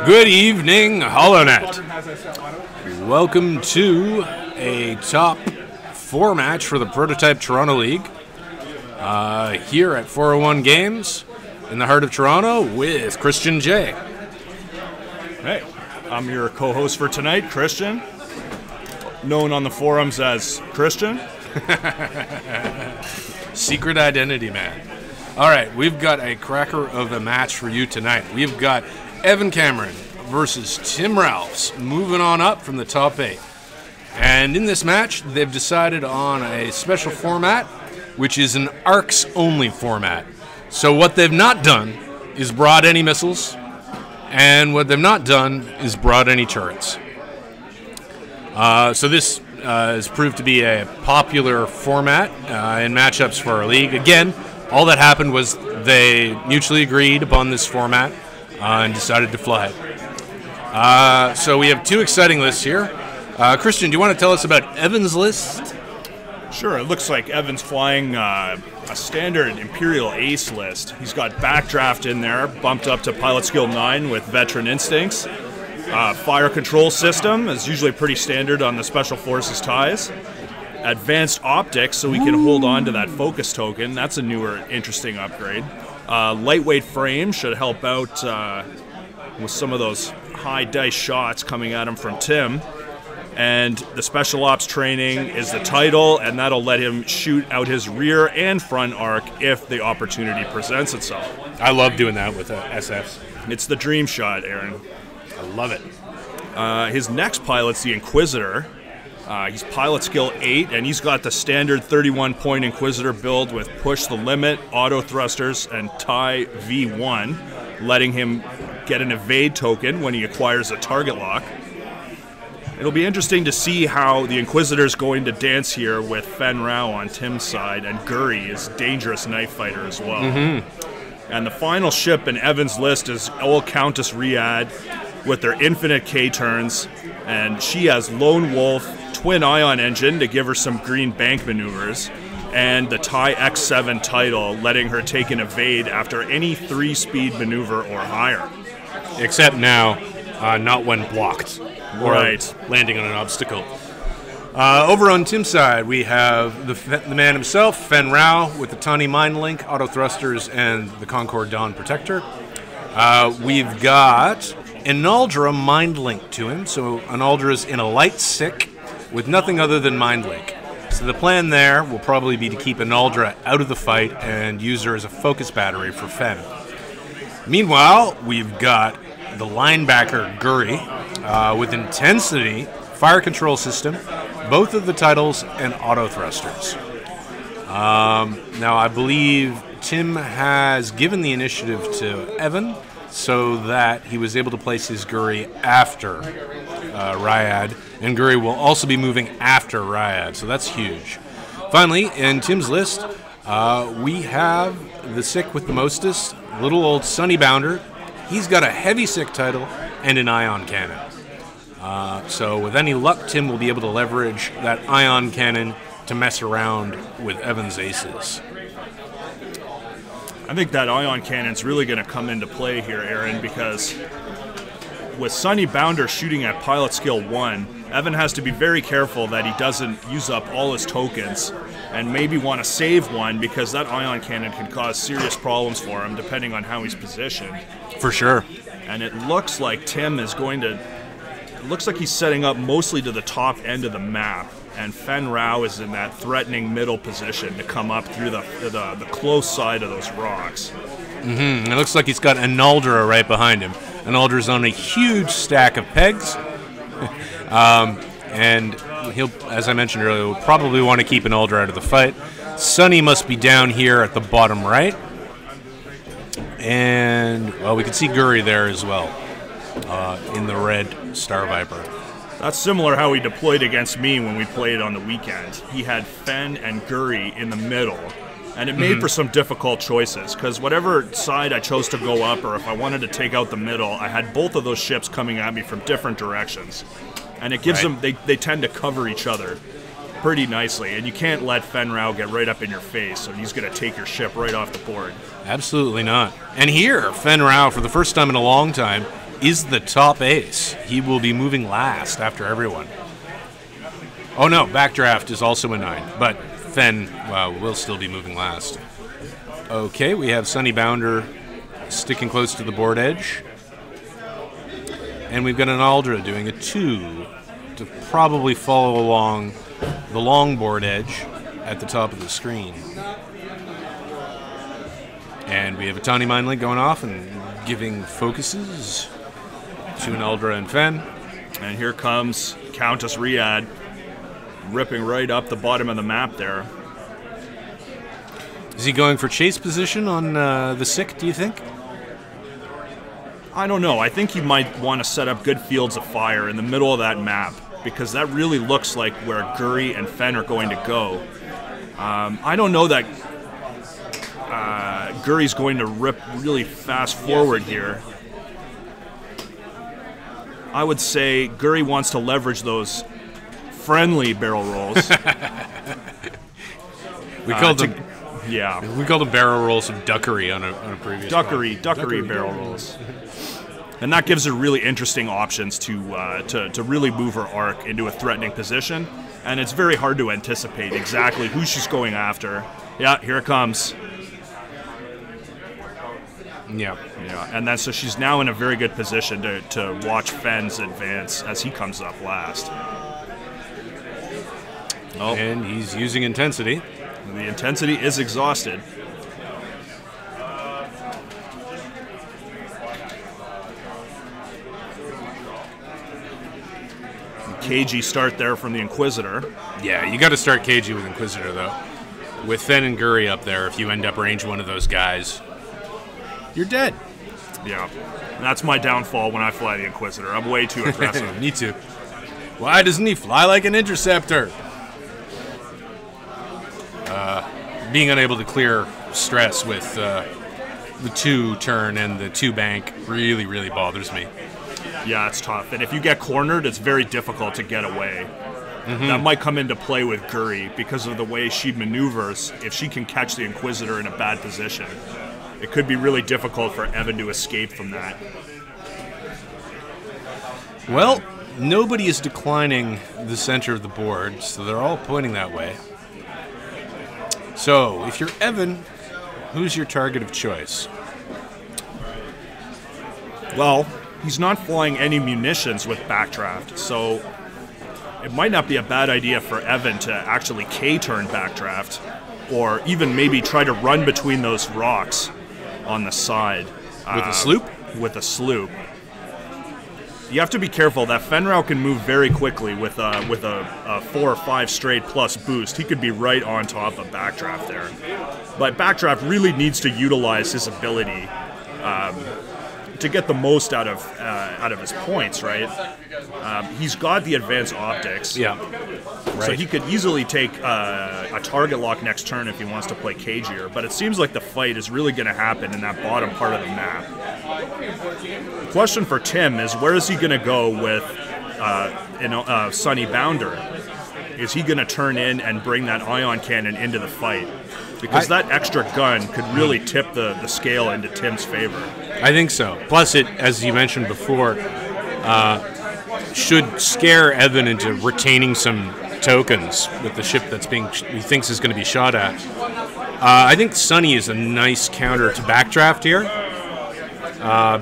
Good evening, HoloNet. Welcome to a top 4 match for the Prototype Toronto League. Here at 401 Games in the heart of Toronto with Christian J. Hey, I'm your co-host for tonight, Christian, known on the forums as Christian. Secret identity, man. All right, we've got a cracker of a match for you tonight. We've got Evan Cameron versus Tim Ralphs, moving on up from the top 8. And in this match, they've decided on a special format, which is an arcs-only format. So what they've not done is brought any missiles, and what they've not done is brought any turrets. So this has proved to be a popular format in matchups for our league. Again, all that happened was they mutually agreed upon this format and decided to fly it. So we have 2 exciting lists here. Christian, do you want to tell us about Evan's list? Sure, it looks like Evan's flying a standard Imperial Ace list. He's got Backdraft in there, bumped up to Pilot Skill 9 with Veteran Instincts. Fire Control System is usually pretty standard on the Special Forces ties. Advanced Optics, so we can hold on to that focus token. That's a newer, interesting upgrade. Lightweight Frame should help out with some of those high dice shots coming at him from Tim. And the Special Ops Training is the title, and that'll let him shoot out his rear and front arc if the opportunity presents itself. I love doing that with SFs. It's the dream shot, Aaron. I love it. His next pilot's the Inquisitor. He's Pilot Skill 8, and he's got the standard 31-point Inquisitor build with Push the Limit, Auto Thrusters, and TIE V1, letting him get an Evade token when he acquires a target lock. It'll be interesting to see how the Inquisitor's going to dance here with Fen Rao on Tim's side, and Guri is Dangerous Knife Fighter as well. And the final ship in Evan's list is Old Countess Riyadh with their infinite K-turns, and she has Lone Wolf, Twin Ion Engine to give her some green bank maneuvers, and the TIE X7 title, letting her take an evade after any 3-speed maneuver or higher. Except now, not when blocked. Or right. Landing on an obstacle. Over on Tim's side, we have the man himself, Fen Rao, with the Tani Mind Link, Auto Thrusters, and the Concord Dawn Protector. We've got Enaldra Mind Link to him, so Enaldra's in a light sick with nothing other than Mind Link. So the plan there will probably be to keep Enaldra out of the fight and use her as a focus battery for Fen. Meanwhile, we've got the linebacker Guri with Intensity, Fire Control System, both of the titles, and Auto Thrusters. Now, I believe Tim has given the initiative to Evan so that he was able to place his Guri after Riyadh, and Guri will also be moving after Riyadh, so that's huge. Finally, in Tim's list, we have the Sick with the mostest, little old Sunny Bounder. He's got a heavy Sick title and an Ion Cannon. So with any luck, Tim will be able to leverage that Ion Cannon to mess around with Evan's aces. I think that Ion Cannon's really going to come into play here, Aaron, because with Sunny Bounder shooting at Pilot Skill 1, Evan has to be very careful that he doesn't use up all his tokens and maybe want to save one, because that Ion Cannon can cause serious problems for him depending on how he's positioned. For sure. And it looks like Tim is going to... It looks like he's setting up mostly to the top end of the map, and Fen Rao is in that threatening middle position to come up through the close side of those rocks. It looks like he's got Enaldra right behind him. Enaldra's on a huge stack of pegs, and he'll, as I mentioned earlier, will probably want to keep Enaldra out of the fight. Sunny must be down here at the bottom right, and well, we can see Guri there as well in the red Star Viper. That's similar how he deployed against me when we played on the weekend. He had Fen and Guri in the middle, and it made for some difficult choices, because whatever side I chose to go up, or if I wanted to take out the middle, I had both of those ships coming at me from different directions. And it gives them, they tend to cover each other. pretty nicely, and you can't let Fen Rao get right up in your face, so he's going to take your ship right off the board. Absolutely not. And here, Fen Rao, for the first time in a long time, is the top ace. He will be moving last after everyone. Oh no, backdraft is also a 9, but Fen will still be moving last. Okay, we have Sunny Bounder sticking close to the board edge. And we've got an Aldra doing a 2 to probably follow along the long board edge at the top of the screen. And we have a Tawny Mind Link going off and giving focuses to an Aldra and Fen. And here comes Countess Riyadh, ripping right up the bottom of the map there. Is he going for chase position on the sick, do you think? I don't know. I think he might want to set up good fields of fire in the middle of that map, because that really looks like where Guri and Fen are going to go. I don't know that Guri's going to rip really fast forward here. I would say Guri wants to leverage those friendly barrel rolls. We called them, yeah. We called them barrel rolls of duckery on a previous duckery barrel rolls. And that gives her really interesting options to really move her arc into a threatening position. And it's very hard to anticipate exactly who she's going after. Yeah, here it comes. Yeah. And then so she's now in a very good position to watch Fen's advance as he comes up last. Oh. And he's using intensity. The intensity is exhausted. Cagey start there from the Inquisitor. Yeah, you got to start cagey with Inquisitor, though. With Fen and Guri up there, if you end up range one of those guys, you're dead. Yeah, and that's my downfall when I fly the Inquisitor. I'm way too aggressive. Me too. Why doesn't he fly like an interceptor? Being unable to clear stress with the 2 turn and the 2 bank really, really bothers me. Yeah, it's tough. And if you get cornered, it's very difficult to get away. Mm-hmm. That might come into play with Guri because of the way she maneuvers. If she can catch the Inquisitor in a bad position, it could be really difficult for Evan to escape from that. Well, nobody is declining the center of the board, so they're all pointing that way. So, if you're Evan, who's your target of choice? Well, he's not flying any munitions with backdraft, so it might not be a bad idea for Evan to actually K-turn backdraft, or even maybe try to run between those rocks on the side. With a sloop? With a sloop. You have to be careful. That Fen Rao can move very quickly with a 4 or 5 straight plus boost. He could be right on top of backdraft there. But backdraft really needs to utilize his ability to get the most out of his points, right? He's got the advanced optics. Yeah. Right. So he could easily take a target lock next turn if he wants to play cagier, but it seems like the fight is really going to happen in that bottom part of the map. The question for Tim is, where is he going to go with Sunny Bounder? Is he going to turn in and bring that ion cannon into the fight? Because that extra gun could really tip the scale into Tim's favor. I think so. Plus, it, as you mentioned before, should scare Evan into retaining some tokens with the ship that's he thinks is going to be shot at. I think Sunny is a nice counter to backdraft here,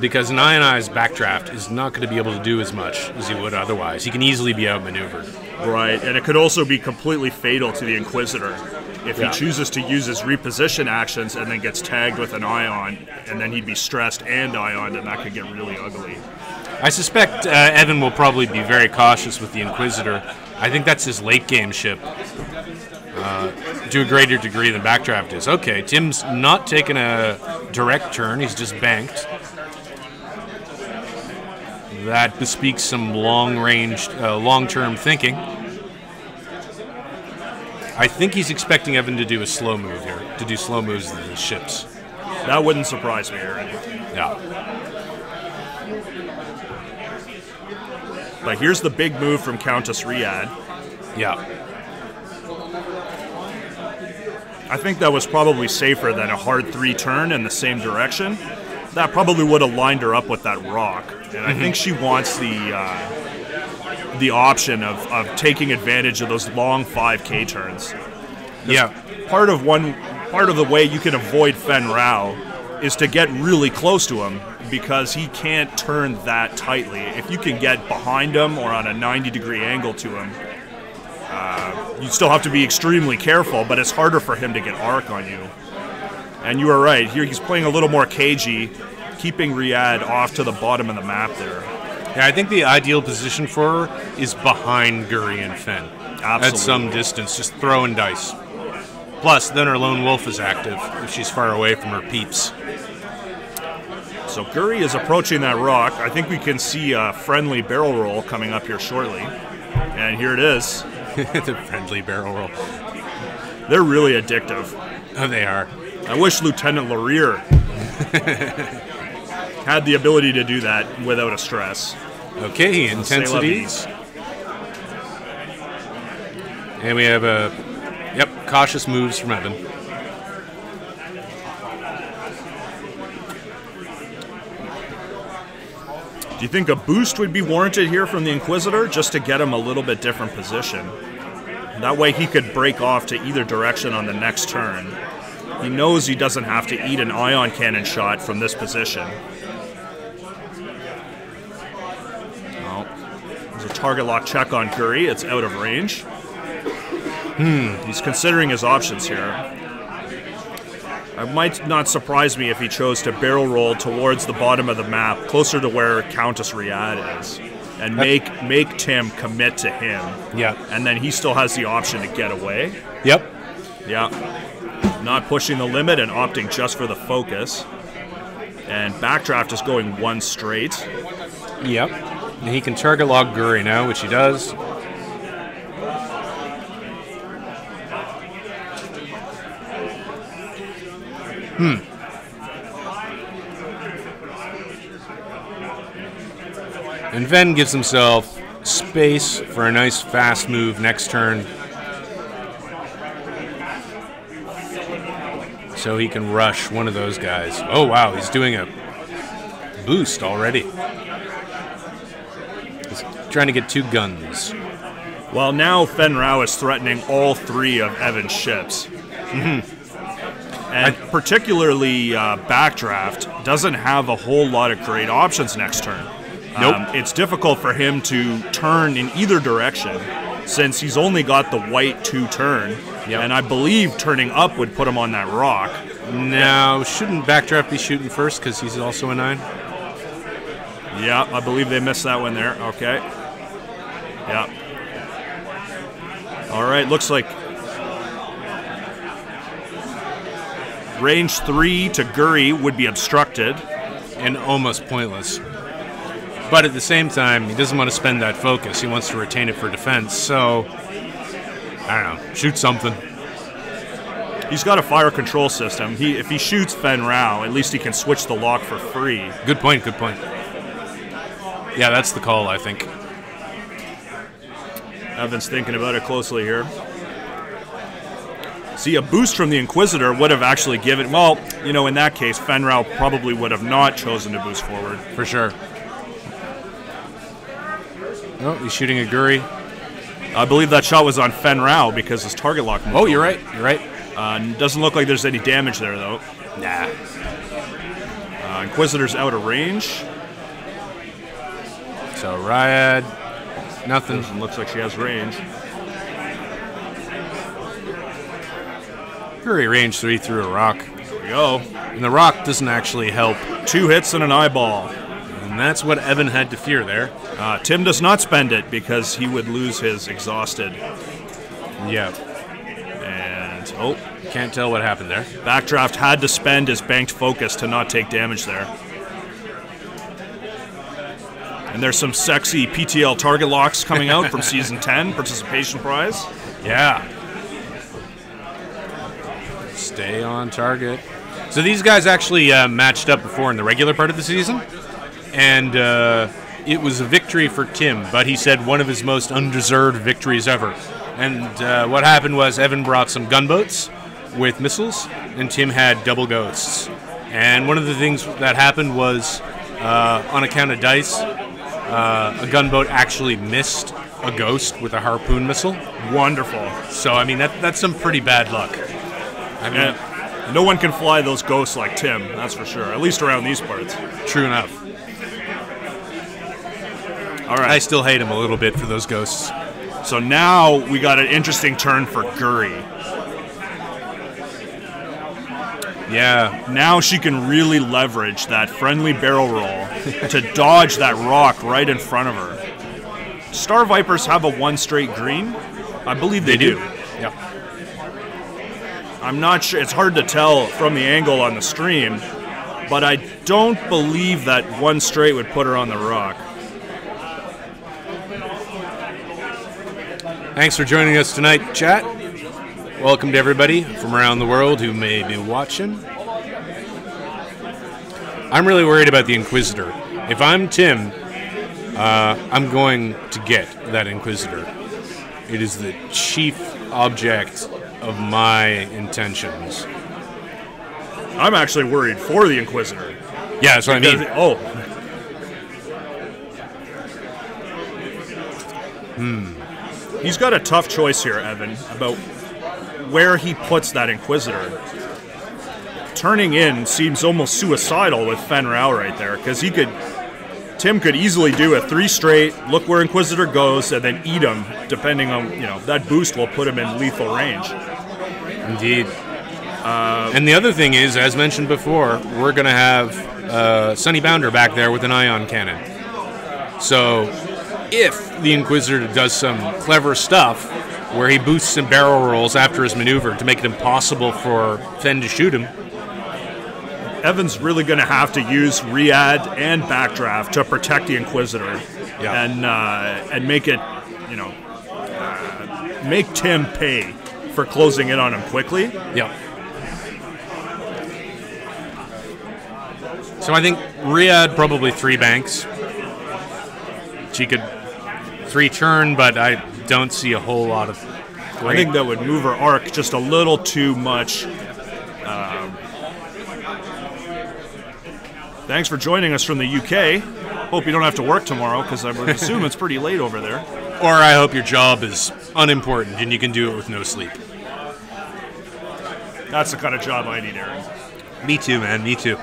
because an ionized backdraft is not going to be able to do as much as he would otherwise. He can easily be outmaneuvered. Right, and it could also be completely fatal to the Inquisitor if he chooses to use his reposition actions and then gets tagged with an ion, and then he'd be stressed and ioned, and that could get really ugly. I suspect Evan will probably be very cautious with the Inquisitor. I think that's his late game ship to a greater degree than backdraft is. Okay, Tim's not taking a direct turn, he's just banked. That bespeaks some long-term thinking. I think he's expecting Evan to do a slow move here, to do slow moves with his ships. That wouldn't surprise me, Aaron. Yeah. But here's the big move from Countess Riyadh. Yeah. I think that was probably safer than a hard 3 turn in the same direction. That probably would have lined her up with that rock. And I think she wants the option of taking advantage of those long 5K turns. Yeah. Part of the way you can avoid Fen Rao is to get really close to him, because he can't turn that tightly. If you can get behind him or on a 90-degree angle to him, you still have to be extremely careful, but it's harder for him to get arc on you. And you are right, here he's playing a little more cagey, keeping Riyadh off to the bottom of the map there. Yeah, I think the ideal position for her is behind Guri and Fen. Absolutely. At some distance, just throwing dice. Plus, then her lone wolf is active if she's far away from her peeps. So Guri is approaching that rock. I think we can see a friendly barrel roll coming up here shortly. And here it is. The friendly barrel roll. They're really addictive. Oh, they are. I wish Lieutenant Laurier had the ability to do that without a stress. Okay, intensities. And we have cautious moves from Evan. Do you think a boost would be warranted here from the Inquisitor, just to get him a little bit different position? That way he could break off to either direction on the next turn. He knows he doesn't have to eat an ion cannon shot from this position. Oh, there's a target lock check on Guri. It's out of range. He's considering his options here. It might not surprise me if he chose to barrel roll towards the bottom of the map, closer to where Countess Riyadh is, and make Tim commit to him. Yeah. And then he still has the option to get away. Yep. Yeah. Not pushing the limit and opting just for the focus. And Backdraft is going one straight. Yep. And he can target log Guri now, which he does. And Ven gives himself space for a nice fast move next turn, so he can rush one of those guys. Oh wow, he's doing a boost already. He's trying to get 2 guns. Well, now Fen Rao is threatening all 3 of Evan's ships. And particularly Backdraft doesn't have a whole lot of great options next turn. Nope. It's difficult for him to turn in either direction, since he's only got the white 2 turn. Yep. And I believe turning up would put him on that rock. Now, shouldn't Backdraft be shooting first because he's also a 9? Yeah, I believe they missed that one there. Okay. Yeah. All right, looks like range 3 to Guri would be obstructed. And almost pointless. But at the same time, he doesn't want to spend that focus. He wants to retain it for defense, so I don't know, shoot something. He's got a fire control system. If he shoots Fen Rao, at least he can switch the lock for free. Good point, good point. Yeah, that's the call, I think. Evan's thinking about it closely here. See, a boost from the Inquisitor would have actually given... Well, you know, in that case, Fen Rao probably would have not chosen to boost forward. For sure. Oh, he's shooting a Guri. I believe that shot was on Fen Rao because his target lock moved. Oh, you're right, you're right. Doesn't look like there's any damage there, though. Nah. Inquisitor's out of range. So, Riyadh, nothing. Looks like she has range. Guri range 3 through a rock. There we go. And the rock doesn't actually help. 2 hits and an eyeball. And that's what Evan had to fear there. Tim does not spend it because he would lose his exhausted. Yeah. And, oh. Can't tell what happened there. Backdraft had to spend his banked focus to not take damage there. And there's some sexy PTL target locks coming out from Season 10, participation prize. Yeah. Stay on target. So these guys actually matched up before in the regular part of the season. And it was a victory for Tim, but he said one of his most undeserved victories ever. And what happened was Evan brought some gunboats, with missiles, and Tim had double ghosts. And one of the things that happened was, on account of dice, a gunboat actually missed a ghost with a harpoon missile. Wonderful. So, I mean, that's some pretty bad luck. I mean, no one can fly those ghosts like Tim, that's for sure, at least around these parts. True enough. All right. I still hate him a little bit for those ghosts. So now we got an interesting turn for Guri. Yeah. Now she can really leverage that friendly barrel roll to dodge that rock right in front of her. Star Vipers have a 1 straight green? I believe they do. Yeah. I'm not sure. It's hard to tell from the angle on the stream, but I don't believe that 1 straight would put her on the rock. Thanks for joining us tonight, chat. Welcome to everybody from around the world who may be watching. I'm really worried about the Inquisitor. If I'm Tim, I'm going to get that Inquisitor. It is the chief object of my intentions. I'm actually worried for the Inquisitor. Yeah, that's what I mean. He's got a tough choice here, Evan, about where he puts that Inquisitor. Turning in seems almost suicidal with Fen Rao right there, because Tim could easily do a 3 straight, look where Inquisitor goes, and then eat him, depending on, that boost will put him in lethal range. Indeed. And the other thing is, as mentioned before, we're going to have Sunny Bounder back there with an ion cannon. So if the Inquisitor does some clever stuff where he boosts and barrel rolls after his maneuver to make it impossible for Fen to shoot him, Evan's really going to have to use Riyadh and Backdraft to protect the Inquisitor, and make it, make Tim pay for closing in on him quickly. Yeah. So I think Riyadh probably 3 banks. She could 3 turn, but I don't see a whole lot of. I think that would move her arc just a little too much. Thanks for joining us from the UK. Hope you don't have to work tomorrow, because I would assume it's pretty late over there. Or I hope your job is unimportant and you can do it with no sleep. That's the kind of job I need, Aaron. Me too, man. Me too.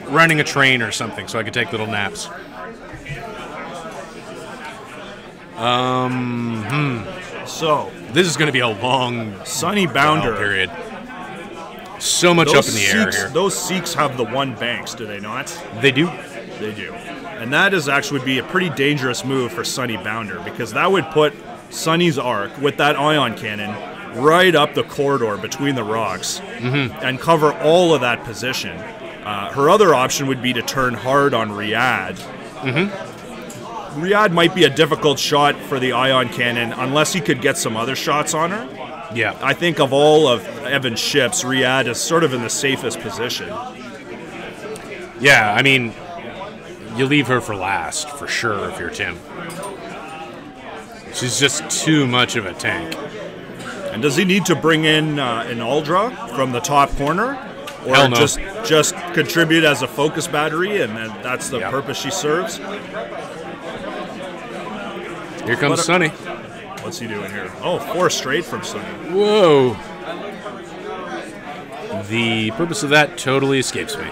Running a train or something so I could take little naps. So this is going to be a long Sunny Bounder period. So much up in the air here. Those Sikhs have the 1 banks, do they not? They do. They do. And that is actually would be a pretty dangerous move for Sunny Bounder, because that would put Sunny's arc with that ion cannon right up the corridor between the rocks and cover all of that position. Her other option would be to turn hard on Riyadh. Riyadh might be a difficult shot for the ion cannon unless he could get some other shots on her. Yeah. I think of all of Evan's ships, Riyadh is sort of in the safest position. Yeah, I mean, you leave her for last, for sure, if you're Tim. She's just too much of a tank. And does he need to bring in an Aldra from the top corner? Or Hell no. just contribute as a focus battery, and that's the purpose she serves? Here comes Sunny. What's he doing here? Oh, 4 straight from Sunny. Whoa. The purpose of that totally escapes me.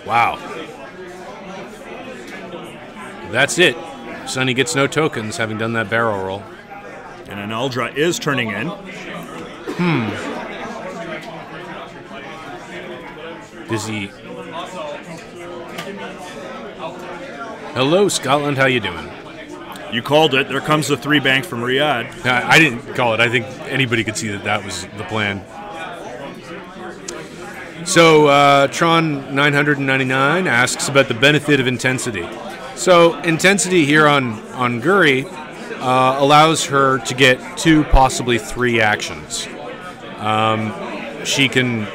Wow. That's it. Sunny gets no tokens, having done that barrel roll. And an Aldra is turning in. Does he... Hello, Scotland. How you doing? You called it. There comes the 3 bank from Riyadh. I didn't call it. I think anybody could see that was the plan. So, Tron999 asks about the benefit of intensity. So, intensity here on Guri allows her to get 2, possibly 3 actions. She can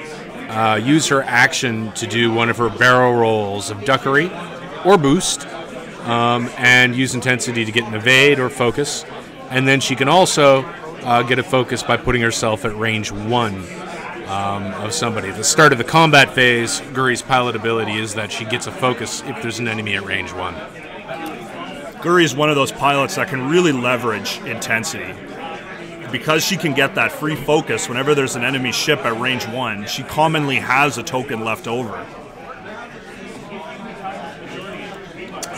use her action to do one of her barrel rolls of Duckery or Boost, and use intensity to get an evade or focus. And then she can also get a focus by putting herself at range 1 of somebody. At the start of the combat phase, Guri's pilot ability is that she gets a focus if there's an enemy at range 1. Guri is one of those pilots that can really leverage intensity. Because she can get that free focus whenever there's an enemy ship at range 1, she commonly has a token left over.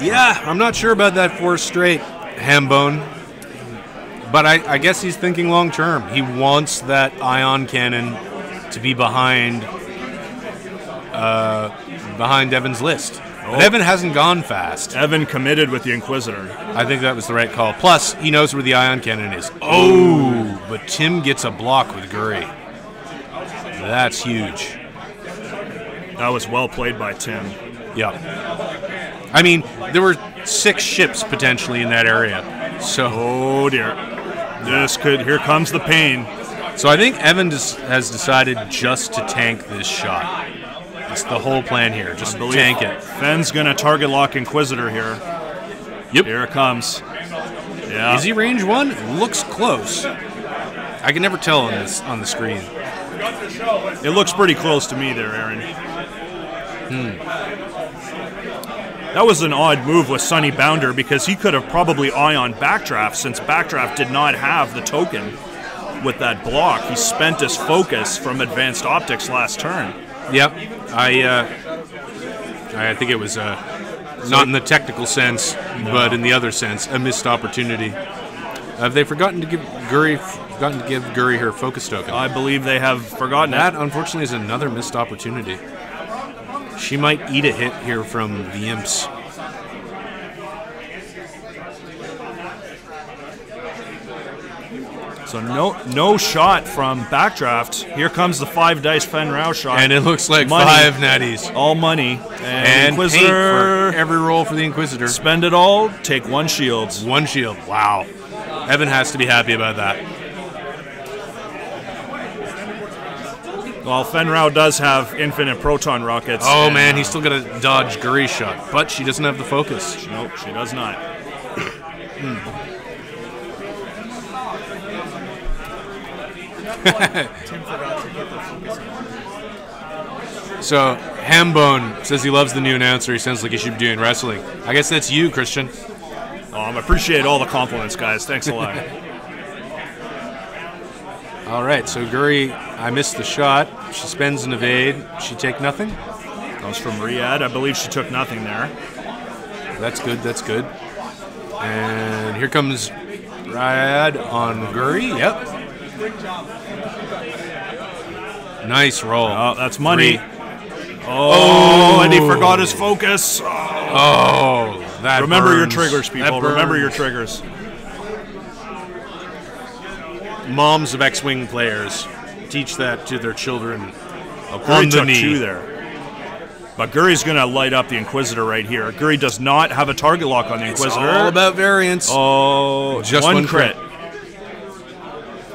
Yeah, I'm not sure about that 4 straight, Hambone. But I guess he's thinking long term. He wants that ion cannon to be behind Evan's list. But Evan hasn't gone fast. Evan committed with the Inquisitor. I think that was the right call. Plus, he knows where the ion cannon is. Oh, but Tim gets a block with Guri. That's huge. That was well played by Tim. Yep. I mean, there were 6 ships potentially in that area. So, oh dear. Here comes the pain. So I think Evan has decided just to tank this shot. It's the whole plan here. Just tank it. Fenn's going to target lock Inquisitor here. Yep. Here it comes. Yeah. Is he range 1? Looks close. I can never tell on the screen. It looks pretty close to me there, Aaron. That was an odd move with Sonny Bounder because he could have probably ion Backdraft since Backdraft did not have the token with that block. He spent his focus from Advanced Optics last turn. Yep. I think it was not in the technical sense, but in the other sense, a missed opportunity. Have they forgotten to give Guri her focus token? I believe they have forgotten that. it. Unfortunately, is another missed opportunity. She might eat a hit here from the Imps. So no shot from Backdraft. Here comes the 5 dice Fen Rao shot. And it looks like money. 5 natties. All money. And Inquisitor, for every roll for the Inquisitor. Spend it all, take 1 shield. 1 shield. Wow. Evan has to be happy about that. Well, Fen Rao does have infinite proton rockets. Oh man, he's still got to dodge Guri's shot, but she doesn't have the focus. Nope, she does not. So, Hambone says he loves the new announcer. He sounds like he should be doing wrestling. I guess that's you, Christian. I appreciate all the compliments, guys. Thanks a lot. All right, so Guri, I missed the shot. She spends an evade. She take nothing? That was from Riyadh. I believe she took nothing there. That's good, that's good. And here comes Riyadh on Guri. Yep. Nice roll. Oh, that's money. Oh, and he forgot his focus. Oh, that Remember burns. your triggers, people. Remember your triggers. Moms of X-Wing players teach that to their children Guri took 2 there. But Guri's going to light up the Inquisitor right here. Guri does not have a target lock on the Inquisitor. It's all about variance. Oh, just 1 crit.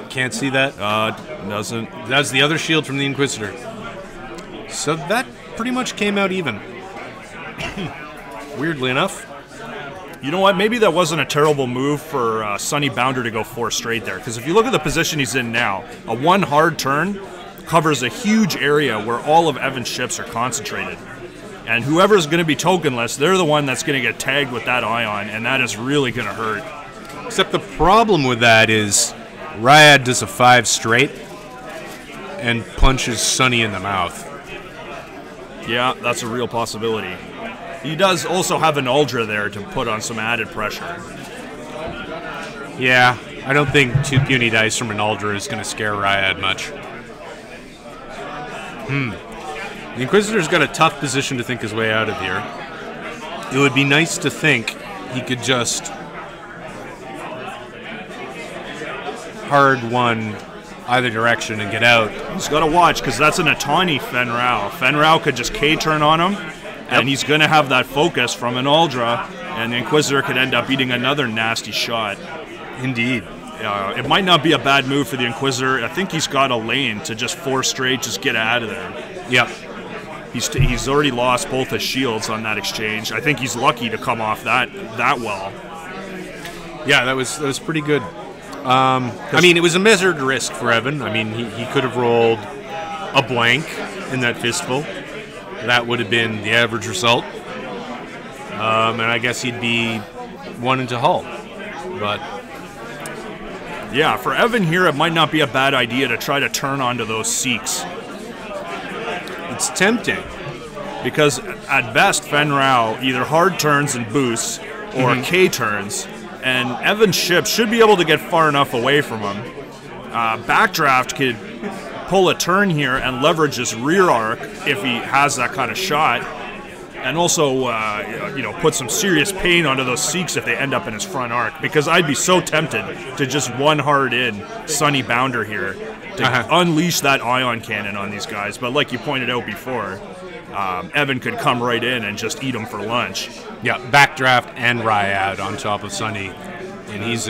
Can't see that. Doesn't. That's the other shield from the Inquisitor. So that pretty much came out even. Weirdly enough. You know what? Maybe that wasn't a terrible move for Sonny Bounder to go 4 straight there. Because if you look at the position he's in now, a 1 hard turn covers a huge area where all of Evan's ships are concentrated. And whoever's going to be tokenless, they're the one that's going to get tagged with that ion, and that is really going to hurt. Except the problem with that is Riyadh does a 5 straight and punches Sonny in the mouth. Yeah, that's a real possibility. He does also have an Uldra there to put on some added pressure. Yeah, I don't think 2 puny dice from an Uldra is going to scare Riyadh much. The Inquisitor's got a tough position to think his way out of here. It would be nice to think he could just hard 1 either direction and get out. He's got to watch, because that's an Atani Fen Rao. Fen Rao could just K-turn on him, and he's going to have that focus from an Uldra, and the Inquisitor could end up eating another nasty shot. Indeed. It might not be a bad move for the Inquisitor. I think he's got a lane to just 4 straight, just get out of there. Yep. He's already lost both his shields on that exchange. I think he's lucky to come off that well. Yeah, that was pretty good. I mean, it was a measured risk for Evan. I mean, he could have rolled a blank in that fistful. That would have been the average result. And I guess he'd be one into hull. But yeah, for Evan here, it might not be a bad idea to try to turn onto those Seeks. It's tempting. Because at best, Fen Rao either hard turns and boosts or K turns, and Evan's ship should be able to get far enough away from him. Backdraft could pull a turn here and leverage his rear arc if he has that kind of shot, and also put some serious pain onto those Seeks if they end up in his front arc, because I'd be so tempted to just one hard in Sunny Bounder here to unleash that ion cannon on these guys. But like you pointed out before, Evan could come right in and just eat them for lunch. Yeah, backdraft and Ryad on top of Sunny, and he's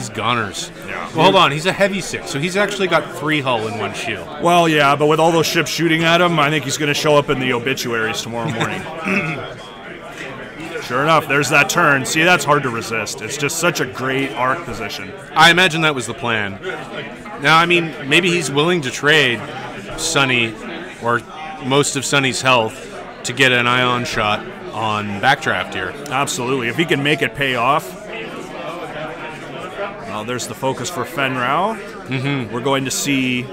goners. Yeah. Well, hold on, he's a heavy 6, so he's actually got 3 hull in 1 shield. Well, yeah, but with all those ships shooting at him, I think he's going to show up in the obituaries tomorrow morning. Sure enough, there's that turn. See, that's hard to resist. It's just such a great arc position. I imagine that was the plan. Now, I mean, maybe he's willing to trade Sunny or most of Sunny's health to get an ion shot on backdraft here. Absolutely. If he can make it pay off. Well, there's the focus for Fen Rao. We're going to see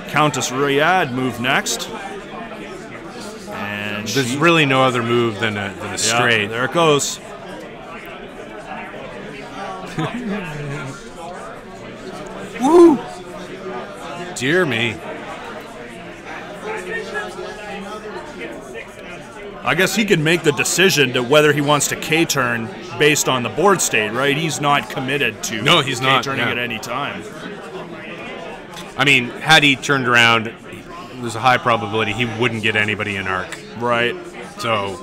Countess Ryad move next. And there's really no other move than a straight. There it goes. Woo! Dear me. I guess he can make the decision to whether he wants to K-turn based on the board state, right? He's not committed to K-turning at any time. I mean, had he turned around, there's a high probability he wouldn't get anybody in arc. Right. So,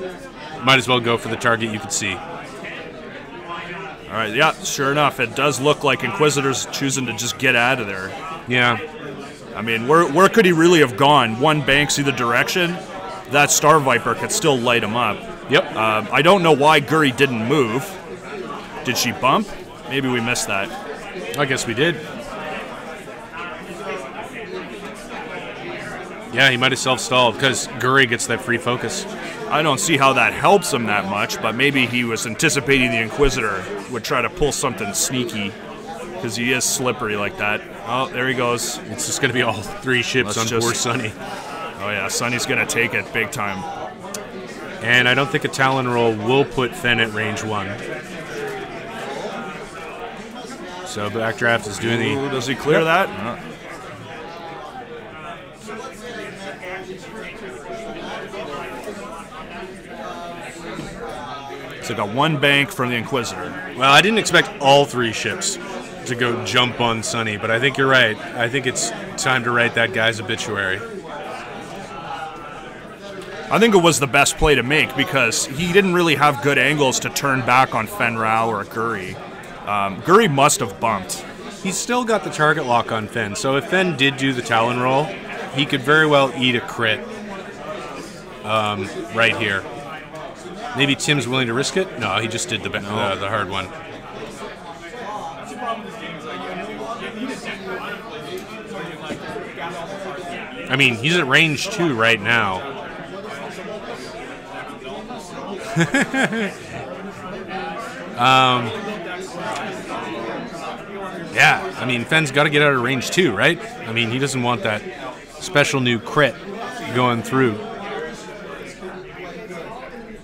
might as well go for the target you could see. All right, yeah, sure enough, it does look like Inquisitor's choosing to just get out of there. Yeah. I mean, where could he really have gone? One banks either direction. That Star Viper could still light him up. Yep. I don't know why Guri didn't move. Did she bump? Maybe we missed that. I guess we did. Yeah, he might have self-stalled because Guri gets that free focus. I don't see how that helps him that much, but maybe he was anticipating the Inquisitor would try to pull something sneaky because he is slippery like that. Oh, there he goes. It's just going to be all 3 ships on poor Sunny. Oh yeah, Sunny's going to take it big time. And I don't think a Talon roll will put Fen at range 1. So backdraft is doing the... Does he clear that? So got 1 bank from the Inquisitor. Well, I didn't expect all 3 ships to go jump on Sunny, but I think you're right. I think it's time to write that guy's obituary. I think it was the best play to make because he didn't really have good angles to turn back on Fen Rao or Guri. Guri must have bumped. He's still got the target lock on Fen, so if Fen did do the Talon roll, he could very well eat a crit right here. Maybe Tim's willing to risk it? No, he just did the hard one. I mean, he's at range 2 right now. Yeah, I mean, Fen's got to get out of range 2, right? I mean, he doesn't want that special new crit going through.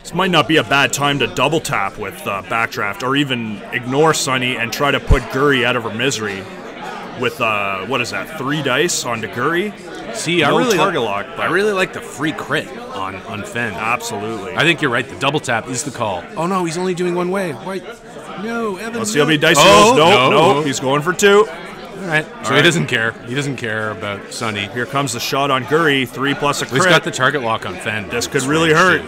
This might not be a bad time to double tap with backdraft, or even ignore Sunny and try to put Guri out of her misery with what is that, 3 dice onto Guri? See, no I really target lock. I really like the free crit on Fen. Absolutely. I think you're right. The double tap is the call. Oh no, he's only doing 1 way. Why? No, Evan. Let's see how many dice he rolls. No, he's going for 2. All right. So he doesn't care. He doesn't care about Sunny. Here comes the shot on Guri. 3 plus a crit. He's got the target lock on Fen. This could really hurt.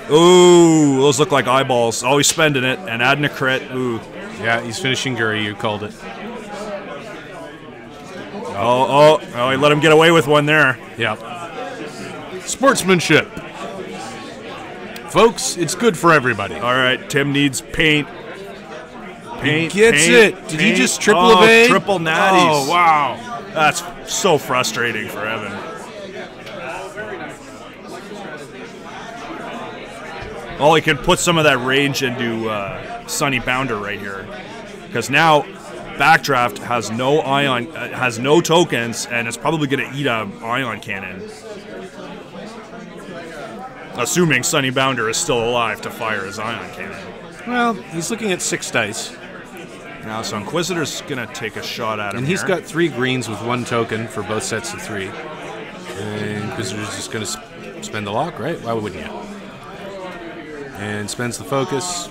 Ooh, those look like eyeballs. Always spending it and adding a crit. Ooh. Yeah, he's finishing Guri. You called it. Oh, he let him get away with one there. Yeah. Sportsmanship. Folks, it's good for everybody. All right, Tim needs paint. Paint, he gets paint, it. Did paint. he just triple evade? Triple natties. Oh, wow. That's so frustrating for Evan. Oh, he can put some of that range into Sunny Bounder right here. Because now Backdraft has no ion, has no tokens, and it's probably going to eat a ion cannon. Assuming Sunny Bounder is still alive to fire his ion cannon. Well, he's looking at 6 dice. Now, so Inquisitor's going to take a shot at him. And he's got 3 greens with 1 token for both sets of 3. And Inquisitor's just going to spend the lock, right? Why wouldn't you? And spends the focus.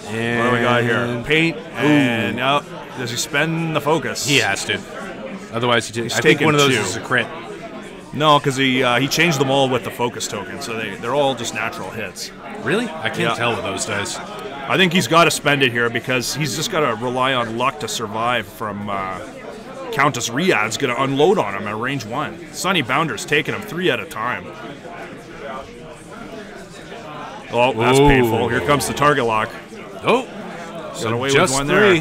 And what do we got here? Paint. And now, does he spend the focus? He has to. Otherwise, He's I think one of those 2. is a crit. No, because he changed them all with the focus token, so they're all just natural hits. Really? I can't tell with those dice. I think he's got to spend it here because he's just got to rely on luck to survive from Countess Riyadh's going to unload on him at range 1. Sunny Bounder's taking him 3 at a time. Oh, that's painful. Here comes the target lock. Oh, got away with 1 there.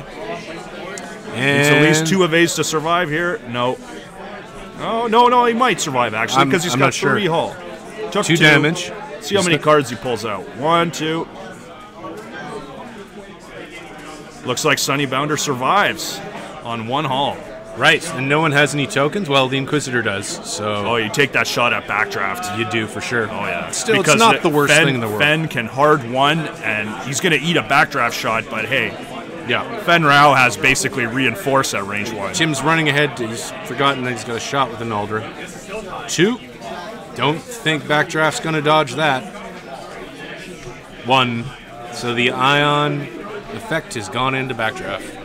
And needs at least 2 evades to survive here. No. Oh, no, he might survive actually because he's got 3 hull. Took 2 damage. See how many cards he pulls out. 1, 2. Looks like Sunny Bounder survives on 1 hull. Right, and no one has any tokens? Well, the Inquisitor does, so... Oh, you take that shot at Backdraft. You do, for sure. Oh, yeah. Still, because it's not the worst thing in the world. Fen can hard 1, and he's going to eat a Backdraft shot, but hey... Yeah. Fen Rao has basically reinforced at range 1. Tim's running ahead. He's forgotten that he's got a shot with an Aldra. 2. Don't think Backdraft's going to dodge that. 1. So the Ion effect has gone into Backdraft.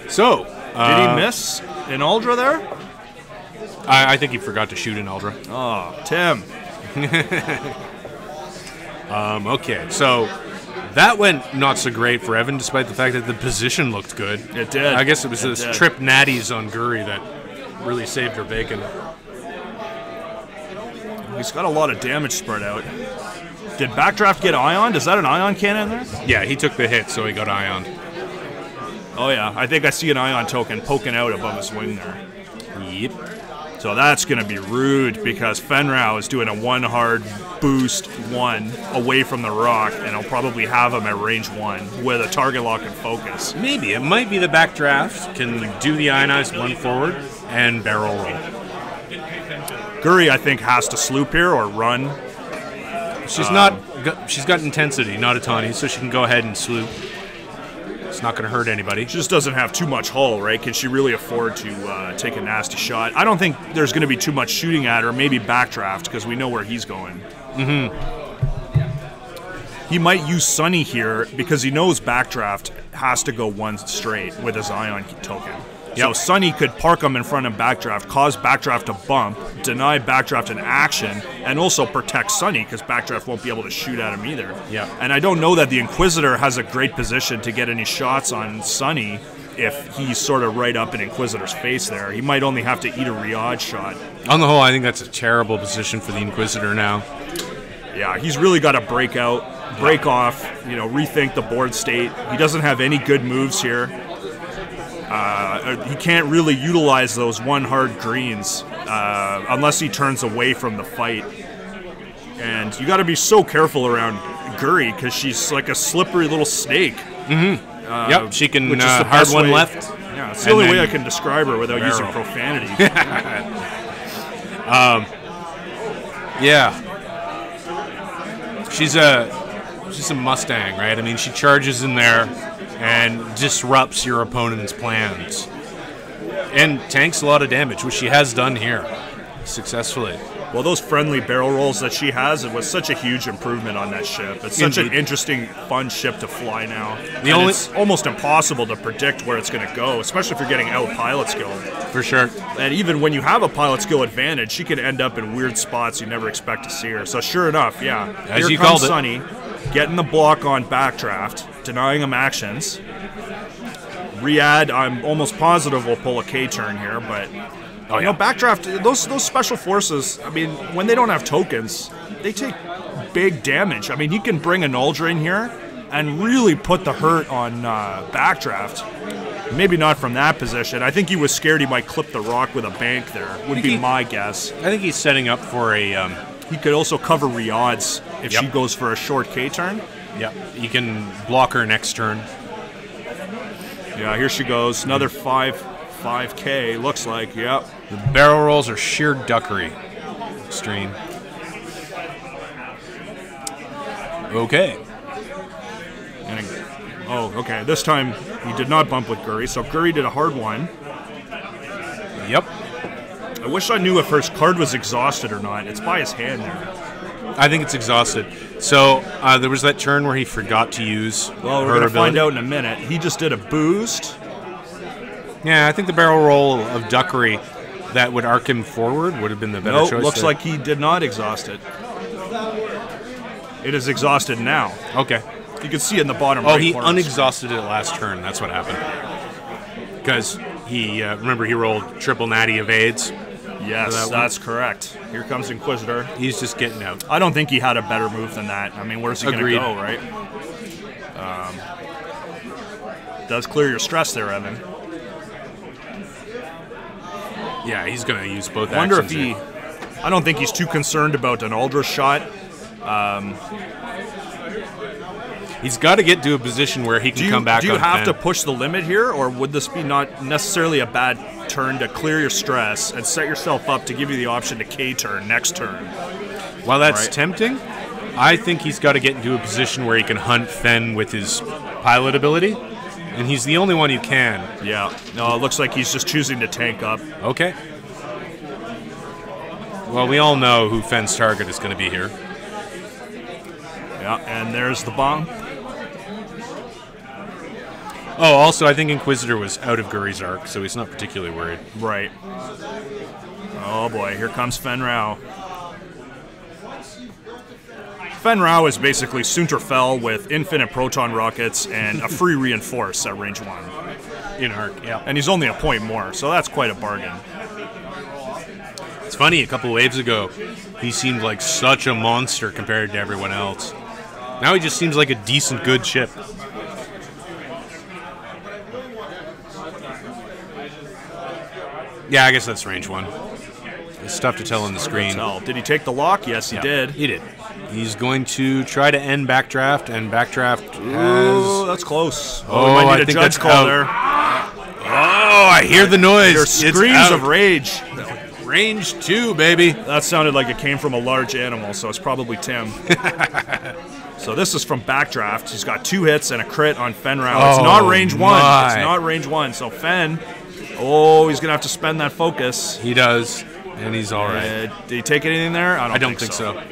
So, did he miss an Aldra there? I think he forgot to shoot an Aldra. Oh, Tim. Okay, so that went not so great for Evan, despite the fact that the position looked good. It did. I guess it was those trip natties on Guri that really saved her bacon. He's got a lot of damage spread out. Did Backdraft get Ioned? Is that an Ion cannon there? Yeah, he took the hit, so he got Ioned. Oh yeah, I think I see an Ion token poking out above his wing there. Yep. So that's going to be rude because Fenrau is doing a 1 hard boost 1 away from the rock, and he'll probably have him at range 1 with a target lock and focus. Maybe. It might be the Backdraft can do the ionized 1 forward and barrel roll. Guri, I think, has to sloop here or run. She's got intensity, not a tawny, so she can go ahead and sloop. It's not going to hurt anybody. She just doesn't have too much hull, right? Can she really afford to take a nasty shot? I don't think there's going to be too much shooting at her. Maybe Backdraft, because we know where he's going. Mm-hmm. He might use Sunny here because he knows Backdraft has to go 1 straight with his Ion token. Yep. So Sunny could park him in front of Backdraft, cause Backdraft to bump, deny Backdraft an action, and also protect Sunny because Backdraft won't be able to shoot at him either. Yeah. And I don't know that the Inquisitor has a great position to get any shots on Sunny if he's sort of right up in Inquisitor's face there. He might only have to eat a Riyadh shot. On the whole, I think that's a terrible position for the Inquisitor now. Yeah, he's really got to break out, break off, rethink the board state. He doesn't have any good moves here. He can't really utilize those 1 hard greens unless he turns away from the fight. And you got to be so careful around Guri because she's like a slippery little snake. Mm-hmm. Yep, she can which is the hard best 1 way. left. Yeah, it's the only way I can describe her without using profanity. Yeah. She's a Mustang, right? I mean, she charges in there and disrupts your opponent's plans. And tanks a lot of damage, which she has done here successfully. Well, those friendly barrel rolls that she has, it was such a huge improvement on that ship. It's such an interesting, fun ship to fly now. It's almost impossible to predict where it's going to go, especially if you're getting out pilot skill. For sure. And even when you have a pilot skill advantage, she can end up in weird spots you never expect to see her. So sure enough, yeah. As you called it. Sunny, getting the block on Backdraft, denying him actions. Riyadh, I'm almost positive will pull a K turn here, but you know, backdraft, those special forces, I mean, when they don't have tokens, they take big damage. I mean, he can bring an Uldra in here and really put the hurt on backdraft. Maybe not from that position. I think he was scared he might clip the rock with a bank there, would be my guess. I think he's setting up for a... he could also cover Riyadh's if she goes for a short K turn. Yep, he can block her next turn. Yeah, here she goes. Another 5K, looks like, yep. The barrel rolls are sheer duckery. Extreme. Okay. Okay. This time he did not bump with Guri, so Guri did a hard one. Yep. I wish I knew if her card was exhausted or not. It's by his hand there. I think it's exhausted. So there was that turn where he forgot to use Well, we're going to find out in a minute. He just did a boost. Yeah, I think the barrel roll of duckery that would arc him forward would have been the better choice. Looks like he did not exhaust it. It is exhausted now. Okay. You can see it in the bottom right he corner. unexhausted it last turn. That's what happened. Because he, remember, he rolled triple natty evades. Yes, that's correct. Here comes Inquisitor. He's just getting out. I don't think he had a better move than that. I mean, where's he going to go, right? Does clear your stress there, Evan. Yeah, he's going to use both Wonder actions. If he... I don't think he's too concerned about an Uldra shot. He's got to get to a position where he can come back. Do you have to push the limit here, or would this be not necessarily a bad turn to clear your stress and set yourself up to give you the option to K turn next turn? While that's tempting, I think he's got to get into a position where he can hunt Fen with his pilot ability, and he's the only one who can. Yeah. No, it looks like he's just choosing to tank up. Okay. Well, we all know who Fen's target is going to be here. Yeah, and there's the bomb. Oh, also, I think Inquisitor was out of Guri's arc, so he's not particularly worried. Right. Oh boy, here comes Fen Rao. Fen Rao is basically Sunterfell with infinite proton rockets and a free reinforce at range 1. In arc, yeah. And he's only a point more, so that's quite a bargain. It's funny, a couple waves ago, he seemed like such a monster compared to everyone else. Now he just seems like a decent, good ship. Yeah, I guess that's range 1. It's tough to tell on the screen. Did he take the lock? Yes, he did. He did. He's going to try to end backdraft, and backdraft has... Ooh, that's close. Oh, we might need a judge call there. Oh, I hear the noise. Your screams of rage. Range 2, baby. That sounded like it came from a large animal, so it's probably Tim. So this is from backdraft. He's got 2 hits and a crit on Fen Rao. It's not range 1. It's not range 1. So Fen, he's going to have to spend that focus. He does, and he's all right. Did he take anything there? I don't think so.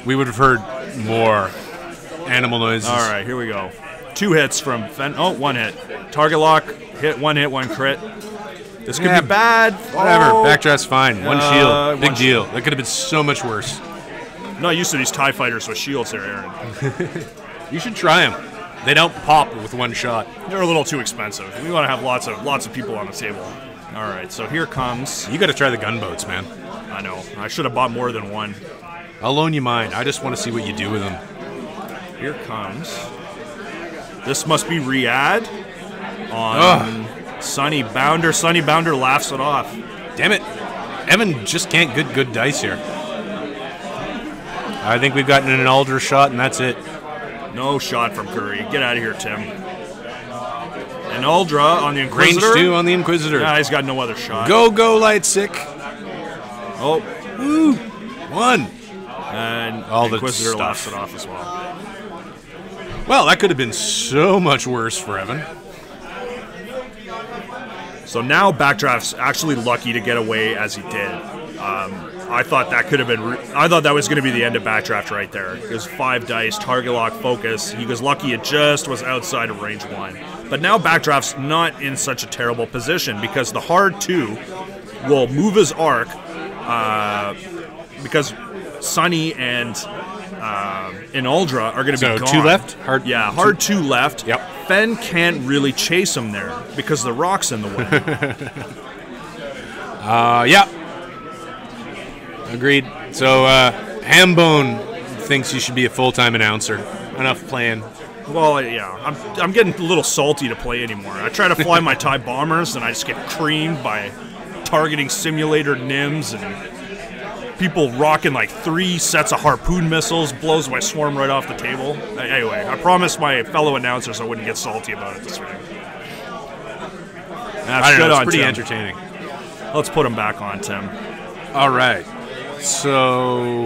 We would have heard more animal noises. All right, here we go. 2 hits from Fen. Oh, 1 hit. Target lock, hit, 1 crit. This could be bad. Whatever, backdraft's fine. 1 shield, big deal. That could have been so much worse. I'm not used to these TIE fighters with shields there, Aaron. You should try them. They don't pop with 1 shot. They're a little too expensive. We want to have lots of people on the table. All right, so here comes... You got to try the gunboats, man. I know. I should have bought more than 1. I'll loan you mine. I just want to see what you do with them. Here comes... This must be Riyadh on Sunny Bounder. Sunny Bounder laughs it off. Damn it. Evan just can't get good dice here. I think we've gotten an Uldra shot, and that's it. No shot from Curry. Get out of here, Tim. An Uldra on the Inquisitor. Range 2 on the Inquisitor. Yeah, he's got no other shot. Go, Lightsick. Oh. Woo. 1. And all the Inquisitor laughs it off as well. Well, that could have been so much worse for Evan. So now Backdraft's actually lucky to get away as he did. I thought that could have been. I thought that was going to be the end of Backdraft right there. It was 5 dice, target lock, focus. He was lucky it just was outside of range 1. But now Backdraft's not in such a terrible position because the hard 2 will move his arc because Sunny and Uldra are going to be gone. 2 left? Hard 2 left. Yep. Fen can't really chase him there because the rock's in the way. Yeah. Agreed. So, Hambone thinks you should be a full-time announcer. Enough playing. Well, yeah, I'm getting a little salty to play anymore. I try to fly my TIE bombers, and I just get creamed by targeting simulator NIMS and people rocking like 3 sets of harpoon missiles, blows my swarm right off the table. Anyway, I promised my fellow announcers I wouldn't get salty about it this week. That's good on it's pretty Tim. entertaining. Let's put him back on, Tim. All right. So,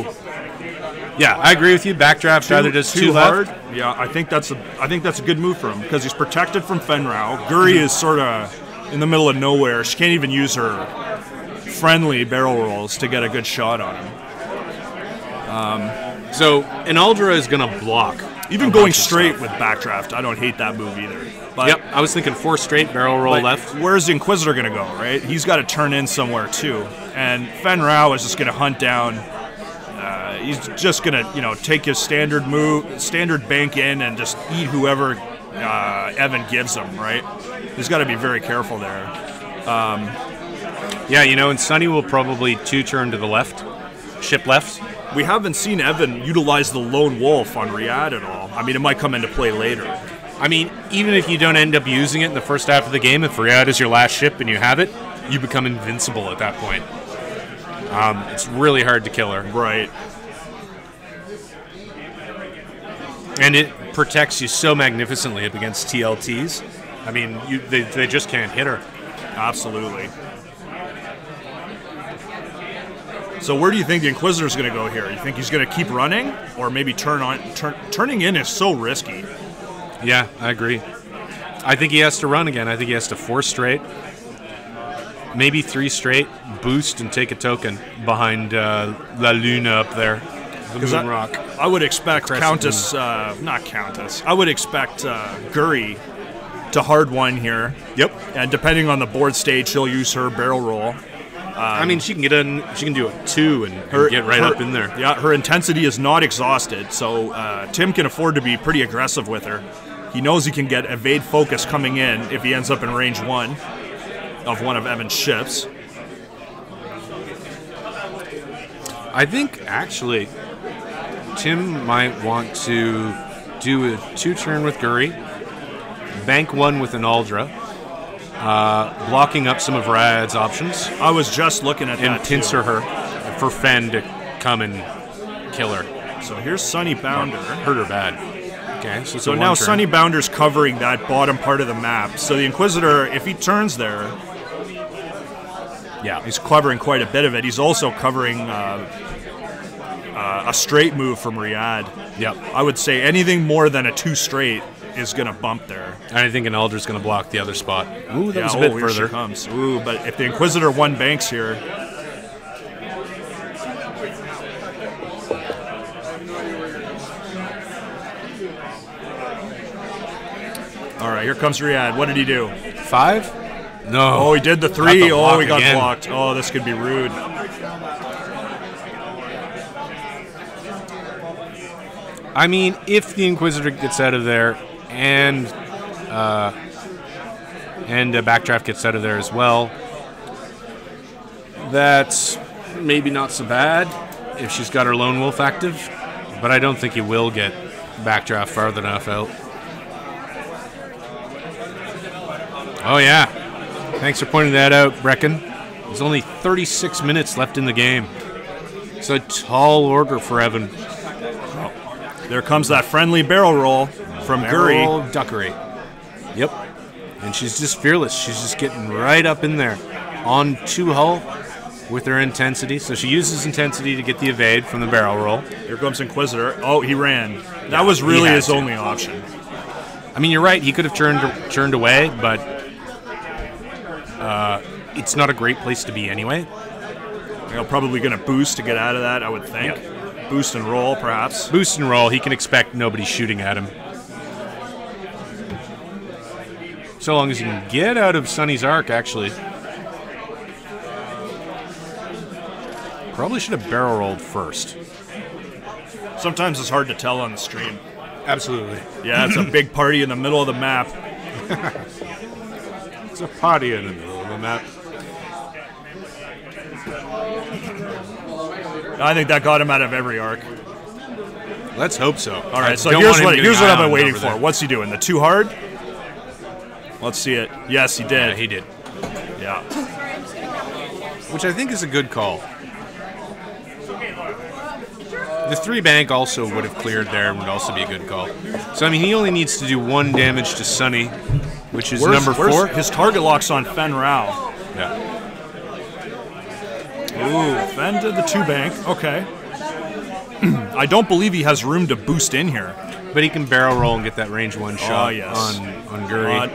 yeah, I agree with you. Backdraft either does too hard. left. Yeah, I think that's a good move for him because he's protected from Fenrau. Guri is sort of in the middle of nowhere. She can't even use her friendly barrel rolls to get a good shot on him. So, an Aldra is going to block. Even going straight with backdraft, I don't hate that move either. But, yep, I was thinking 4 straight barrel roll left. Where's the Inquisitor going to go, right? He's got to turn in somewhere too. And Fenrau is just going to hunt down. He's just going to, take his standard bank in and just eat whoever Evan gives him, right? He's got to be very careful there. Yeah, and Sunny will probably 2-turn to the left, ship left. We haven't seen Evan utilize the Lone Wolf on Riyadh at all. I mean, it might come into play later. I mean, even if you don't end up using it in the first half of the game, if Riyadh is your last ship and you have it, you become invincible at that point. It's really hard to kill her. Right. And it protects you so magnificently up against TLTs. I mean, they just can't hit her. Absolutely. So where do you think the Inquisitor's going to go here? You think he's going to keep running, or maybe turning in is so risky? Yeah, I agree. I think he has to run again. I think he has to 4 straight, maybe 3 straight, boost and take a token behind La Luna up there, the Moon Rock. I would expect I would expect Guri to hard one here. Yep. And depending on the board stage, she'll use her barrel roll. I mean, she can do a 2 and get right up in there. Yeah, her intensity is not exhausted, so Tim can afford to be pretty aggressive with her. He knows he can get evade focus coming in if he ends up in range 1 of one of Evan's ships. I think, actually, Tim might want to do a 2-turn with Guri, bank 1 with an Aldra, blocking up some of Rad's options. I was just looking at that, and pincer her for Fen to come and kill her. So here's Sunny Bounder. Hurt her bad. Okay, so now Sunny Bounder's covering that bottom part of the map. So the Inquisitor, if he turns there, yeah, he's covering quite a bit of it. He's also covering a straight move from Riyadh. Yep. I would say anything more than a 2 straight is going to bump there. And I think an Aldra's going to block the other spot. Ooh, that was a bit here further. She comes. Ooh, but if the Inquisitor 1 banks here... All right, here comes Riyadh. What did he do? 5? No. Oh, he did the 3. Oh, he got again. blocked. Oh, this could be rude. I mean, if the Inquisitor gets out of there and a backdraft gets out of there as well, that's maybe not so bad if she's got her Lone Wolf active, but I don't think he will get backdraft far enough out. Oh, yeah. Thanks for pointing that out, Brecken. There's only 36 minutes left in the game. It's a tall order for Evan. There comes that friendly barrel roll from Barrel Guri. Duckery. Yep. And she's just fearless. She's just getting right up in there on 2 hull with her intensity. So she uses intensity to get the evade from the barrel roll. Here comes Inquisitor. Oh, he ran. That was really his only option. I mean, you're right. He could have turned away, but it's not a great place to be anyway. They're probably going to boost to get out of that, I would think. Yeah. Boost and roll, perhaps. Boost and roll. He can expect nobody shooting at him. So long as he can get out of Sunny's arc, actually. Probably should have barrel rolled first. Sometimes it's hard to tell on the stream. Absolutely. Yeah, it's a big party in the middle of the map. It's a party in the middle of the map. I think that got him out of every arc. Let's hope so. All right, so here's what I've been waiting for. What's he doing? The too hard? Let's see it. Yes, he did. Yeah, he did. Yeah. Which I think is a good call. The 3 bank also would have cleared there and would also be a good call. So, I mean, he only needs to do 1 damage to Sunny, which is number 4. His target lock's on Fen Rao. Yeah. Ooh, Fen did the 2 bank. Okay. I don't believe he has room to boost in here. But he can barrel roll and get that range 1 shot on Guri.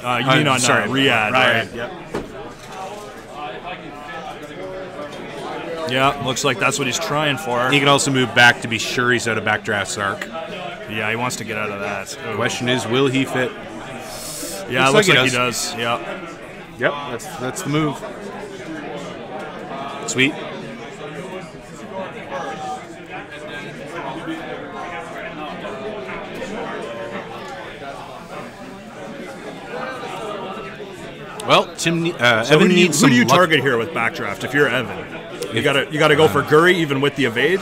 You mean on Riyadh, right? Yep. Yeah, looks like that's what he's trying for. He can also move back to be sure he's out of backdraft's arc. Yeah, he wants to get out of that. The question is, will he fit? Yeah, looks like he does. Yeah. Yep, that's the move. Sweet. Well, Evan needs some. Who do you luck. target here with backdraft if you're Evan? You gotta go for Guri even with the evade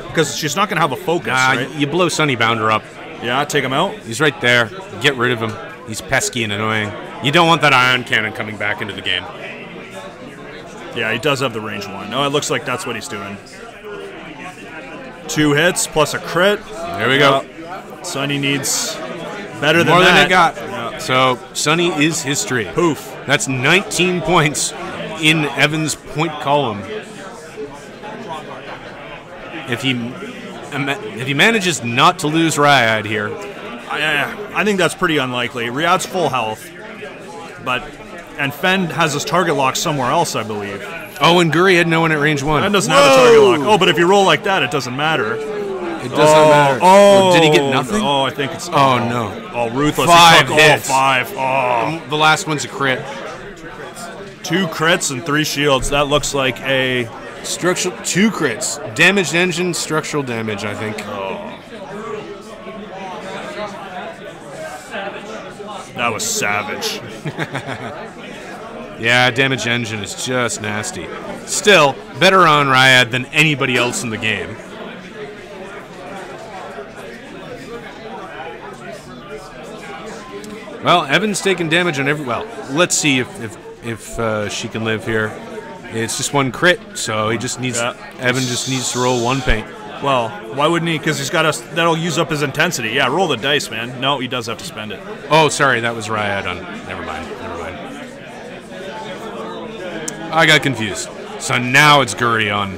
because she's not gonna have a focus. Right? You blow Sunny Bounder up. Yeah, take him out. He's right there. Get rid of him. He's pesky and annoying. You don't want that ion cannon coming back into the game. Yeah, he does have the range 1. No, it looks like that's what he's doing. 2 hits plus a crit. There we go. Sunny needs better than more that. than it got. Yeah. So Sunny is history. Poof. That's 19 points in Evan's point column. If he manages not to lose Riyadh here, I think that's pretty unlikely. Riyadh's full health, and Fen has his target lock somewhere else, I believe. Oh, and Guri had no one at range 1. Fen doesn't have a target lock. Oh, but if you roll like that, it doesn't matter. It doesn't matter. Oh, did he get nothing? Oh, I think it's. Oh no. Oh, ruthless. 5 hits. 5. Oh. The last one's a crit. 2 crits and 3 shields. That looks like a. 2 crits. Damaged engine, structural damage, I think. Oh. That was savage. Yeah, damaged engine is just nasty. Still, better on Riyadh than anybody else in the game. Well, Evan's taking damage on every. Well, let's see if she can live here. It's just 1 crit, so he just needs. Yeah. Evan just needs to roll 1 paint. Well, why wouldn't he? Because he's got that'll use up his intensity. Yeah, roll the dice, man. No, he does have to spend it. Oh, sorry, that was Riyadh on. Never mind. I got confused. So now it's Guri on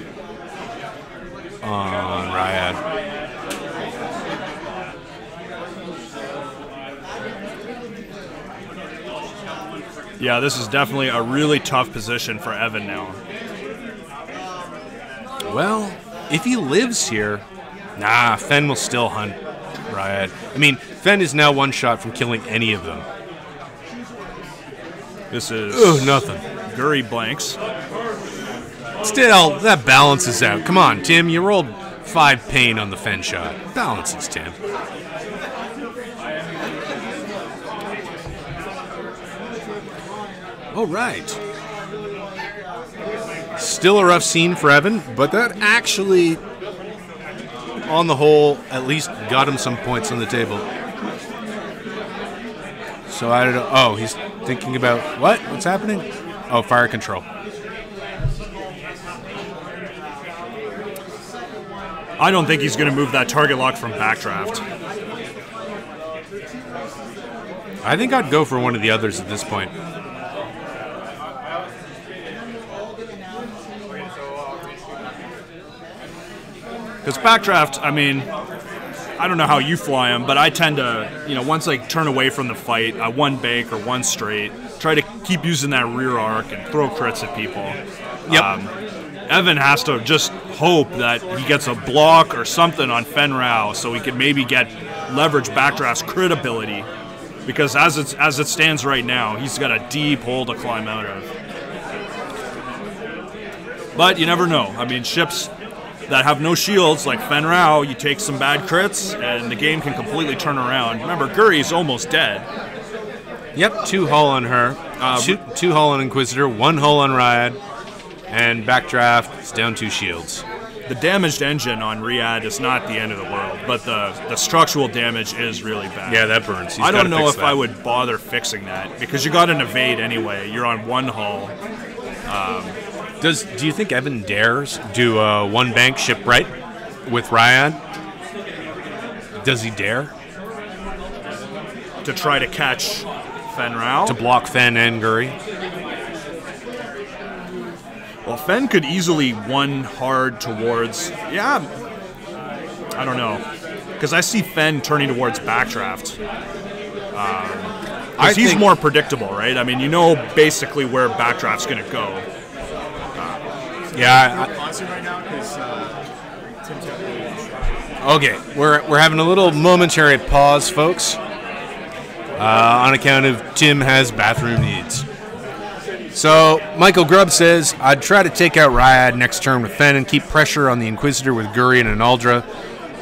Riyadh. Yeah, this is definitely a really tough position for Evan now. Well, if he lives here, Fen will still hunt Riyadh. I mean, Fen is now 1 shot from killing any of them. This is... nothing. Guri blanks. Still, that balances out. Come on, Tim, you rolled 5 pain on the Fen shot. Balances, Tim. All right. Still a rough scene for Evan, but that actually, on the whole, at least got him some points on the table. So I don't know. Oh, he's thinking about what? What's happening? Oh, fire control. I don't think he's going to move that target lock from backdraft. I think I'd go for one of the others at this point. Because backdraft, I mean, I don't know how you fly them, but I tend to, once I turn away from the fight, I 1 bank or 1 straight, try to keep using that rear arc and throw crits at people. Yep. Evan has to just hope that he gets a block or something on Fen Rao so he can maybe leverage backdraft's crit ability. Because as it stands right now, he's got a deep hole to climb out of. But you never know. I mean, ships that have no shields, like Fen Rao, you take some bad crits, and the game can completely turn around. Remember, Guri's almost dead. Yep, 2 hull on her, 2 hull on Inquisitor, 1 hull on Riot, and backdraft is down 2 shields. The damaged engine on Riyadh is not the end of the world, but the structural damage is really bad. Yeah, that burns. I don't know if I would bother fixing that, because you got an evade anyway. You're on 1 hull. Do you think Evan dares do a 1 bank shipwright with Ryan? Does he dare? To try to catch Fen Rao? To block Fen and Guri? Well, Fen could easily 1 hard towards... Yeah, I don't know. Because I see Fen turning towards backdraft. He's more predictable, right? I mean, you know basically where backdraft's going to go. Okay, we're having a little momentary pause, folks, on account of Tim has bathroom needs. So Michael Grubb says, I'd try to take out Ryad next turn with Fen and keep pressure on the Inquisitor with Guri and an Aldra.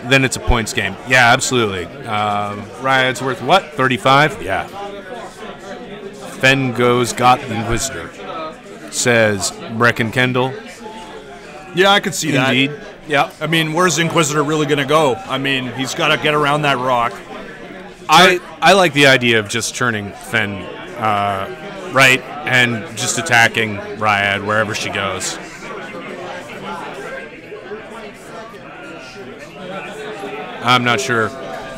Then it's a points game. Yeah, absolutely. Ryad's worth what? 35? Yeah. Fen got the Inquisitor, says Brecken Kendall. Yeah, I could see that. Indeed. Yeah. I mean, where's Inquisitor really going to go? I mean, he's got to get around that rock. I like the idea of just turning Fen right and just attacking Ryad wherever she goes. I'm not sure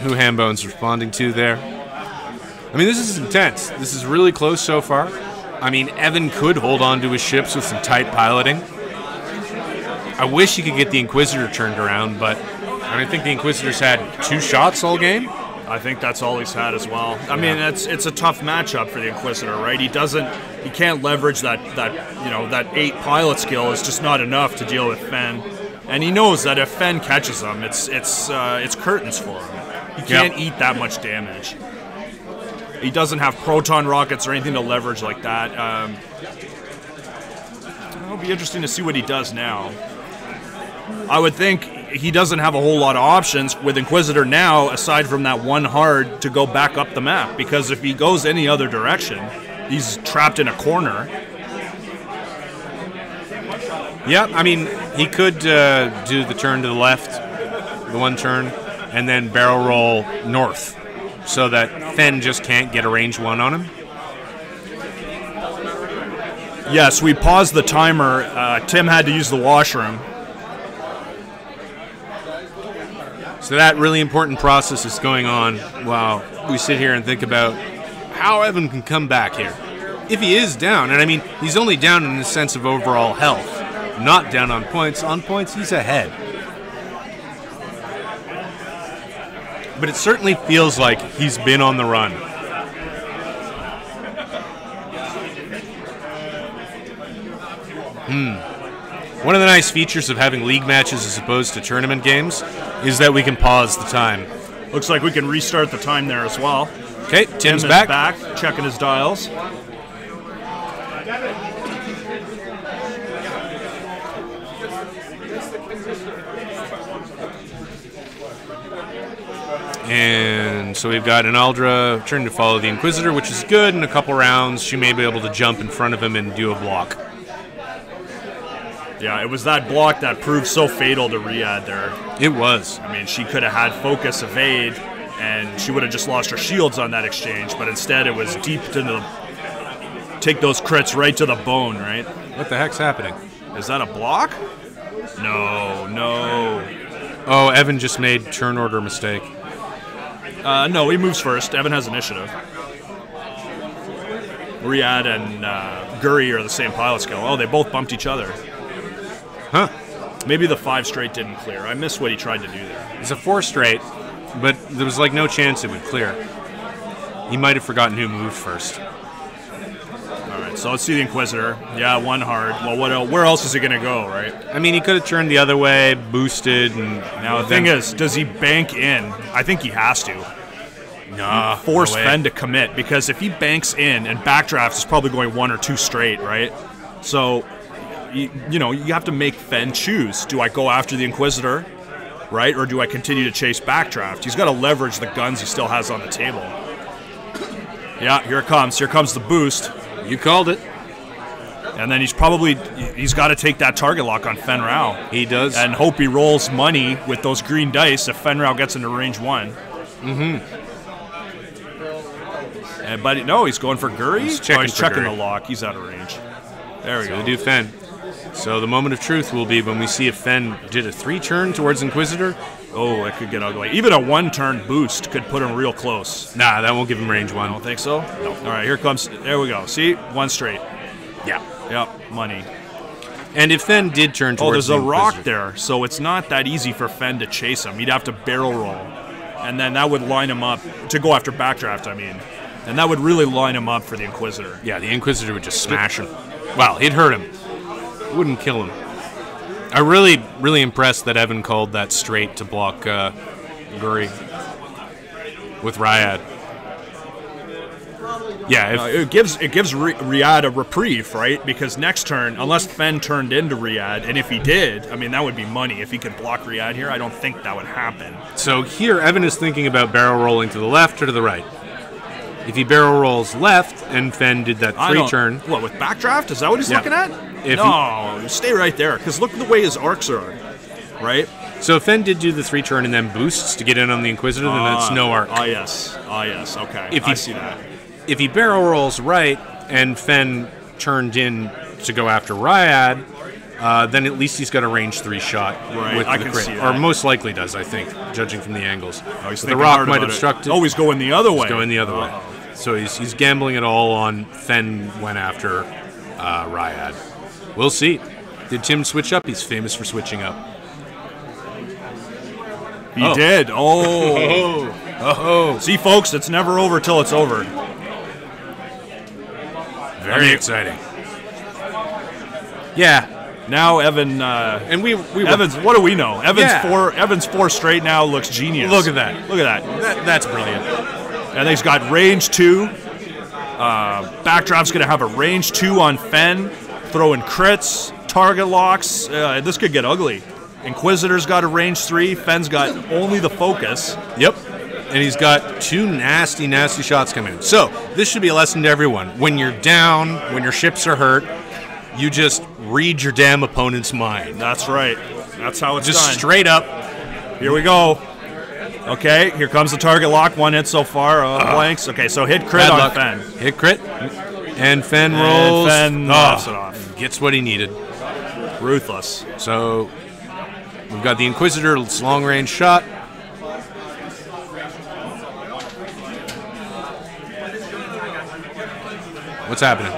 who Hambone's responding to there. I mean, this is intense. This is really close so far. I mean, Evan could hold on to his ships with some tight piloting. I wish he could get the Inquisitor turned around, but I think the Inquisitor's had 2 shots all game. I think that's all he's had as well. I mean, it's a tough matchup for the Inquisitor, right? He can't leverage that 8 pilot skill is just not enough to deal with Fen, and he knows that if Fen catches him, it's curtains for him. He can't eat that much damage. He doesn't have proton rockets or anything to leverage like that. It'll be interesting to see what he does now. I would think he doesn't have a whole lot of options with Inquisitor now, aside from that 1 hard to go back up the map, because if he goes any other direction, he's trapped in a corner. Yeah, I mean, he could do the turn to the left, the 1 turn, and then barrel roll north, so that Fen just can't get a range 1 on him. Yes, we paused the timer. Tim had to use the washroom. So that really important process is going on while we sit here and think about how Evan can come back here. If he is down, and I mean, he's only down in the sense of overall health, not down on points. On points, he's ahead. But it certainly feels like he's been on the run. One of the nice features of having league matches as opposed to tournament games is that we can pause the time. Looks like we can restart the time there as well. Okay, Tim's back, checking his dials. And so we've got an Aldra turning to follow the Inquisitor, which is good. In a couple rounds, she may be able to jump in front of him and do a block. Yeah, it was that block that proved so fatal to Riyadh there. It was. I mean, she could have had focus evade, and she would have just lost her shields on that exchange, but instead it was deep into the... Take those crits right to the bone, right? What the heck's happening? Is that a block? No. Oh, Evan just made turn order mistake. No, he moves first. Evan has initiative. Riyadh and Guri are the same pilot skill. Oh, they both bumped each other. Huh. Maybe the 5 straight didn't clear. I missed what he tried to do there. It's a 4 straight, but there was like no chance it would clear. He might have forgotten who moved first. Alright, so let's see the Inquisitor. Yeah, 1 hard. Well, where else is he going to go, right? I mean, he could have turned the other way, boosted, and... Now, the thing is, does he bank in? I think he has to. Nah, force no Fen to commit, because if he banks in and backdrafts is probably going 1 or 2 straight, right? So you have to make Fen choose. Do I go after the Inquisitor, right, or do I continue to chase Backdraft? He's got to leverage the guns he still has on the table. Yeah, here it comes. Here comes the boost. You called it. And then he's got to take that target lock on Fen Rao. He does. And hope he rolls money with those green dice if Fen Rao gets into range 1. But no, he's going for Guri. He's checking the lock. He's out of range. There we go. They do Fen. So the moment of truth will be when we see if Fen did a 3-turn towards Inquisitor. Oh, it could get ugly. Even a 1-turn boost could put him real close. Nah, that won't give him range 1. I don't think so? No. All right, here comes. There we go. See? 1 straight. Yeah. Yep, money. And if Fen did turn towards there's a rock Inquisitor, there, so it's not that easy for Fen to chase him. He'd have to barrel roll. And then that would line him up to go after Backdraft, I mean. And that would really line him up for the Inquisitor. Yeah, the Inquisitor would just smash him. Well, it'd hurt him. It wouldn't kill him. I'm really impressed that Evan called that straight to block Guri with Ryad. Yeah, it gives Riyadh a reprieve, right? Because next turn, unless Fen turned into Riyadh, and if he did, I mean, that would be money. If he could block Riyadh here, I don't think that would happen. So here, Evan is thinking about barrel rolling to the left or to the right. If he barrel rolls left and Fen did that 3-turn... What, with Backdraft? Is that what he's looking at? Stay right there, because look at the way his arcs are, right? So if Fen did do the 3-turn and then boosts to get in on the Inquisitor, then that's no arc. Yes, okay, I see that. If he barrel rolls right and Fen turned in to go after Ryad, then at least he's got a range 3 shot with the crit. Or most likely does, I think, judging from the angles. The rock might obstruct it. Oh, he's going the other way. He's going the other way. So he's gambling it all on Fen went after Ryad. We'll see. Did Tim switch up? He's famous for switching up. He did. Oh. See, folks, it's never over till it's over. Very exciting. Yeah. Now Evan and we Evans. What do we know? Evans 4 straight now looks genius. Look at that. That's brilliant. And he's got range 2. Backdraft's going to have a range 2 on Fen, throwing crits, target locks. This could get ugly. Inquisitor's got a range 3. Fen's got only the focus. Yep. And he's got 2 nasty, nasty shots coming in. So this should be a lesson to everyone. When you're down, when your ships are hurt, you just read your damn opponent's mind. That's right. That's how it's just done. Straight up. Here we go. Okay, here comes the target lock. 1 hit so far. Blanks. Okay, so hit crit on Fen. Hit crit. And Fen rolls. Fen knocks it off. Gets what he needed. Ruthless. So we've got the Inquisitor. It's long range shot. What's happening?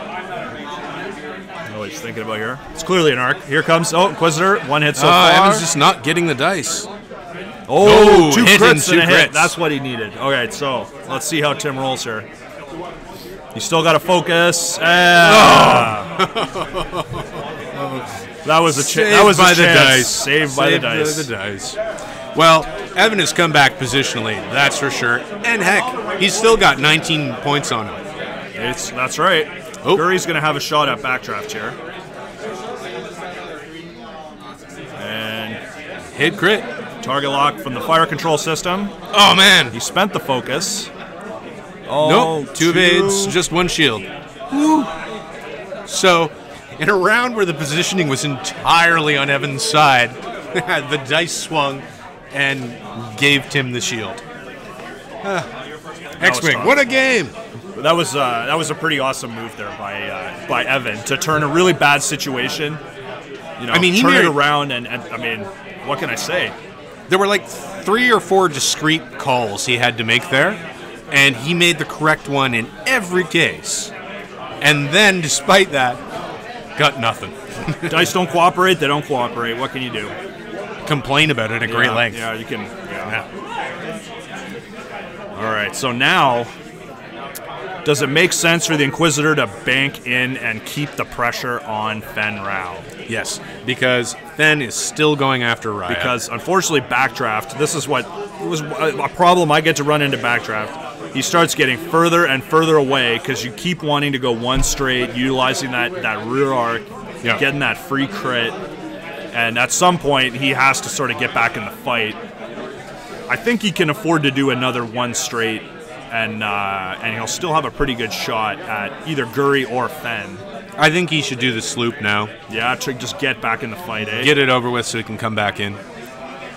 Oh, he's thinking about here. It's clearly an arc. Here comes, Inquisitor. 1 hit so far. Evan's just not getting the dice. 2 crits and a hit. That's what he needed. All right, so let's see how Tim rolls here. He's still got to focus. That was a chance. Saved by the dice. Well, Evan has come back positionally, that's for sure. And heck, he's still got 19 points on him. That's right. Guri's going to have a shot at Backdraft here. And hit crit. Target lock from the fire control system. Oh, man. He spent the focus. Nope. 2 evades, just 1 shield. Woo. So, in a round where the positioning was entirely on Evan's side, the dice swung and gave Tim the shield. X-Wing, what a game! That was a pretty awesome move there by Evan to turn a really bad situation. Turn it around and I mean, what can I say? There were like 3 or 4 discrete calls he had to make there, and he made the correct one in every case. And then, despite that, got nothing. Dice don't cooperate, they don't cooperate. What can you do? Complain about it at great length. Yeah, you can. Yeah. All right, so now, does it make sense for the Inquisitor to bank in and keep the pressure on Fen Rao? Yes, because Fen is still going after Raya. Because, unfortunately, Backdraft, this is what was a problem I get to run into Backdraft. He starts getting further and further away because you keep wanting to go 1 straight, utilizing that rear arc, getting that free crit, and at some point he has to sort of get back in the fight. I think he can afford to do another one straight, and he'll still have a pretty good shot at either Guri or Fenn. I think he should do the sloop now. Yeah, to just get back in the fight, eh? Get it over with so he can come back in.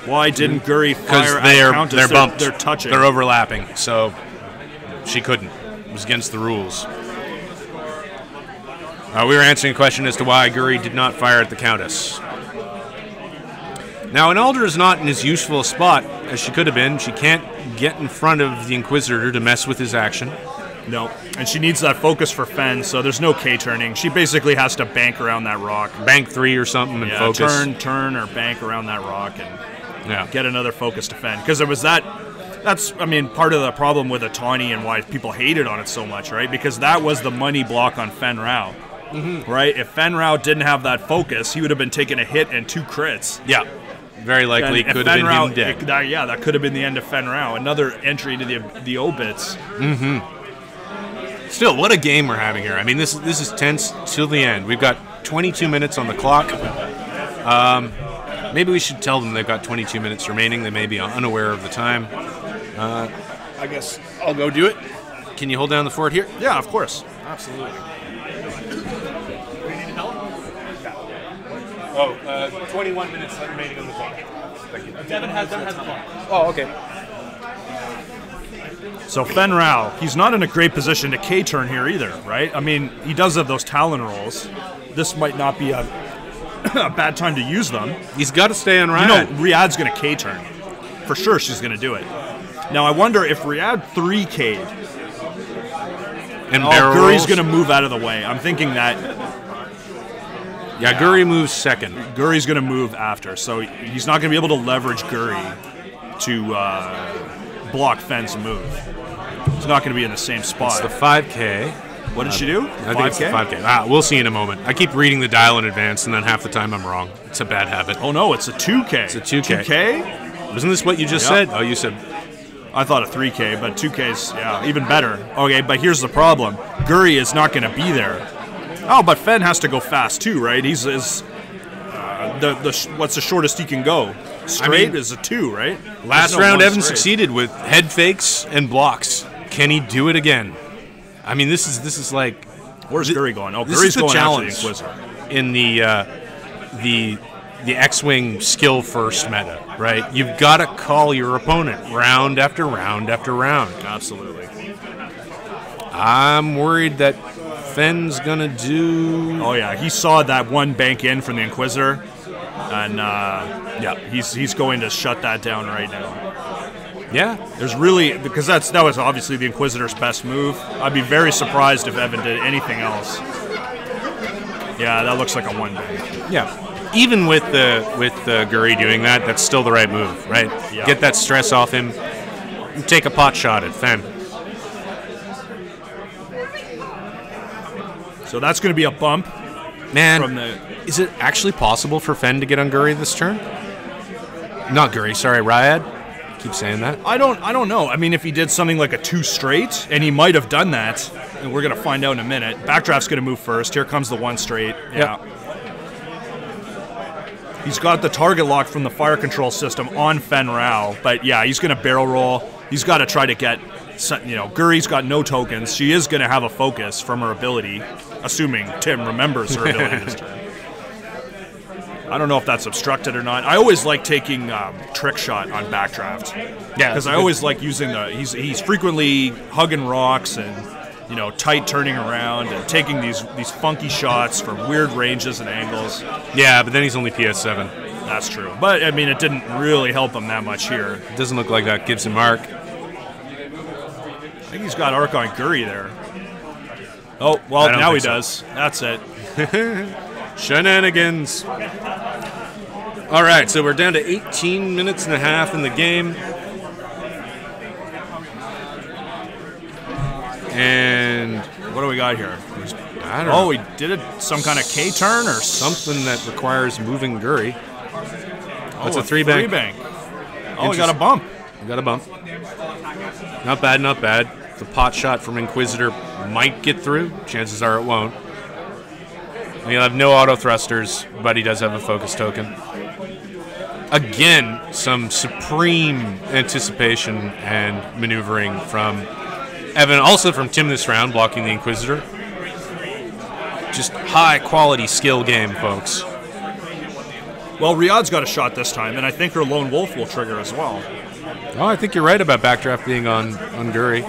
Why didn't Guri fire they're at Countess? They're bumped. They're touching. They're overlapping, so she couldn't. It was against the rules. We were answering a question as to why Guri did not fire at the Countess. Now, Inalder is not in as useful a spot as she could have been. She can't get in front of the Inquisitor to mess with his action. No, and she needs that focus for Fenn, so there's no K-turning. She basically has to bank around that rock. Bank 3 or something and focus. Turn, or bank around that rock and get another focus to Fenn. Because there was that's, I mean, part of the problem with Atani and why people hated on it so much, right? Because that was the money block on Fenn Rao, right? If Fenn Rao didn't have that focus, he would have been taking a hit and 2 crits. Yeah. Very likely could have been him dead. That could have been the end of Fenn Rao. Another entry into the obits. Still, what a game we're having here. I mean, this is tense till the end. We've got 22 minutes on the clock. Maybe we should tell them they've got 22 minutes remaining. They may be unaware of the time. I guess I'll go do it. Can you hold down the fort here? Yeah, of course. Absolutely. Oh, 21 minutes remaining on the clock. Thank you. Devin has the clock. Oh, okay. So Fenn Rao, he's not in a great position to K-turn here either, right? I mean, he does have those Talon rolls. This might not be a bad time to use them. He's got to stay on Riyadh. You know, Riyadh's going to K-turn. For sure she's going to do it. Now, I wonder if Riyadh 3K'd, and Guri's going to move out of the way. I'm thinking that... Yeah, Guri moves second. Guri's going to move after, so he's not going to be able to leverage Guri to block Fenn's move. He's not going to be in the same spot. It's the 5K. What did she do? I think it's the 5K. We'll see in a moment. I keep reading the dial in advance, and then half the time I'm wrong. It's a bad habit. Oh, no, it's a 2K. It's a 2K. 2K? Wasn't this what you just said? Oh, you said... I thought a 3K, but 2K's, even better. Okay, but here's the problem. Guri is not going to be there. Oh, but Fenn has to go fast too, right? What's the shortest he can go? Straight is a 2, right? Last round, Evan succeeded with head fakes and blocks. Can he do it again? I mean, this is like... Where's Guri going? Oh, this Guri's is the going challenge after the Inquisitor. In the X-Wing skill first meta, right? You've got to call your opponent round after round after round. Absolutely. I'm worried that Fenn's gonna do... Oh yeah, he saw that one bank in from the Inquisitor, and he's going to shut that down right now. Yeah, there's really, because that was obviously the Inquisitor's best move. I'd be very surprised if Evan did anything else. Yeah, that looks like a one bank. Yeah. Even with Guri doing that, that's still the right move, right? Yeah. Get that stress off him. Take a pot shot at Fenn. So that's going to be a bump. Man, is it actually possible for Fenn to get on Guri this turn? Not Guri, sorry, Ryad. Keep saying that. I don't know. I mean, if he did something like a 2 straight, and he might have done that, and we're going to find out in a minute. Backdraft's going to move first. Here comes the 1 straight. Yeah. Yep. He's got the target lock from the fire control system on Fenn Rao, but yeah, he's going to barrel roll. He's got to try to get, Guri's got no tokens. She is going to have a focus from her ability, assuming Tim remembers her ability this turn. I don't know if that's obstructed or not. I always like taking trick shot on backdraft. Yeah, because I always like using he's frequently hugging rocks and tight turning around and taking these funky shots from weird ranges and angles. Yeah, but then he's only PS7. That's true. But, I mean, it didn't really help him that much here. It doesn't look like that gives him arc. I think he's got arc on Guri there. Oh, well, now he does. That's it. Shenanigans. All right, so we're down to 18 minutes and a half in the game. And what do we got here? I don't know. Oh, he did some kind of K-turn or something that requires moving Guri. That's a 3 bank. Oh, we got a bump. We got a bump. Not bad, not bad. The pot shot from Inquisitor might get through. Chances are it won't. And he'll have no auto thrusters, but he does have a focus token. Again, some supreme anticipation and maneuvering from Evan, also from Tim this round, blocking the Inquisitor. Just high-quality skill game, folks. Well, Riyadh's got a shot this time, and I think her Lone Wolf will trigger as well. Oh, I think you're right about Backdraft being on Guri.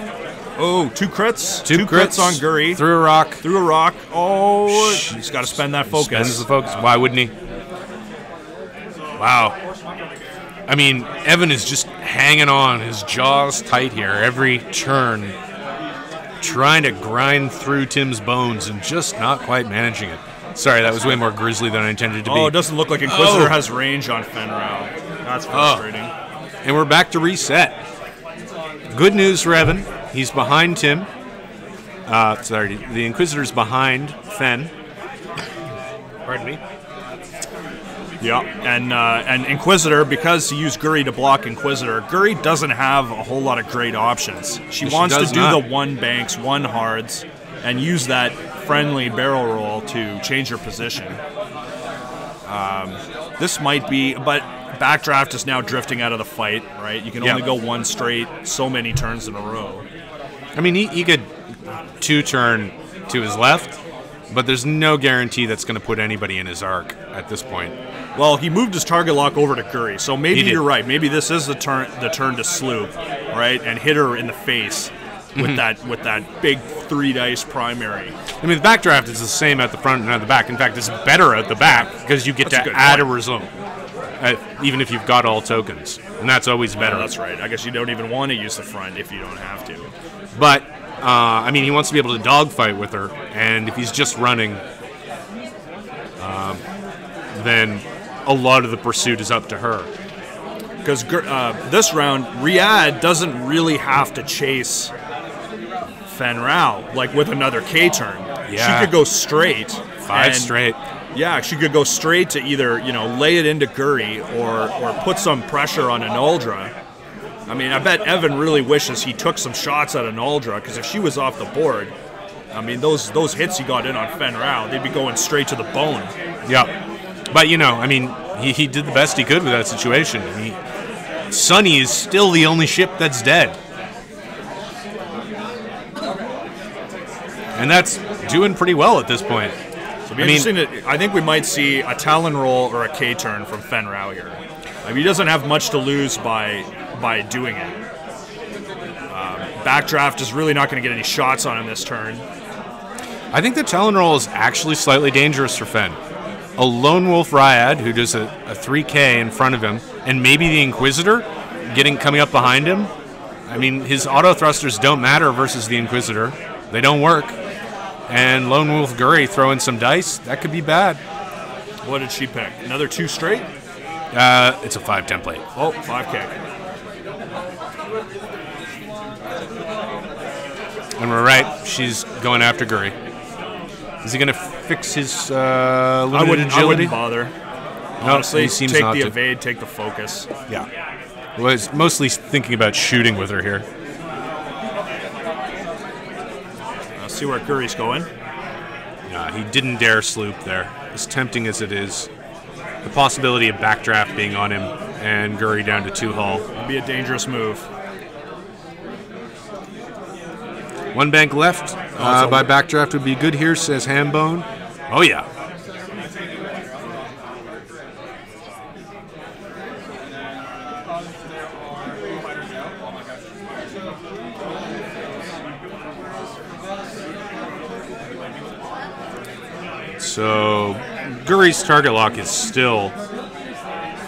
Oh, two crits. Two crits on Guri. Through a rock. Through a rock. Oh, he's got to spend that focus. Spends the focus. Why wouldn't he? Wow. I mean, Evan is just hanging on. His jaw's tight here every turn. Trying to grind through Tim's bones and just not quite managing it. Sorry, that was way more grisly than I intended to be. Oh, it doesn't look like Inquisitor has range on Fenrau. That's frustrating. And we're back to reset. Good news for Evan. He's behind Tim. Sorry, the Inquisitor's behind Fen. Pardon me. Yeah, and Inquisitor, because he used Guri to block Inquisitor, Guri doesn't have a whole lot of great options. She wants to do the one banks, one hards, and use that friendly barrel roll to change her position. This might be, but Backdraft is now drifting out of the fight, right? You can only go one straight so many turns in a row. I mean, he could two-turn to his left, but there's no guarantee that's going to put anybody in his arc at this point. Well, he moved his target lock over to Guri, so maybe you're right. Maybe this is the turn to sloop, right, and hit her in the face with that big 3-dice primary. I mean, the Backdraft is the same at the front and at the back. In fact, it's better at the back because you get to add a result, even if you've got all tokens, and that's always better. Yeah, that's right. I guess you don't even want to use the front if you don't have to. But I mean, he wants to be able to dogfight with her, and if he's just running, then a lot of the pursuit is up to her. Because this round, Riyadh doesn't really have to chase Fenrau, like with another K turn. Yeah. She could go straight. 5 straight. Yeah, she could go straight to either, lay it into Guri or put some pressure on Anuldra. I mean, I bet Evan really wishes he took some shots at Anuldra, because if she was off the board, I mean, those hits he got in on Fenrau, they'd be going straight to the bone. Yeah. But, I mean, he did the best he could with that situation. Sunny is still the only ship that's dead. And that's doing pretty well at this point. So it'll be interesting I think we might see a Talon roll or a K turn from Fenrau here. I mean, he doesn't have much to lose by doing it. Backdraft is really not going to get any shots on him this turn. I think the Talon roll is actually slightly dangerous for Fen. A Lone Wolf Ryad who does a 3K in front of him, and maybe the Inquisitor coming up behind him. I mean, his auto thrusters don't matter versus the Inquisitor. They don't work. And Lone Wolf Guri throwing some dice, that could be bad. What did she pick? Another 2 straight? It's a 5 template. Oh, 5K. And we're right, she's going after Guri. Is he going to fix his limited agility? I wouldn't bother. Honestly, he seems take not the to. evade, take the focus. Yeah. Well, he's mostly thinking about shooting with her here. Let's see where Guri's going. Yeah, he didn't dare sloop there. As tempting as it is, the possibility of Backdraft being on him and Guri down to 2 hull. It'd be a dangerous move. 1 bank left by Backdraft would be good here, says Hambone. Oh, yeah. So Guri's target lock is still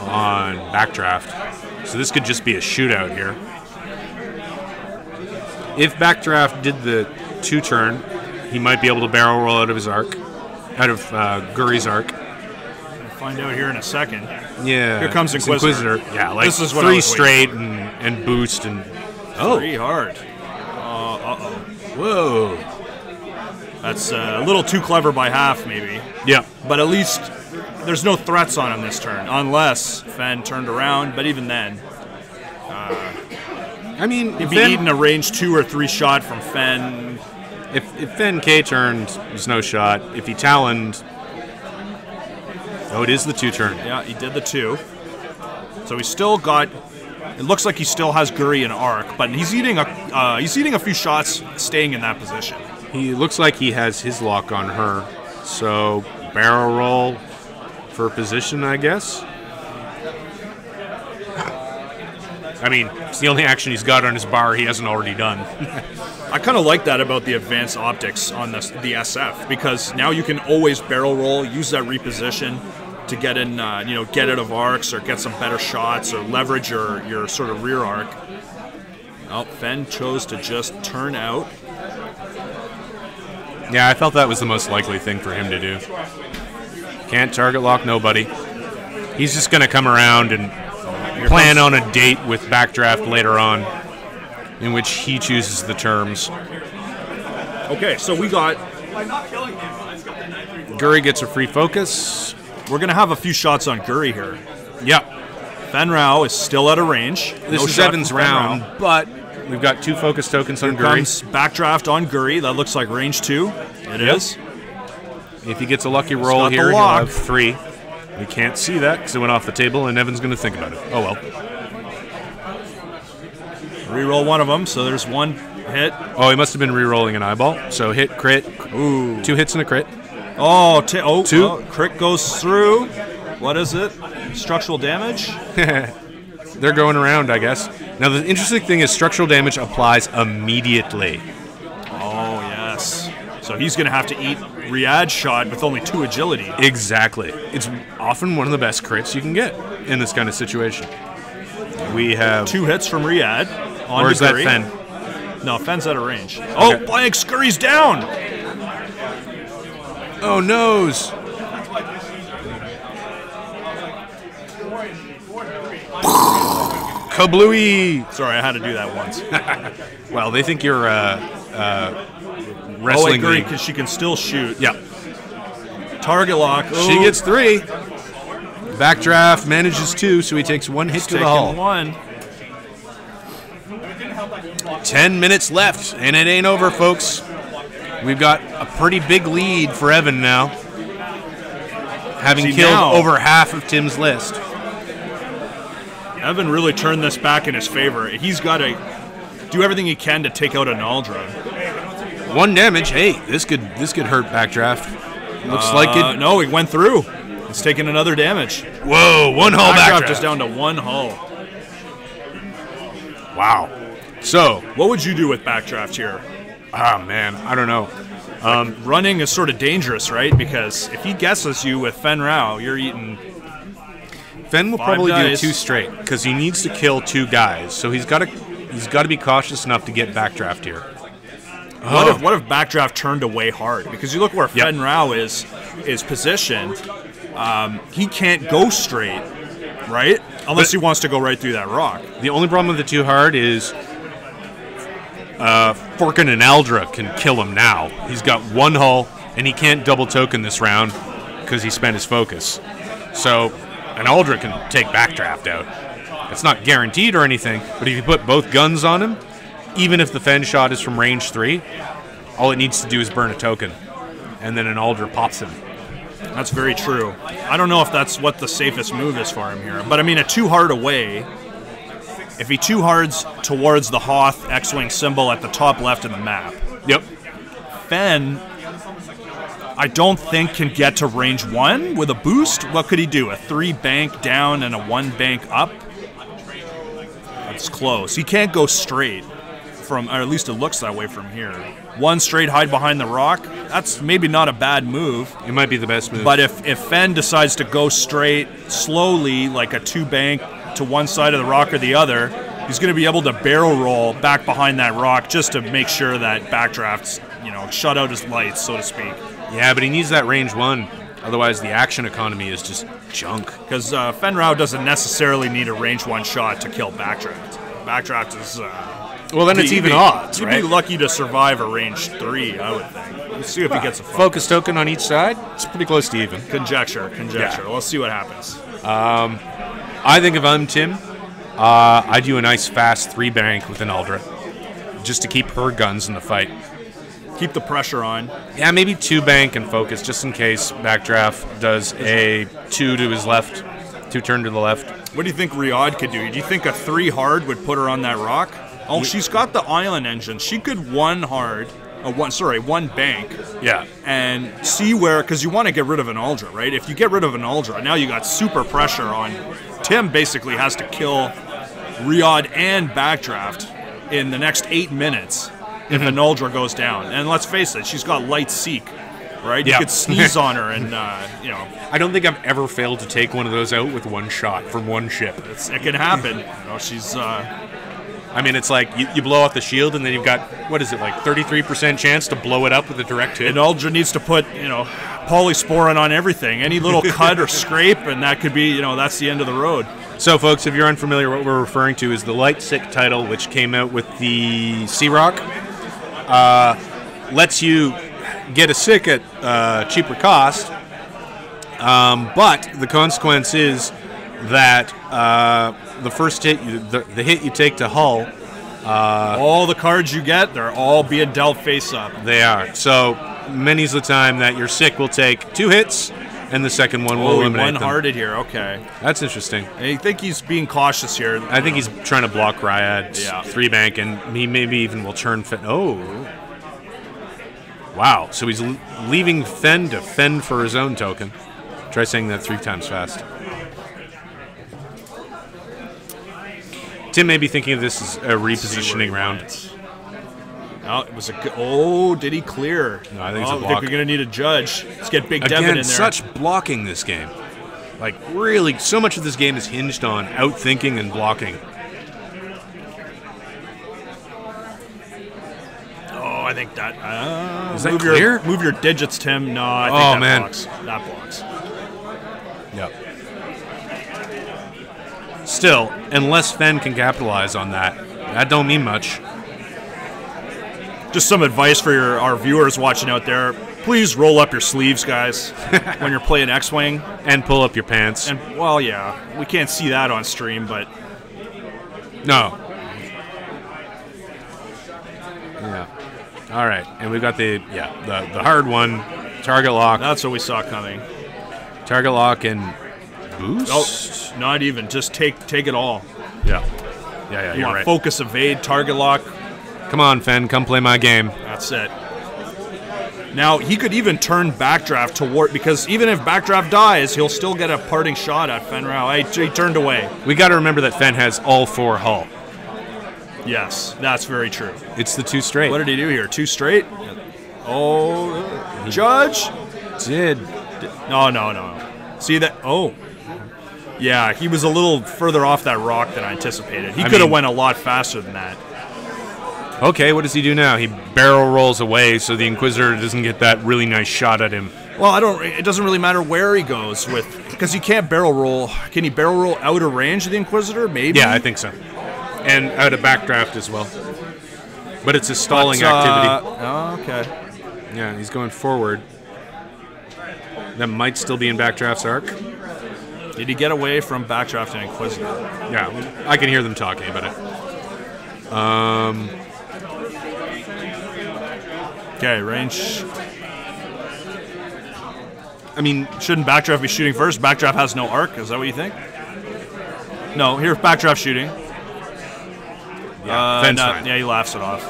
on Backdraft. So this could just be a shootout here. If Backdraft did the 2-turn, he might be able to barrel roll out of his arc, out of Guri's arc. We'll find out here in a second. Yeah. Here comes Inquisitor. Yeah, like this is what 3 straight and boost and... Oh. 3 hard. Uh-oh. Whoa. That's a little too clever by half, maybe. Yeah. But at least there's no threats on him this turn, unless Fen turned around, but even then... I mean, he'd be eating a range 2 or 3 shot from Fen. If Fen K turned, there's no shot. If he taloned, Oh, it is the 2 turn. Yeah, he did the 2. So he's still got. It looks like he still has Guri and Arc, but he's eating a few shots, staying in that position. He looks like he has his lock on her. So barrel roll for position, I guess. I mean, it's the only action he's got on his bar he hasn't already done. I kind of like that about the advanced optics on the SF, because now you can always barrel roll, use that reposition to get in, get out of arcs or get some better shots or leverage your sort of rear arc. Oh, Fen chose to just turn out. Yeah, I felt that was the most likely thing for him to do. Can't target lock nobody. He's just going to come around and plan on a date with Backdraft later on, in which he chooses the terms. Okay, so we got... Guri gets a free focus. We're going to have a few shots on Guri here. Yep. Fen Rao is still out of range. This is Evan's round, but we've got 2 focus tokens on Guri. Comes Backdraft on Guri. That looks like range 2. It is. If he gets a lucky roll here, he'll have 3. We can't see that because it went off the table, and Evan's going to think about it. Oh, well. Reroll one of them, so there's 1 hit. Oh, he must have been re-rolling an eyeball. So hit, crit. Ooh. 2 hits and a crit. Oh, 2. Oh, crit goes through. What is it? Structural damage? They're going around, I guess. Now, the interesting thing is structural damage applies immediately. Oh, yes. So he's going to have to eat Riyad's shot with only 2 agility. Exactly. It's often one of the best crits you can get in this kind of situation. We have 2 hits from Riyad. Or is that Fen? No, Fen's out of range. Okay. Oh, blank! Scurry's down! Oh, noes! Kablooey! Sorry, I had to do that once. Well, they think you're wrestling. Oh, because she can still shoot. Yep. Target lock. Ooh. She gets 3. Backdraft manages 2, so he takes 1 hit to the hull. 1. 10 minutes left, and it ain't over, folks. We've got a pretty big lead for Evan now, having killed over half of Tim's list. Evan really turned this back in his favor. He's got to do everything he can to take out an Aldra. 1 damage. Hey, this could hurt Backdraft. Looks like it. No, it went through. It's taking another damage. Whoa, 1 hull Backdraft. Backdraft is down to 1 hull. Wow. So, what would you do with Backdraft here? Ah, man, I don't know. Running is sort of dangerous, right? Because if he guesses you with Fen Rao, you're eating. Fen will probably do 2 straight because he needs to kill 2 guys. So he's got to be cautious enough to get Backdraft here. What if Backdraft turned away hard? Because you look where Fen Rao is positioned. He can't go straight, right? Unless he wants to go right through that rock. The only problem with the 2 hard is Forkin and Aldra can kill him now. He's got 1 hull, and he can't double token this round because he spent his focus. So an Aldra can take Backdraft out. It's not guaranteed or anything, but if you put both guns on him, even if the Fen shot is from range 3, all it needs to do is burn a token, and then an Aldra pops him. That's very true. I don't know if that's what the safest move is for him here, but I mean, a 2 hard away. If he 2 hards towards the Hoth X-Wing symbol at the top left of the map. Yep. Fen, I don't think can get to range 1 with a boost. What could he do? A 3 bank down and a 1 bank up? That's close. He can't go straight from, or at least it looks that way from here. 1 straight hide behind the rock. That's maybe not a bad move. It might be the best move. But if Fen decides to go straight, slowly, like a 2 bank to one side of the rock or the other, he's going to be able to barrel roll back behind that rock just to make sure that Backdraft's, shut out his lights, so to speak. Yeah, but he needs that range 1. Otherwise, the action economy is just junk. Because Fen Rao doesn't necessarily need a range 1 shot to kill Backdraft. Backdraft is... well, then it's even odds, right? You'd be lucky to survive a range 3, I would think. Let's see if he gets a focus token on each side. It's pretty close to even. Conjecture. Yeah. Let's see what happens. I think if I'm Tim, I do a nice fast 3 bank with an Aldra, just to keep her guns in the fight. Keep the pressure on. Yeah, maybe 2 bank and focus, just in case Backdraft does a 2 to his left, 2 turn to the left. What do you think Riyadh could do? Do you think a 3 hard would put her on that rock? Oh, she's got the island engine. She could 1 hard, 1 bank. Yeah. And see where, because you want to get rid of an Aldra, right? If you get rid of an Aldra, now you got super pressure on. Tim basically has to kill Riyadh and Backdraft in the next 8 minutes if an Aldra goes down. And let's face it, she's got light seek, right? Yeah. You could sneeze on her and, I don't think I've ever failed to take one of those out with 1 shot from 1 ship. it can happen. She's... I mean, it's like you blow off the shield, and then you've got, what is it, like 33% chance to blow it up with a direct hit? And Aldra needs to put, polysporin on everything. Any little cut or scrape, and that could be, that's the end of the road. So, folks, if you're unfamiliar, what we're referring to is the Light Sick title, which came out with the Sea Rock. Lets you get a sick at cheaper cost, but the consequence is that the first hit, the hit you take to hull, all the cards you get, they're all being dealt face up. They are. So many's the time that your sick will take 2 hits, and the second one will eliminate them. One-hearted here, okay. That's interesting. I think he's being cautious here. I think he's trying to block Ryad's Yeah. 3 bank, and he maybe even will turn Fen. Oh. Wow. So he's leaving Fen to fend for his own token. Try saying that 3 times fast. Tim may be thinking of this as a repositioning round. Oh, it was a good. Oh, did he clear? No, I think it's a I block. think we're going to need a judge. Let's get Big Devin in Again, there. such blocking this game. Like, really, so much of this game is hinged on outthinking and blocking. Oh, I think that. Is that clear? Move your digits, Tim. No, I think that man. blocks. That blocks. Yep. Still, unless Fen can capitalize on that, that don't mean much. Just some advice for our viewers watching out there. Please roll up your sleeves, guys, when you're playing X-Wing. And pull up your pants. And, well, yeah, we can't see that on stream, but... No. Yeah. All right, and we've got the hard one, target lock. That's what we saw coming. Target lock and boost? Oh, not even. Just take it all. Yeah. Yeah, You you're want right. focus, evade, target lock. Come on, Fen, come play my game. That's it. Now, he could even turn Backdraft toward, because even if Backdraft dies, he'll still get a parting shot at Fen Rao. He turned away. We got to remember that Fen has all 4 hull. Yes, that's very true. It's the 2 straight. What did he do here? 2 straight? Oh, Judge? Did. No. See that? Oh. Yeah, he was a little further off that rock than I anticipated. He could have went a lot faster than that. Okay, what does he do now? He barrel rolls away so the Inquisitor doesn't get that really nice shot at him. Well, it doesn't really matter where he goes because he can't barrel roll. Can he barrel roll out of range of the Inquisitor? Maybe. Yeah, I think so. And out of backdraft as well. But it's a stalling activity. Oh, okay. Yeah, he's going forward. That might still be in backdraft's arc. Did he get away from backdraft and Inquisitor? Yeah, I can hear them talking about it. Okay, range. I mean, shouldn't backdraft be shooting first? Backdraft has no arc. Is that what you think? No, here's backdraft shooting. Yeah, he laughs it off.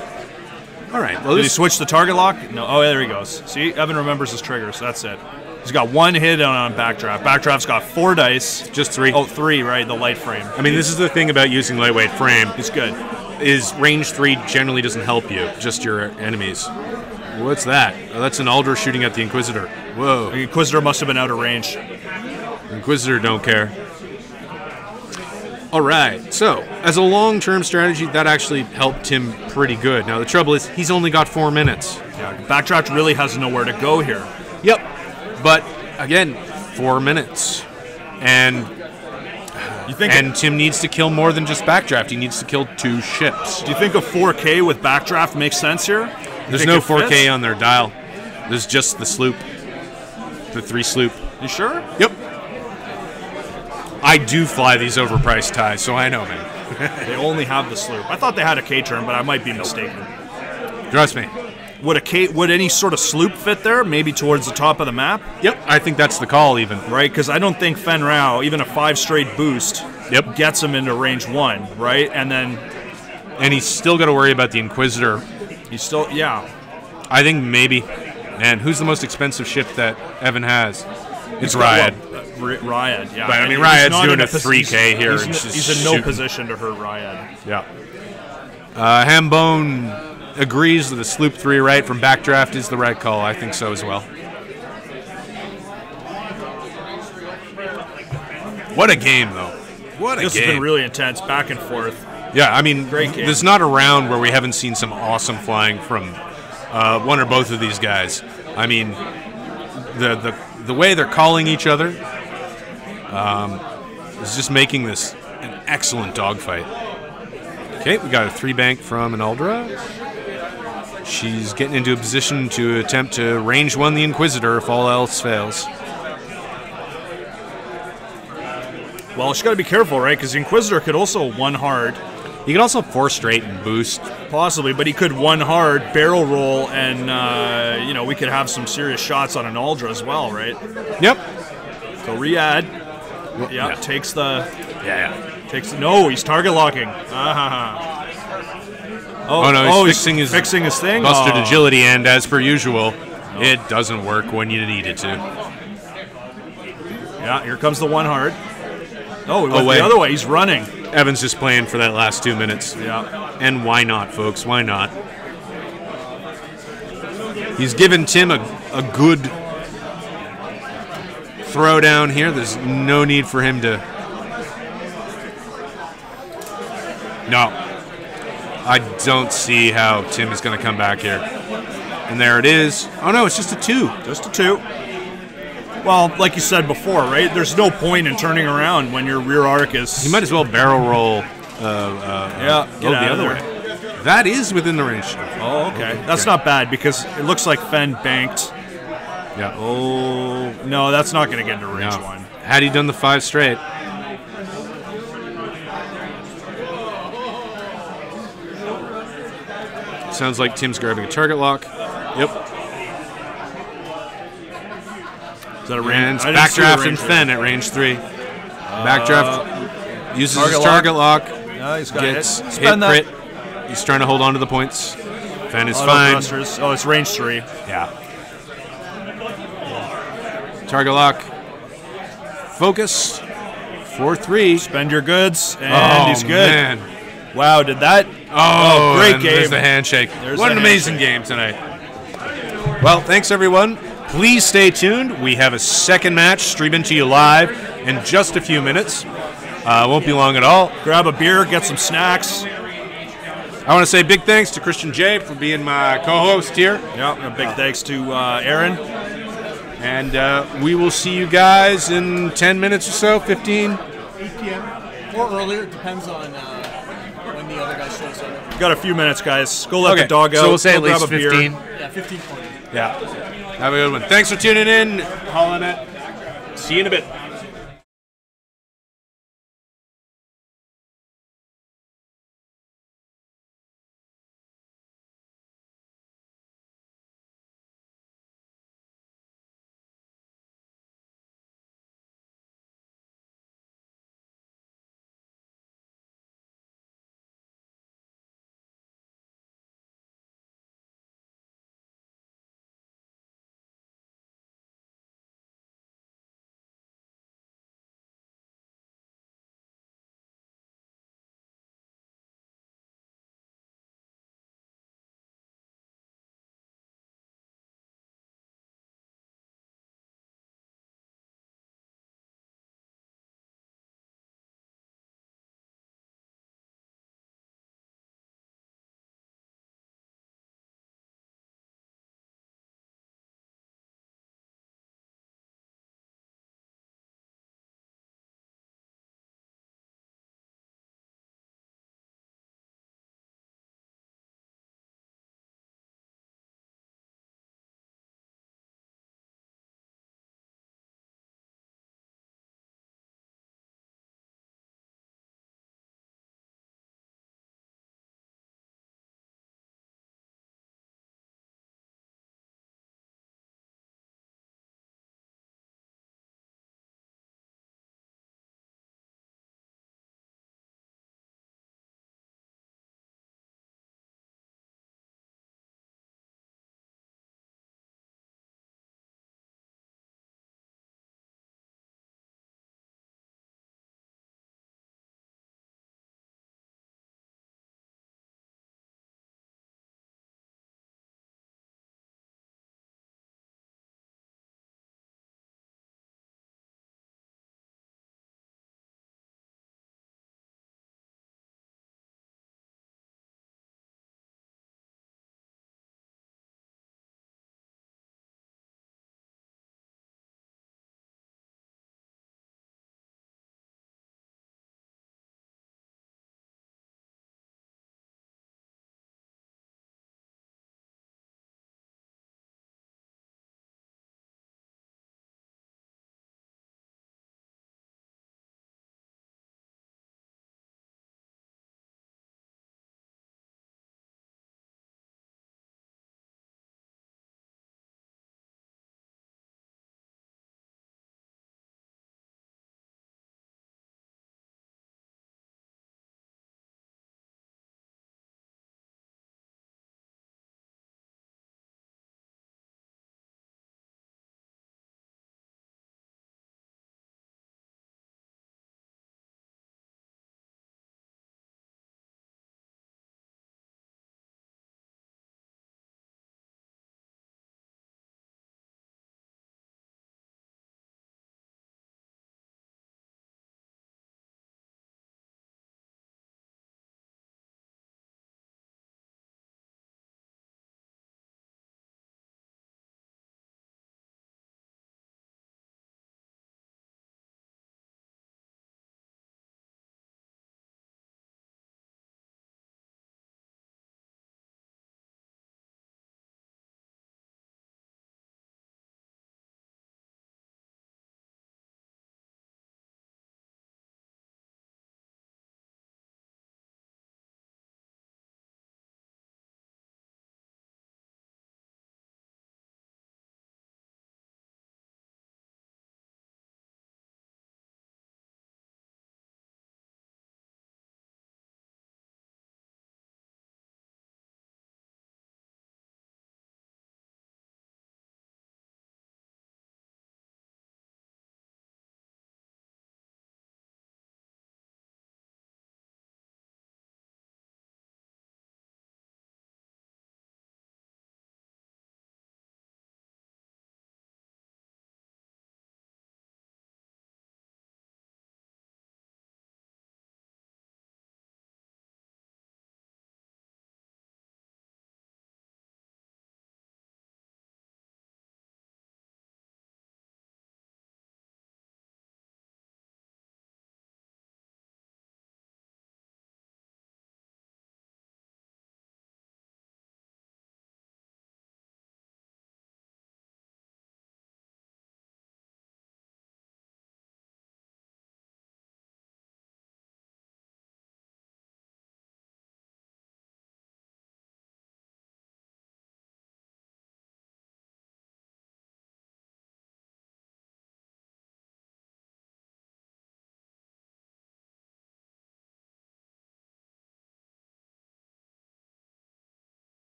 All right. Well, did he switch the target lock? No. Oh, yeah, there he goes. See, Evan remembers his triggers. That's it. He's got 1 hit on backdraft. Backdraft's got 4 dice. Just 3. Oh, 3, right? The light frame. I mean, this is the thing about using lightweight frame. It's good. Is range 3 generally doesn't help you, just your enemies. What's that? Oh, that's an Aldra shooting at the Inquisitor. Whoa. The Inquisitor must have been out of range. Inquisitor don't care. All right. So, as a long-term strategy, that actually helped him pretty good. Now, the trouble is, he's only got 4 minutes. Yeah, backdraft really has nowhere to go here. Yep. But, again, 4 minutes. And Tim needs to kill more than just backdraft. He needs to kill 2 ships. Do you think a 4K with backdraft makes sense here? There's no 4K on their dial. There's just the sloop. The 3 sloop. You sure? Yep. I do fly these overpriced ties, so I know, man. They only have the sloop. I thought they had a K turn, but I might be mistaken. Trust me. would any sort of sloop fit there? Maybe towards the top of the map? Yep, I think that's the call even. Right, because I don't think Fen Rao, even a 5 straight boost, gets him into range 1, right? And he's still got to worry about the Inquisitor. He's still, I think maybe. Man, who's the most expensive ship that Evan has? It's Riot. Riot, yeah. But I mean, Riot's doing a 3K here. He's in no position to hurt Riot. Yeah. Hambone agrees that the Sloop 3 right from backdraft is the right call. I think so as well. What a game, though. This has been really intense, back and forth. Yeah, I mean, great game. There's not a round where we haven't seen some awesome flying from one or both of these guys. I mean, the way they're calling each other is just making this an excellent dogfight. Okay, we got a 3-bank from Analdra. She's getting into a position to attempt to range 1 the Inquisitor if all else fails. Well, she's got to be careful, right? Because the Inquisitor could also 1 hard. He could also 4 straight and boost. Possibly, but he could 1 hard, barrel roll, and, we could have some serious shots on Analdra as well, right? Yep. So Riyadh, takes the... No, he's target locking. Oh no, he's fixing his thing. Busted agility, and as per usual, it doesn't work when you need it to. Yeah, here comes the 1 hard. Oh, he went the other way. He's running. Evan's just playing for that last 2 minutes. Yeah. And why not, folks? Why not? He's given Tim a good throw down here. There's no need for him to... No. I don't see how Tim is going to come back here. And there it is. Oh, no, it's just a 2. Just a 2. Well, like you said before, right? There's no point in turning around when your rear arc is... You might as well barrel roll. Go the other way. That is within the range. Oh, okay. That's not bad because it looks like Fen banked. Yeah. Oh, no, that's not going to get into range 1. Had he done the 5 straight... Sounds like Tim's grabbing a target lock. Yep. Is that a range? Backdraft and Fen at range 3. Backdraft uses his target lock. Yeah, he's got gets hit. Hit crit. He's trying to hold on to the points. Fen is fine. Thrusters. Oh, it's range 3. Yeah. Target lock. Focus. 4-3. Spend your goods, and he's good. Man. Wow, did that... Oh, great and game. There's the handshake. What an amazing game tonight. Well, thanks, everyone. Please stay tuned. We have a second match streaming to you live in just a few minutes. Won't be long at all. Grab a beer, get some snacks. I want to say big thanks to Christian J for being my co-host here. Yeah, a big thanks to Aaron. And we will see you guys in 10 minutes or so, 15. 8 p.m. or earlier. It depends on when the other guy shows up. Got a few minutes, guys. Go let the dog out. So we'll say at grab least a 15. Beer. Yeah, 15, 20. Yeah. Have a good one. Thanks for tuning in. Holland. See you in a bit.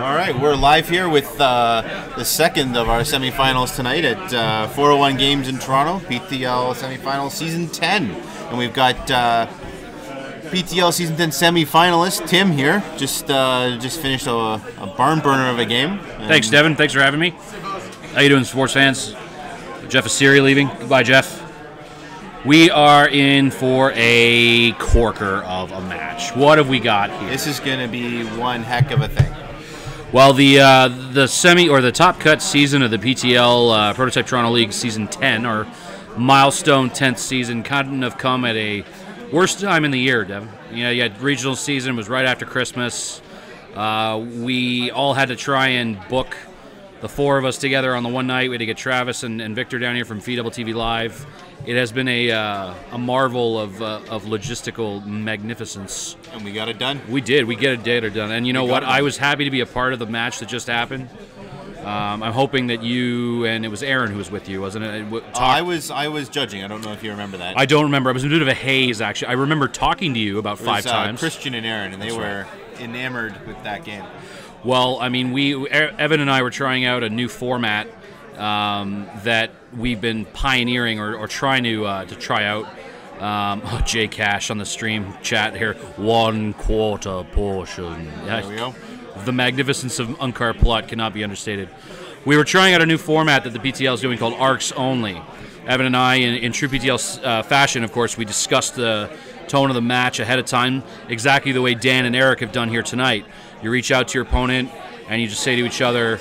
All right, we're live here with the second of our semifinals tonight at 401 Games in Toronto, PTL semifinal season 10. And we've got PTL season 10 semifinalist Tim here. Just finished a barn burner of a game. Thanks, Devin. Thanks for having me. How you doing, sports fans? Jeff Asiri leaving. Goodbye, Jeff. We are in for a corker of a match. What have we got here? This is going to be one heck of a thing. Well, the semi or the top cut season of the PTL Prototype Toronto League season 10, or milestone 10th season, couldn't have come at a worse time in the year, Devin. You know, you had regional season, was right after Christmas. We all had to try and book the four of us together on the one night. We had to get Travis and Victor down here from FTW Live. It has been a marvel of logistical magnificence. And we got it done. We did. We get it done. And you know what? I was happy to be a part of the match that just happened. I'm hoping that you, and it was Aaron who was with you, wasn't it? I was judging. I don't know if you remember that. I don't remember. I was in a bit of a haze, actually. I remember talking to you about five times. Christian and Aaron, and they were enamored with that game. Well, I mean, Evan and I were trying out a new format that we've been pioneering or trying to try out. Jay Cash on the stream chat here. 1/4 portion. There we go. The magnificence of Unkar Plot cannot be understated. We were trying out a new format that the PTL is doing called Arcs Only. Evan and I, in true PTL fashion, of course, we discussed the tone of the match ahead of time, exactly the way Dan and Eric have done here tonight. You reach out to your opponent and you just say to each other,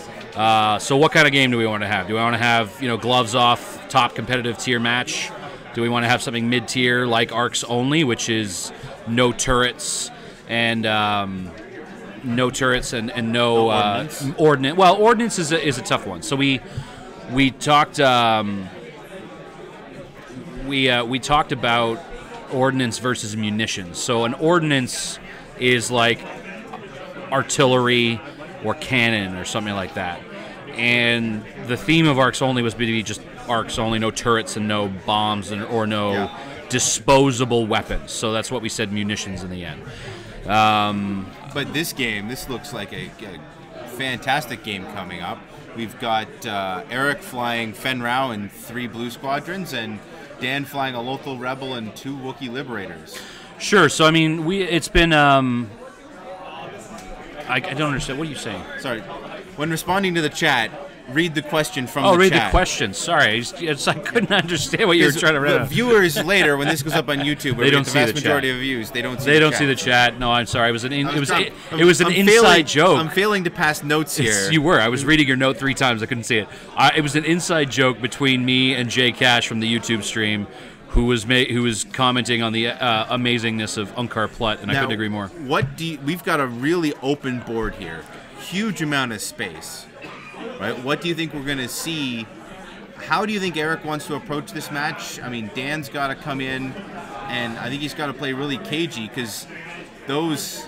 so what kind of game do we want to have? Do we want to have, gloves off, top competitive tier match? Do we want to have something mid-tier like Arcs Only, which is no turrets and no ordnance? Well, ordnance is a tough one. So we talked we talked about ordnance versus munitions. So an ordnance is like artillery or cannon or something like that. And the theme of Arcs Only was to be just Arcs Only, no turrets and no bombs or no disposable weapons. So that's what we said, munitions in the end. But this looks like a fantastic game coming up. We've got Eric flying Fen Rao in 3 Blue Squadrons, and Dan flying a local Rebel and 2 Wookiee Liberators. Sure. So, I mean, it's been... I don't understand. What are you saying? Sorry. When responding to the chat, read the question from the chat. Oh, read the question. Sorry. I couldn't understand what you were trying to read. Viewers later, when this goes up on YouTube, they don't see the vast majority of views. They don't see the chat. No, I'm sorry. It was an inside joke. I'm failing to pass notes here. You were. I was reading your note 3 times. I couldn't see it. It was an inside joke between me and Jay Cash from the YouTube stream, who was commenting on the amazingness of Unkar Plot, and I couldn't agree more. We've got a really open board here, huge amount of space, right? What do you think we're going to see? How do you think Eric wants to approach this match? I mean, Dan's got to come in, and I think he's got to play really cagey, because those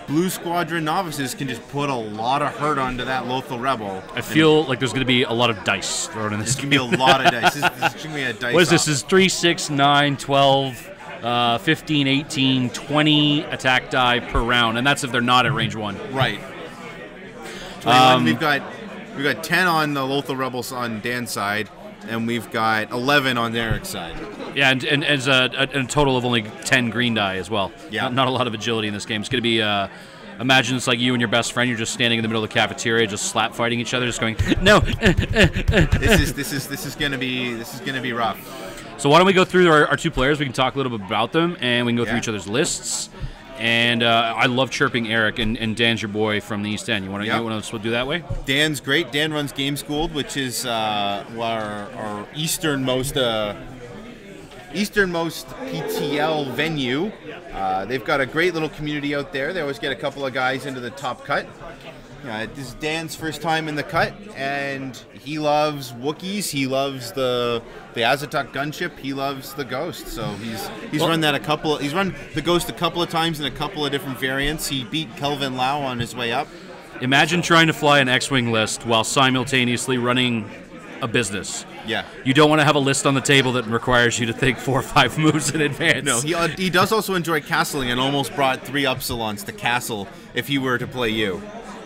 Blue Squadron novices can just put a lot of hurt onto that Lothal Rebel. I feel like there's going to be a lot of dice thrown in this game. There's going to be a lot of dice. This is going to be a dice. What is this? This is 3, 6, 9, 12, 15, 18, 20 attack die per round, and that's if they're not at range 1. Right. We've got 10 on the Lothal Rebels on Dan's side, and we've got 11 on Eric's side. Yeah, and as a total of only 10 green die as well. Yeah. Not a lot of agility in this game. It's going to be, imagine it's like you and your best friend. You're just standing in the middle of the cafeteria, just slap fighting each other, just going, no. This is going to be rough. So why don't we go through our 2 players? We can talk a little bit about them, and we can go through each other's lists. And I love chirping Eric, and Dan's your boy from the East End. You want to do that way? Dan's great. Dan runs Game Schooled, which is our easternmost PTL venue. They've got a great little community out there. They always get a couple of guys into the top cut. This is Dan's first time in the cut, and he loves Wookiees. He loves the Azatok gunship. He loves the Ghost. So he's run that He's run the Ghost a couple of times in a couple of different variants. He beat Kelvin Lau on his way up. Imagine trying to fly an X-wing list while simultaneously running a business. Yeah. You don't want to have a list on the table that requires you to think 4 or 5 moves in advance. No, he does also enjoy castling and almost brought 3 Upsilons to castle if he were to play you.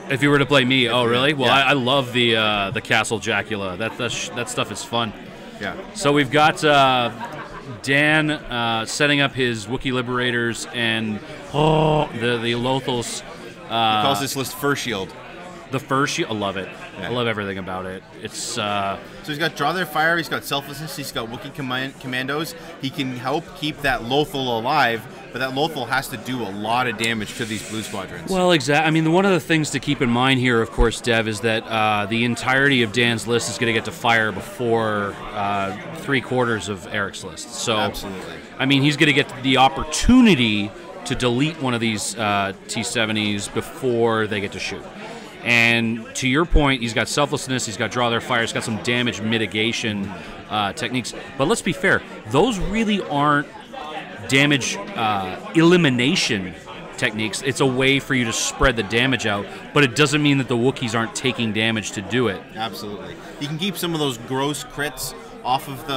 If you were to play me, oh really? Well, Yeah. I love the Castle Jacula. That stuff is fun. Yeah. So we've got Dan setting up his Wookiee Liberators and the Lothals. He calls this list Fur Shield. The Fur Shield. I love it. Yeah. I love everything about it. It's So he's got Draw Their Fire, he's got Selflessness, he's got Wookiee Commandos. He can help keep that Lothal alive, but that Lothal has to do a lot of damage to these blue squadrons. well, exactly. I mean, one of the things to keep in mind here, of course, Dev, is that the entirety of Dan's list is going to get to fire before 3/4 of Eric's list. So, Absolutely. I mean, he's going to get the opportunity to delete one of these T-70s before they get to shoot. And to your point, he's got Selflessness, he's got Draw Their Fire, he's got some damage mitigation techniques. But let's be fair, those really aren't damage elimination techniques. It's a way for you to spread the damage out, but it doesn't mean that the Wookiees aren't taking damage to do it. Absolutely. You can keep some of those gross crits off of the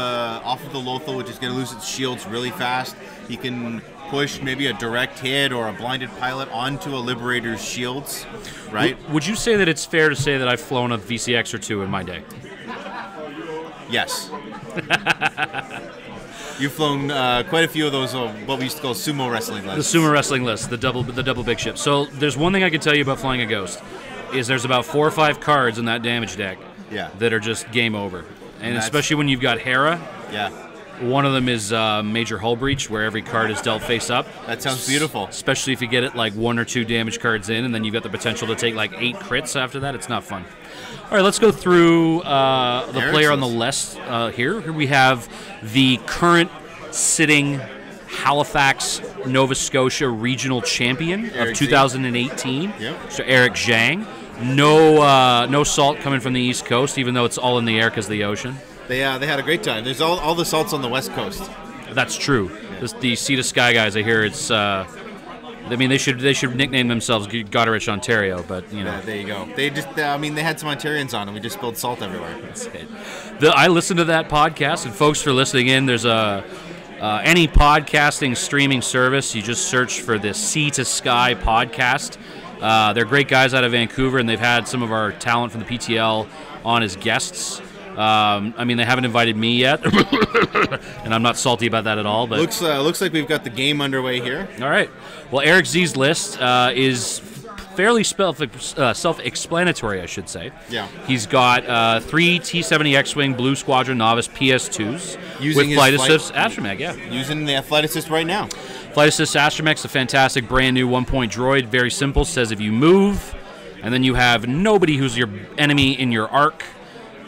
Lothal, which is going to lose its shields really fast. You can push maybe a direct hit or a blinded pilot onto a Liberator's shields, right? Would you say that it's fair to say that I've flown a VCX or 2 in my day? Yes. You've flown quite a few of those, what we used to call sumo wrestling lists. The sumo wrestling list, the double big ship. So there's one thing I can tell you about flying a Ghost, is there's about 4 or 5 cards in that damage deck that are just game over. And especially when you've got Hera. Yeah. One of them is Major Hull Breach, where every card is dealt face up. That sounds beautiful. Especially if you get it like 1 or 2 damage cards in, and then you've got the potential to take like 8 crits after that. It's not fun. All right, let's go through the player on the list here. Here we have the current sitting Halifax, Nova Scotia regional champion Eric of 2018. Yep. So Eric Zhang. No salt coming from the East Coast, even though it's all in the air because of the ocean. They had a great time. There's all the salts on the West Coast. That's true. Yeah. The Sea to Sky guys, I hear it's. I mean, they should nickname themselves Goderich, Ontario, but you know. Yeah, there you go. They just, they had some Ontarians on, and we just spilled salt everywhere. That's it. I listened to that podcast, and folks for listening in, there's any podcasting streaming service. You just search for the Sea to Sky podcast. They're great guys out of Vancouver, and they've had some of our talent from the PTL on as guests. I mean, they haven't invited me yet, and I'm not salty about that at all. But looks like we've got the game underway here. All right. Well, Eric Z's list is fairly self-explanatory, I should say. Yeah. He's got 3 T-70 X-Wing Blue Squadron Novice PS2s Using with Flight Assist Astromech, yeah. Using the Flight Assist right now. Flight Assist Astromech's a fantastic brand new 1-point droid. Very simple. Says if you move, and then you have nobody who's your enemy in your arc,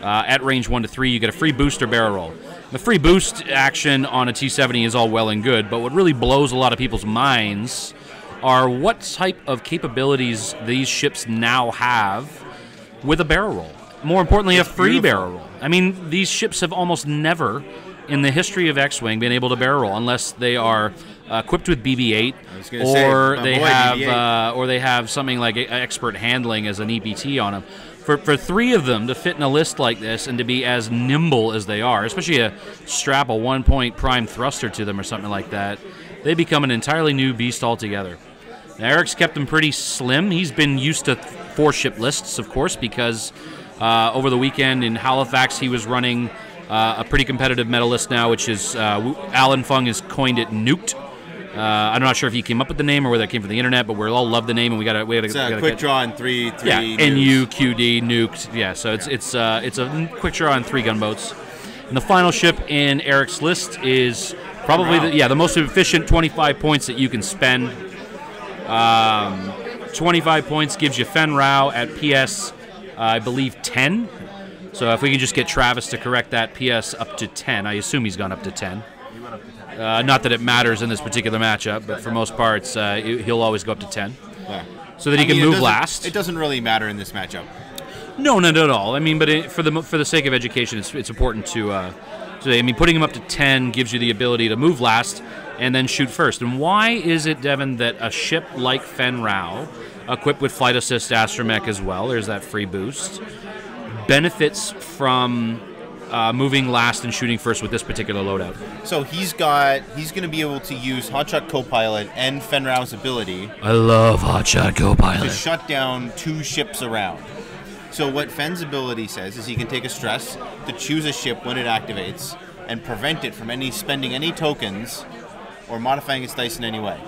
at range 1 to 3, you get a free boost or barrel roll. The free boost action on a T-70 is all well and good, but what really blows a lot of people's minds are what type of capabilities these ships now have with a barrel roll. More importantly, a free barrel roll. I mean, these ships have almost never, in the history of X-Wing, been able to barrel roll unless they are equipped with BB-8, or they have something like expert handling as an EPT on them. For 3 of them to fit in a list like this and to be as nimble as they are, especially strap a 1-point prime thruster to them or something like that, they become an entirely new beast altogether. Now, Eric's kept them pretty slim. He's been used to 4-ship lists, of course, because over the weekend in Halifax he was running a pretty competitive meta list now, which is Alan Fung has coined it Nuked. I'm not sure if he came up with the name or whether it came from the internet, but we all love the name, and we got to quick draw in 3. Yeah, NUQD Nuked. Yeah, so it's a quick draw on 3 gunboats. And the final ship in Eric's list is probably the most efficient 25 points that you can spend. 25 points gives you Fen Rao at PS, I believe 10. So if we can just get Travis to correct that, PS up to 10. I assume he's gone up to 10. Not that it matters in this particular matchup, but for most parts, he'll always go up to 10. Yeah. So that he can move last. It doesn't really matter in this matchup. No, not at all. I mean, but for the sake of education, it's important to. I mean, putting him up to 10 gives you the ability to move last and then shoot first. And why is it, Devin, that a ship like Fen Rao, equipped with Flight Assist Astromech as well, there's that free boost, benefits from moving last and shooting first with this particular loadout. So he's going to be able to use Hotshot Copilot and Fen Rao's ability. I love Hotshot Copilot. To shut down 2 ships around. So what Fen's ability says is he can take a stress to choose a ship when it activates and prevent it from spending any tokens or modifying its dice in any way.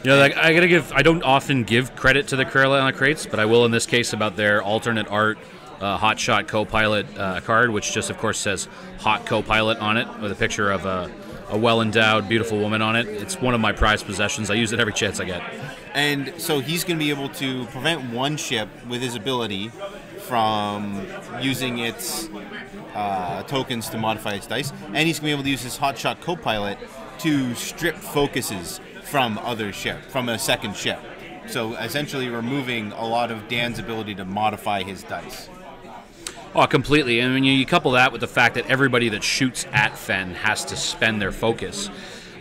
You know, like, I don't often give credit to the Carolina crates, but I will in this case about their alternate art Hotshot Copilot card, which just, of course, says Hot Copilot on it with a picture of a well-endowed, beautiful woman on it. It's one of my prized possessions. I use it every chance I get. And so he's going to be able to prevent one ship with his ability from using its tokens to modify its dice, and he's going to be able to use his Hotshot Copilot to strip focuses from a second ship. So essentially removing a lot of Dan's ability to modify his dice. Oh, completely. And when you couple that with the fact that everybody that shoots at Fen has to spend their focus.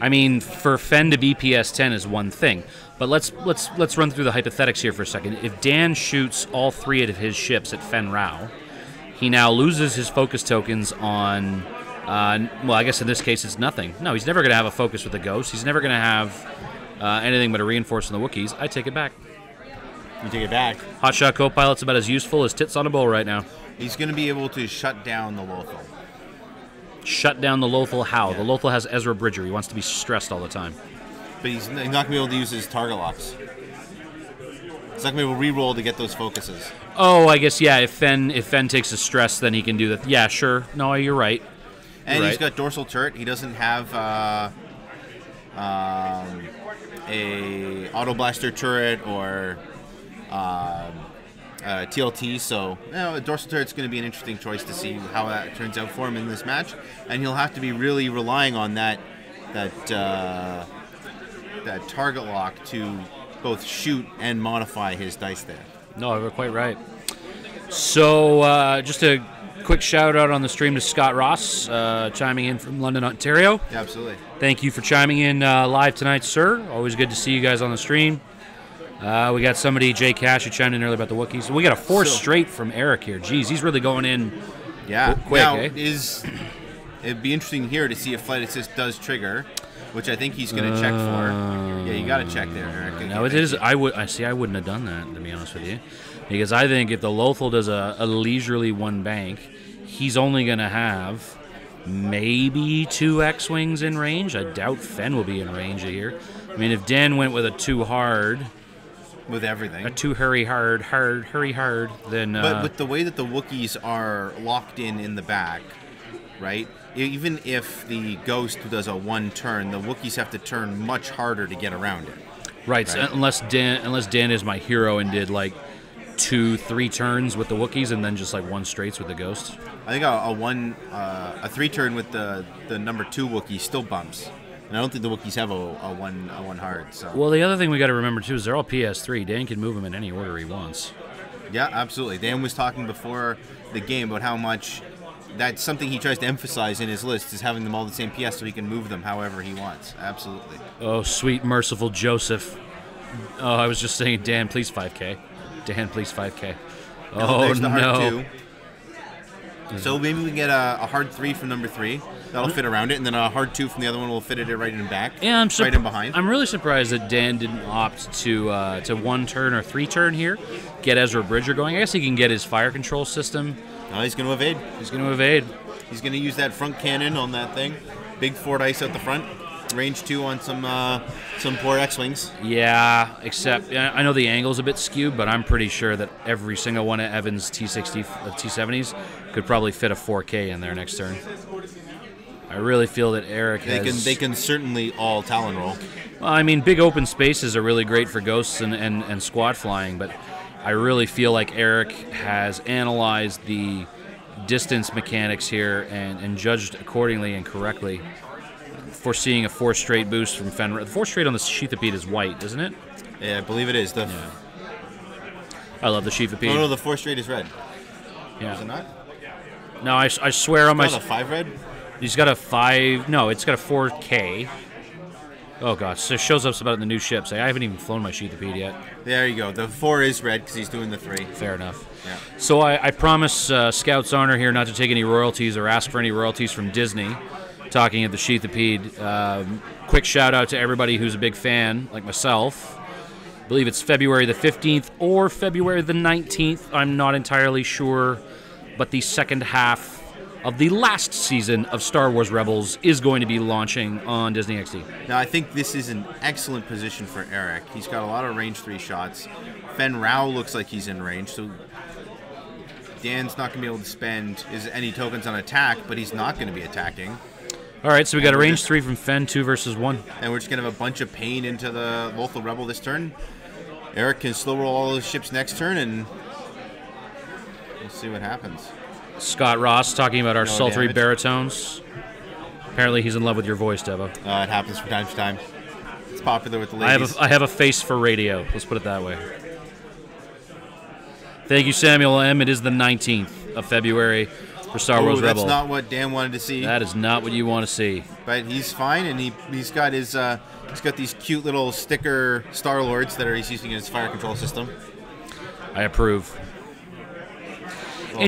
I mean, for Fen to BPS 10 is one thing, but let's run through the hypothetics here for a second. If Dan shoots all 3 of his ships at Fen Rao, he now loses his focus tokens on, well, I guess in this case it's nothing. No, he's never going to have a focus with the Ghost. He's never going to have anything but a reinforce on the Wookiees. I take it back. You take it back. Hotshot Copilot's about as useful as tits on a bowl right now. He's going to be able to shut down the Lothal. Shut down the Lothal how? Yeah. The Lothal has Ezra Bridger. He wants to be stressed all the time. But he's not going to be able to use his target locks. He's not going to be able to re-roll to get those focuses. Oh, I guess, yeah, if Fen takes a stress, then he can do that. Yeah, sure. No, you're right. And he's got Dorsal Turret. He doesn't have a Auto Blaster turret or TLT, so Dorsal Turret's going to be an interesting choice to see how that turns out for him in this match, and he'll have to be really relying on that target lock to both shoot and modify his dice there. No, you're quite right. So just a quick shout out on the stream to Scott Ross, chiming in from London, Ontario. Yeah, absolutely. Thank you for chiming in live tonight, sir. Always good to see you guys on the stream. We got somebody, Jay Cash, who chimed in earlier about the Wookiees. We got a 4 straight from Eric here. Jeez, he's really going in quick. Now, eh? It'd be interesting here to see if Flight Assist does trigger, which I think he's going to check for. Yeah, you got to check there, Eric. No, it is. I wouldn't have done that, to be honest with you, because I think if the Lothal does a leisurely 1 bank, he's only going to have maybe 2 X-Wings in range. I doubt Fen will be in range here. I mean, if Dan went with a 2 hard... With everything. A 2 hurry hard, then... But with the way that the Wookiees are locked in the back, right? Even if the Ghost does a 1 turn, the Wookiees have to turn much harder to get around it. Right? So unless Dan is my hero and did like 2-3 turns with the Wookiees and then just like 1 straights with the Ghost. I think a 3 turn with the number 2 Wookiee still bumps. And I don't think the Wookiees have a one hard. So. Well, the other thing we got to remember, too, is they're all PS3. Dan can move them in any order he wants. Yeah, absolutely. Dan was talking before the game about how much that's something he tries to emphasize in his list, is having them all the same PS so he can move them however he wants. Absolutely. Oh, sweet, merciful Joseph. Oh, I was just saying, Dan, please 5K. Dan, please 5K. Oh, there's the hard no. 2. So maybe we can get a hard 3 from number 3. That'll fit around it, and then a hard 2 from the other one will fit it right in back. Yeah, right in behind. I'm really surprised that Dan didn't opt to 1 turn or 3 turn here. Get Ezra Bridger going. I guess he can get his fire control system. No, he's going to evade. He's going to evade. He's going to use that front cannon on that thing. Big 4 dice out the front. Range 2 on some poor X-Wings. Yeah, except I know the angle's a bit skewed, but I'm pretty sure that every single one of Evan's T70s could probably fit a 4K in there next turn. I really feel that Eric They can certainly all Talon roll. Well, I mean, big open spaces are really great for ghosts and squad flying, but I really feel like Eric has analyzed the distance mechanics here and judged accordingly and correctly, foreseeing a 4 straight boost from Fenrir. The 4 straight on the Sheath of Pete is white, isn't it? Yeah, I believe it is. I love the Sheath of Pete. No, the 4 straight is red. Yeah. Is it not? No, I swear on my... It's not a 5 red? He's got a 5... No, it's got a 4K. Oh, gosh. So it shows up about the new ships. I haven't even flown my Sheathipede yet. There you go. The 4 is red because he's doing the 3. Fair enough. Yeah. So I promise Scout's honor here not to take any royalties or ask for any royalties from Disney. Talking of the Sheathipede, quick shout out to everybody who's a big fan, like myself. I believe it's February the 15th or February the 19th. I'm not entirely sure. But the second half of the last season of Star Wars Rebels is going to be launching on Disney XD. Now, I think this is an excellent position for Eric. He's got a lot of range 3 shots. Fen Rao looks like he's in range, so Dan's not going to be able to spend any tokens on attack, but he's not going to be attacking. All right, so we got a range 3 from Fen, 2 versus 1. And we're just going to have a bunch of pain into the Lothal Rebel this turn. Eric can slow roll all his ships next turn, and we'll see what happens. Scott Ross talking about our sultry damage. baritones. Apparently he's in love with your voice, Devo. It happens from time to time. It's popular with the ladies. I have a face for radio. Let's put it that way. Thank you, Samuel M. It is the 19th of February for Star Wars Rebel. That's not what Dan wanted to see. That is not what you want to see. But he's fine, and he's got his he's got these cute little sticker Star Lords that he's using in his fire control system. I approve.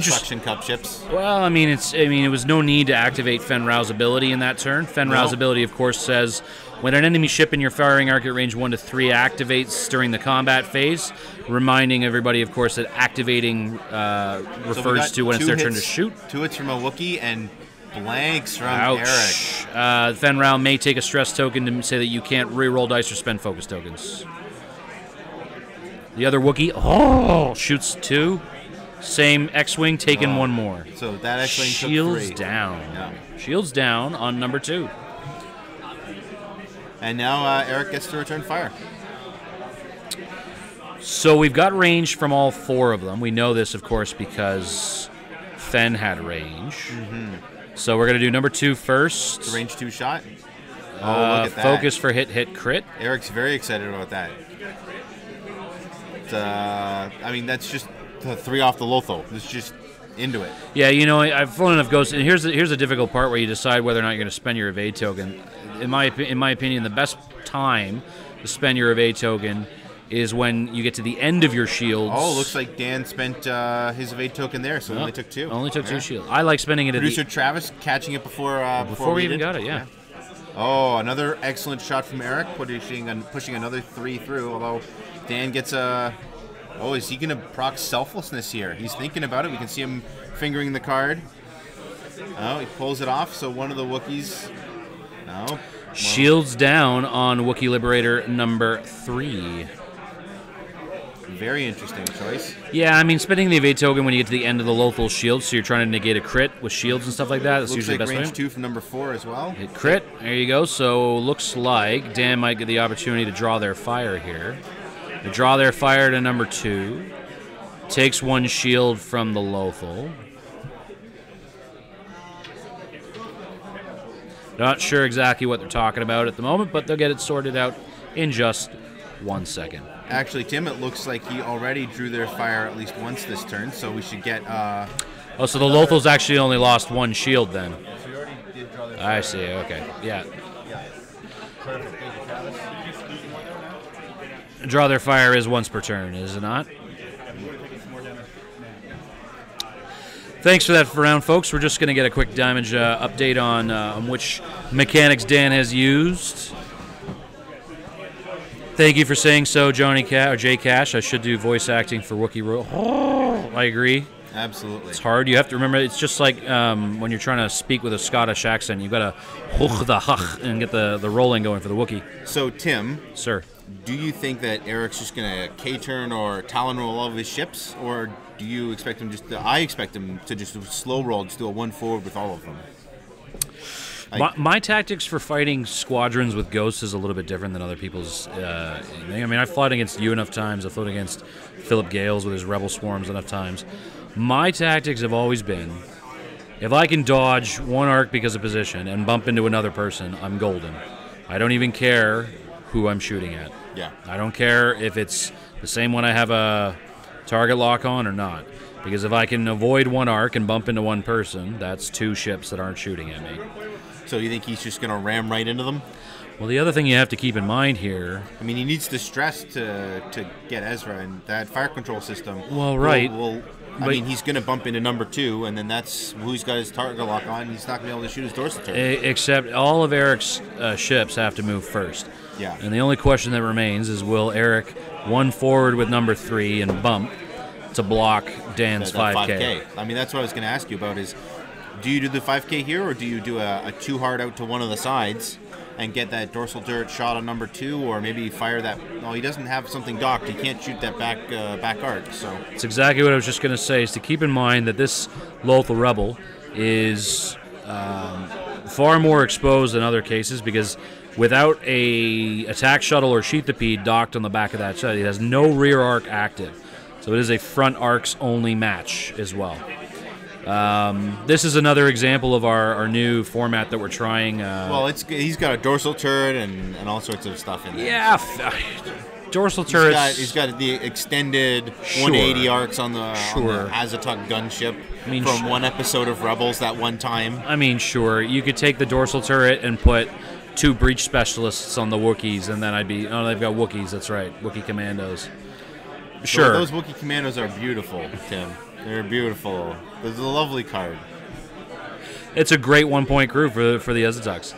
Suction cup ships. Well, it was no need to activate Fen Rao's ability in that turn. Fen Rao's ability, of course, says when an enemy ship in your firing arc at range 1 to 3 activates during the combat phase, reminding everybody, of course, that activating refers to when it's their turn to shoot. 2 hits from a Wookiee and blanks from Ouch. Eric. Fen Rao may take a stress token to say that you can't re-roll dice or spend focus tokens. The other Wookiee, shoots 2. Same X-Wing, taking 1 more. So that X-Wing took 3. Shields down. Yeah. Shields down on number 2. And now Eric gets to return fire. So we've got range from all 4 of them. We know this, of course, because Fen had range. Mm-hmm. So we're going to do number 2 first. The range 2 shot. Look at that. Focus for hit, crit. Eric's very excited about that. That's just 3 off the Lothal. It's just into it. Yeah, I've flown enough ghosts, and here's a difficult part where you decide whether or not you're going to spend your evade token. In my opinion, the best time to spend your evade token is when you get to the end of your shields. Oh, looks like Dan spent his evade token there, so only took 2. Only took 2 shields. I like spending it Producer Travis catching it before we even got it. Yeah. Oh, another excellent shot from Eric, pushing another 3 through. Although Dan gets a. Oh, is he going to proc selflessness here? He's thinking about it. We can see him fingering the card. Oh, he pulls it off, so one of the Wookiees. No. Well. Shields down on Wookiee Liberator number 3. Very interesting choice. Yeah, spending the evade token when you get to the end of the Lothal shield, so you're trying to negate a crit with shields and stuff like that. That's looks usually like the best range 2 from number 4 as well. Hit crit. There you go. So looks like Dan might get the opportunity to draw their fire here. They draw their fire to number 2. Takes 1 shield from the Lothal. Not sure exactly what they're talking about at the moment, but they'll get it sorted out in just 1 second. Actually, Tim, it looks like he already drew their fire at least once this turn, so we should get... so the Lothal's actually only lost 1 shield then. So you already did draw their I see, okay. Yeah. Perfect. Thank you, Travis. Draw their fire is once per turn, is it not? Thanks for that round, folks. We're just going to get a quick damage update on which mechanics Dan has used. Thank you for saying so, Jay Cash. I should do voice acting for Wookiee Royal. Oh, I agree. Absolutely. It's hard. You have to remember, it's just like when you're trying to speak with a Scottish accent. You've got to hoch the huch and get the rolling going for the Wookiee. So, Tim. Sir. Do you think that Eric's just going to K-turn or Talon roll all of his ships? Or do you expect him I expect him to just slow roll, just do a 1 forward with all of them. My tactics for fighting squadrons with ghosts is a little bit different than other people's. I've fought against you enough times. I've fought against Philip Gales with his rebel swarms enough times. My tactics have always been, if I can dodge 1 arc because of position and bump into another person, I'm golden. I don't even care who I'm shooting at. Yeah. I don't care if it's the same one I have a target lock on or not. Because if I can avoid 1 arc and bump into 1 person, that's 2 ships that aren't shooting at me. So you think he's just going to ram right into them? Well, the other thing you have to keep in mind here. I mean, he needs the stress to get Ezra, and that fire control system. Well, right. I mean, he's going to bump into number 2, and then that's who he's got his target lock on. He's not going to be able to shoot his dorsal turret. Except all of Eric's ships have to move first. Yeah. And the only question that remains is, will Eric one forward with number 3 and bump to block Dan's that 5K? I mean, that's what I was going to ask you about is, do you do the 5K here, or do you do a 2 hard out to one of the sides and get that dorsal turret shot on number 2, or maybe fire that? No, he doesn't have something docked. He can't shoot that back arc. So it's exactly what I was just going to say, is to keep in mind that this Lothal Rebel is far more exposed than other cases, because without a attack shuttle or sheathipede docked on the back of that shuttle, it has no rear arc active. So it is a front arcs only match as well. This is another example of our new format that we're trying. Well, he's got a dorsal turret and all sorts of stuff in there. Yeah, dorsal turrets. He's got the extended 180 arcs on the Azatuk gunship from one episode of Rebels that one time. I mean, sure, you could take the dorsal turret and put 2 breach specialists on the Wookiees, and then I'd be, oh, they've got Wookiees, that's right, Wookiee commandos. Sure. Those Wookiee commandos are beautiful, Tim. They're beautiful. This is a lovely card. It's a great 1-point crew for the Azatuks.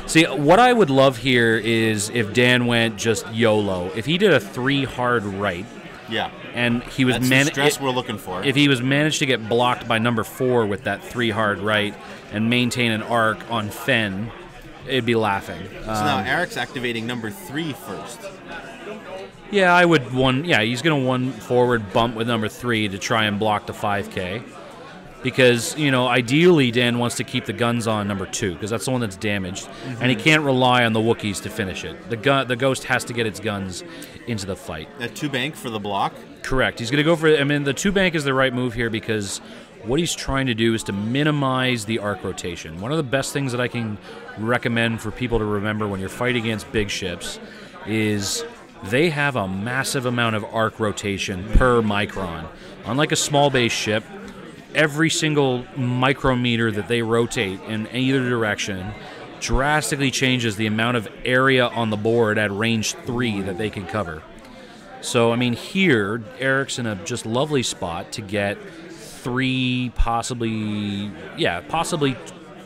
See, what I would love here is if Dan went just YOLO. If he did a 3 hard right. Yeah. And he was That's the stress we're looking for. If he was managed to get blocked by number 4 with that 3 hard right and maintain an arc on Fenn, it'd be laughing. So now Eric's activating number 3 first. Yeah, I would he's going to 1 forward bump with number 3 to try and block the 5K. Because, ideally Dan wants to keep the guns on number 2, because that's the one that's damaged. Mm-hmm. And he can't rely on the Wookiees to finish it. The Ghost has to get its guns into the fight. That 2 bank for the block? Correct. He's going to go for, the 2 bank is the right move here, because what he's trying to do is to minimize the arc rotation. One of the best things that I can recommend for people to remember when you're fighting against big ships is they have a massive amount of arc rotation per micron. Unlike a small base ship, every single micrometer that they rotate in either direction drastically changes the amount of area on the board at range 3 that they can cover. So, here, Eric's in a just lovely spot to get 3, possibly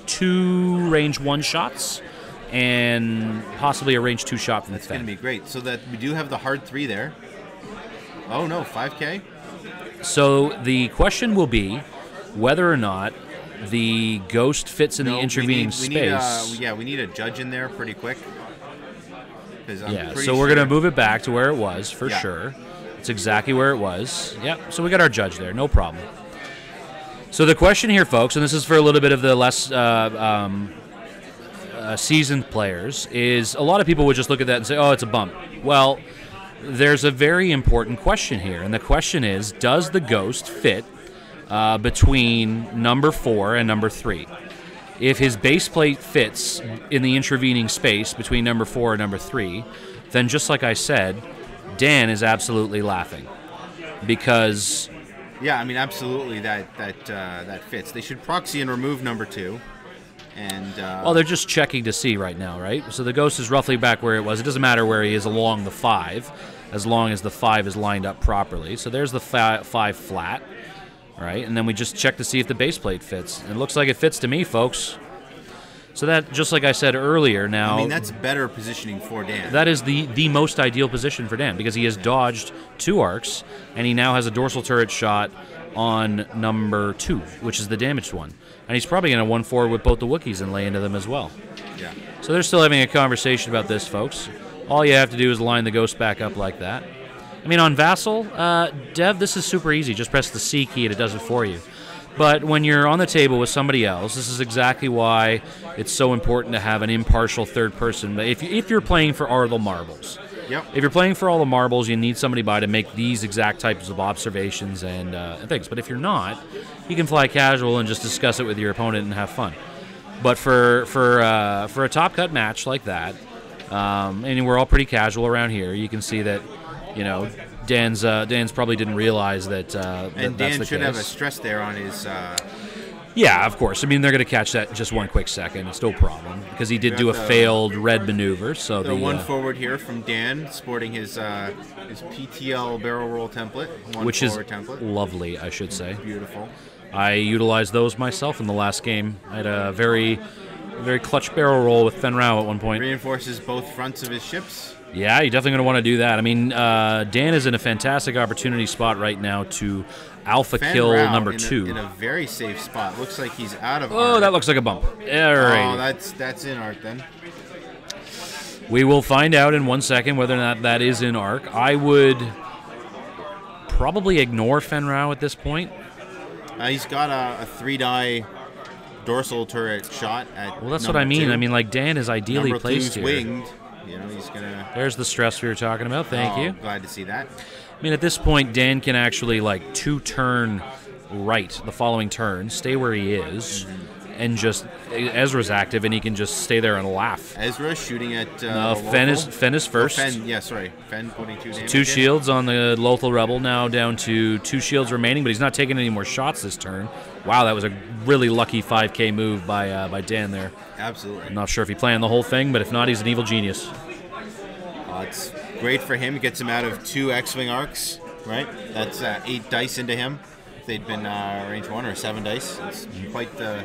2 range 1 shots, and possibly a range 2 shot from That's Fenn. going to be great. So that we do have the hard 3 there. Oh, no, 5K? So the question will be whether or not the Ghost fits in the intervening space. We need a judge in there pretty quick. So we're going to move it back to where it was, for sure. It's exactly where it was. Yep, so we got our judge there, no problem. So the question here, folks, and this is for a little bit of the less seasoned players, is a lot of people would just look at that and say, oh, it's a bump. Well, there's a very important question here, and the question is, does the Ghost fit between number 4 and number 3? If his base plate fits in the intervening space between number 4 and number 3, then just like I said, Dan is absolutely laughing. Because... yeah, absolutely that fits. They should proxy and remove number 2. And they're just checking to see right now, right? So the Ghost is roughly back where it was. It doesn't matter where he is along the 5, as long as the 5 is lined up properly. So there's the 5 flat, right? And then we just check to see if the base plate fits. And it looks like it fits to me, folks. So that, just like I said earlier, now... that's better positioning for Dan. That is the most ideal position for Dan, because he has dodged 2 arcs, and he now has a dorsal turret shot on number 2, which is the damaged one. And he's probably going to 1 forward with both the Wookiees and lay into them as well. Yeah. So they're still having a conversation about this, folks. All you have to do is line the Ghost back up like that. On Vassal, Dev, this is super easy. Just press the C key and it does it for you. But when you're on the table with somebody else, this is exactly why it's so important to have an impartial third person. If you're playing for all the marbles. Yep. If you're playing for all the marbles, you need somebody by to make these exact types of observations and things. But if you're not, you can fly casual and just discuss it with your opponent and have fun. But for a top cut match like that, and we're all pretty casual around here, you can see that, Dan's probably didn't realize that. And that's Dan the should case. have a stress there on his. Yeah, of course. I mean, they're going to catch that in just one quick second. It's no problem because he did do a failed red maneuver. So the one forward here from Dan, sporting his PTL barrel roll template, which is template. Lovely, I should say. Beautiful. I utilized those myself in the last game. I had a very clutch barrel roll with Fen Rao at one point. Reinforces both fronts of his ships. Yeah, you're definitely going to want to do that. I mean, Dan is in a fantastic opportunity spot right now to alpha kill number 2. In a very safe spot. Looks like he's out of arc. That looks like a bump. All right. Oh, that's in arc then. We will find out in 1 second whether or not that is in arc. I would probably ignore Fen Rao at this point. He's got a 3-die dorsal turret shot at Well, that's what I mean. 2. I mean, like, Dan is ideally Number placed here. Winged. You know, he's gonna. There's the stress we were talking about. Thank you. Glad to see that. I mean, at this point, Dan can actually, like, 2-turn right the following turn, stay where he is, and just Ezra's active, and he can just stay there and laugh. Ezra shooting at Fen is first. Fen putting 2 damage. 2 shields on the Lothal Rebel, now down to 2 shields remaining, but he's not taking any more shots this turn. Wow, that was a really lucky 5K move by Dan there. Absolutely. I'm not sure if he planned the whole thing, but if not, he's an evil genius. It's great for him. It gets him out of 2 X-Wing arcs, right? That's 8 dice into him. If they'd been range 1 or 7 dice. It's quite the...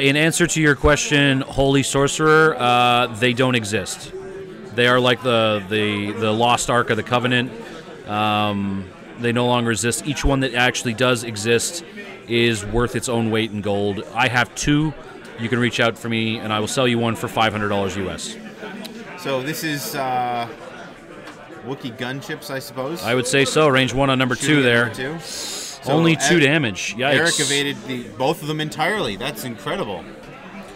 In answer to your question, Holy Sorcerer, they don't exist. They are like the lost Ark of the Covenant. They no longer exist. Each one that actually does exist is worth its own weight in gold. I have 2. You can reach out for me, and I will sell you one for $500 US. So this is Wookiee gunships, I suppose? I would say so. Range 1 on number 2 there. Number 2. So only 2 damage. Yikes. Eric evaded both of them entirely. That's incredible.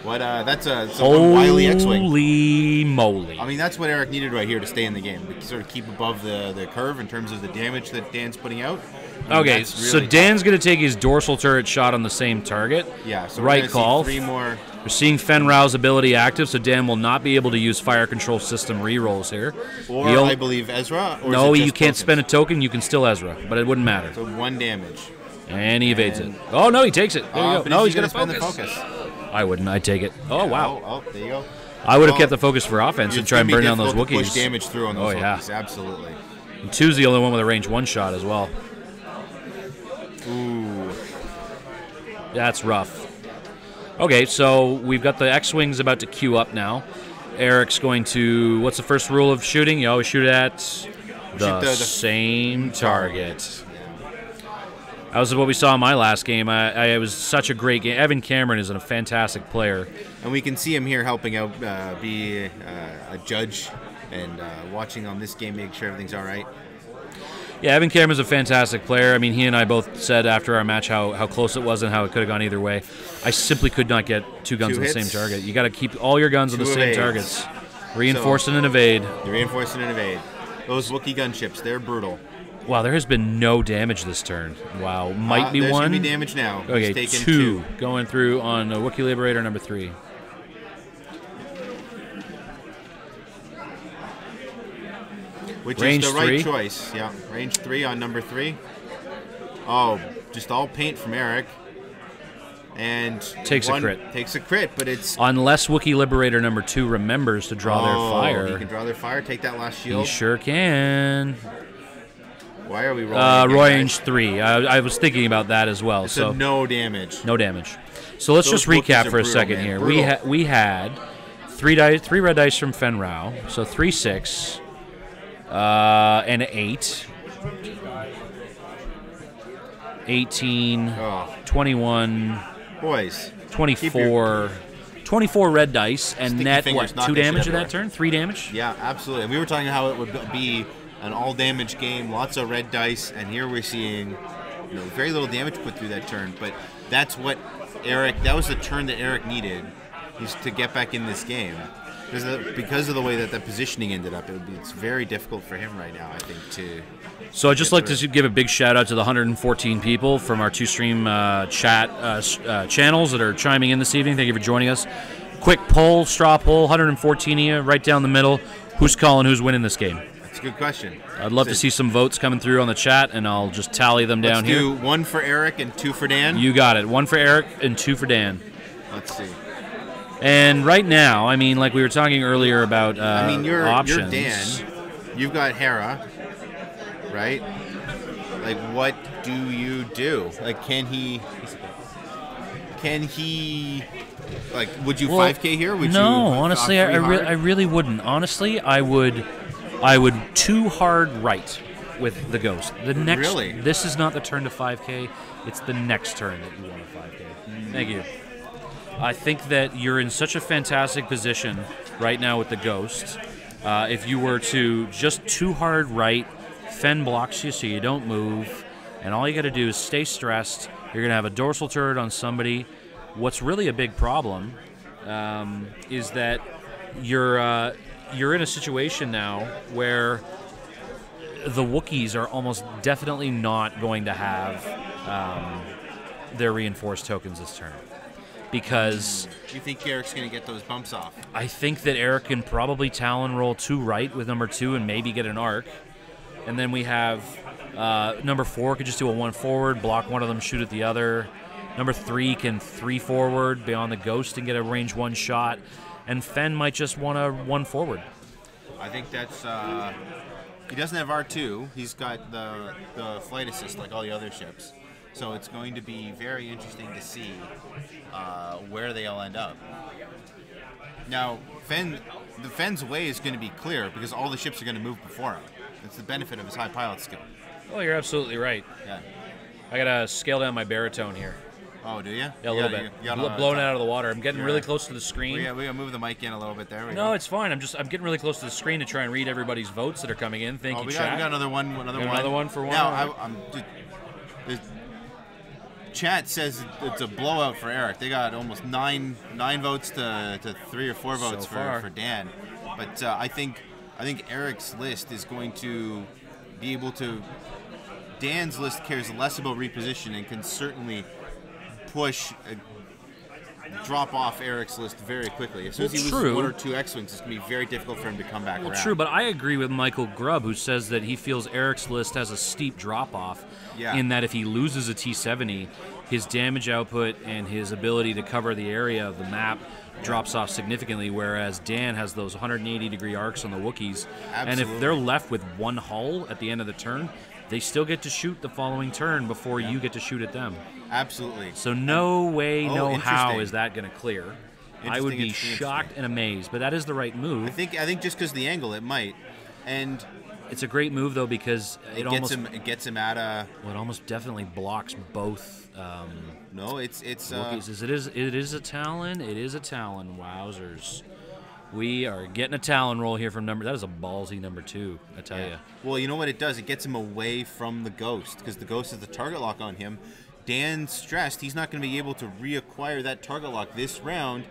What? That's a wily X-Wing. Holy moly. I mean, that's what Eric needed right here to stay in the game. To sort of keep above the curve in terms of the damage that Dan's putting out. Okay, so Dan's going to take his dorsal turret shot on the same target. Yeah, so right call. 3 more. We're seeing Fen Rao's ability active, so Dan will not be able to use fire control system rerolls here. Or I believe Ezra. Or no, you can't tokens? spend a token. You can still Ezra, but it wouldn't matter. So 1 damage. And he evades it. Oh, no, he takes it. There you go. No, he's going to spend the focus. I wouldn't. I'd take it. Oh, wow. Oh, there you go. I would have kept the focus for offense and try and burn down those Wookiees. Push damage through on those Wookiees, absolutely. And 2's the only one with a range 1 shot as well. Ooh. That's rough. Okay, so we've got the X-Wings about to queue up now. Eric's going to... What's the first rule of shooting? You always shoot at the same target. That was what we saw in my last game. It was such a great game. Evan Cameron is a fantastic player. And we can see him here helping out, be a judge and watching on this game, making sure everything's all right. Yeah, Evan Cameron's a fantastic player. I mean, he and I both said after our match how close it was and how it could have gone either way. I simply could not get 2 guns on the same target. You got to keep all your guns on the same targets. Reinforce and evade. Reinforce and evade. Those Wookiee gunships, they're brutal. Wow, there has been no damage this turn. Wow, might be there's 1. There's going to be damage now. Okay, He's taken 2 going through on Wookiee Liberator number 3. Which range is the right 3. choice. Yeah, range 3 on number 3. Oh, just all paint from Eric. And takes a crit. Takes a crit, but it's... Unless Wookiee Liberator number 2 remembers to draw their fire. He can draw their fire, take that last shield. He sure can. Why are we rolling? Range 3. I was thinking about that as well. So no damage. No damage. So let's just recap for a second here. We had 3 red dice from Fen Rao. So 3, 6, and 8. 18, 21, boys, 24, 24 red dice, and net, what, 2 damage in that turn? 3 damage? Yeah, absolutely. And we were talking how it would be an all-damage game, lots of red dice, and here we're seeing very little damage put through that turn. But that's what that was the turn that Eric needed to get back in this game. Because of the way that the positioning ended up, it's very difficult for him right now, I think, to... So I'd just like to give a big shout-out to the 114 people from our 2-stream chat channels that are chiming in this evening. Thank you for joining us. Quick poll, straw poll, 114 of you, right down the middle. Who's calling, who's winning this game? I It's a good question. I'd love to see some votes coming through on the chat, and I'll just tally them down here. Let's do 1 for Eric and 2 for Dan. You got it. 1 for Eric and 2 for Dan. Let's see. And right now, I mean, like we were talking earlier about you're options. Dan. You've got Hera, right? Like, what do you do? Like, can he? Like, would you 5K here? Would no, you honestly, I really wouldn't. Honestly, I would 2 hard right with the Ghost. The next, Really? This is not the turn to 5K. It's the next turn that you want a 5K. Thank you. I think that you're in such a fantastic position right now with the Ghost. If you were to just 2 hard right, Fen blocks you so you don't move, and all you got to do is stay stressed. You're going to have a dorsal turret on somebody. What's really a big problem is that you're in a situation now where the Wookiees are almost definitely not going to have their reinforced tokens this turn. Because you think Eric's going to get those bumps off? I think that Eric can probably Talon roll 2 right with number 2 and maybe get an arc. And then we have number 4 could just do a 1 forward, block one of them, shoot at the other. Number 3 can 3 forward beyond the Ghost and get a range 1 shot. And Fen might just want a 1 forward. I think that's... he doesn't have R2. He's got the flight assist like all the other ships. So it's going to be very interesting to see where they all end up. Now, Fen's way is going to be clear because all the ships are going to move before him. It's the benefit of his high pilot skill. Oh, you're absolutely right. Yeah. I got to scale down my baritone here. Oh, do you? Yeah, a little bit. Blown out of the water. I'm getting really close to the screen. We gotta move the mic in a little bit there. No, it's fine. I'm getting really close to the screen to try and read everybody's votes that are coming in. Thank you, chat. We got another one. Another one for one. Now, the chat says it's a blowout for Eric. They got almost nine votes to 3 or 4 votes for Dan. But I think Eric's list is going to be able to. Dan's list cares less about reposition and can certainly drop off Eric's list very quickly. As soon as he loses 1 or 2 X-Wings, it's going to be very difficult for him to come back around. True, but I agree with Michael Grubb, who says that he feels Eric's list has a steep drop-off in that if he loses a T-70, his damage output and his ability to cover the area of the map drops off significantly, whereas Dan has those 180-degree arcs on the Wookiees. Absolutely. And if they're left with 1 hull at the end of the turn, they still get to shoot the following turn before you get to shoot at them. Absolutely. So no way, no how is that going to clear. I would be shocked and amazed, but that is the right move. I think just because of the angle, it might. And it's a great move though because it gets him out of. Well, it almost definitely blocks both. No, it's. It is a Talon. It is a Talon. Wowzers. We are getting a Talon roll here from number. That is a ballsy number 2, I tell you. Well, you know what it does? It gets him away from the Ghost because the Ghost has the target lock on him. Dan's stressed. He's not going to be able to reacquire that target lock this round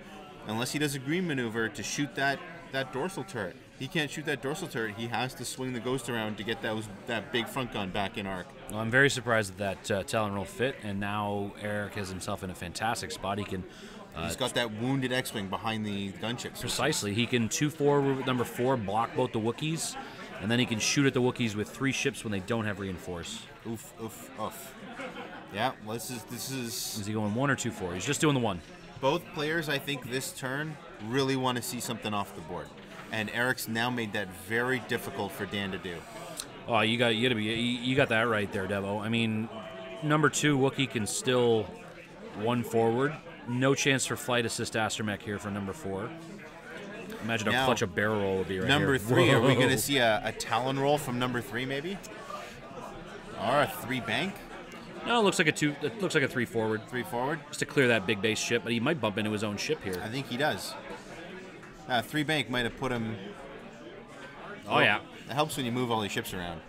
unless he does a green maneuver to shoot that dorsal turret. He can't shoot that dorsal turret. He has to swing the Ghost around to get that big front gun back in arc. Well, I'm very surprised that Talon roll fit, and now Eric has himself in a fantastic spot. He can. He's got that wounded X-Wing behind the gunship. Precisely. He can 2 forward with number 4, block both the Wookiees, and then he can shoot at the Wookiees with 3 ships when they don't have reinforce. Oof, oof, oof. Yeah, well, this is... Is he going 1 or 2 4? He's just doing the 1. Both players, I think, this turn really want to see something off the board. And Eric's now made that very difficult for Dan to do. Oh, you got that right there, Devo. I mean, number 2, Wookiee can still 1 forward. No chance for flight assist astromech here for number 4. Imagine how clutch a barrel roll would be right number here. Number 3, are we going to see a Talon roll from number 3 maybe? Or a 3 bank? No, it looks like a 2. It looks like a 3 forward. 3 forward? Just to clear that big base ship, but he might bump into his own ship here. I think he does. 3 bank might have put him. Oh yeah. It helps when you move all these ships around.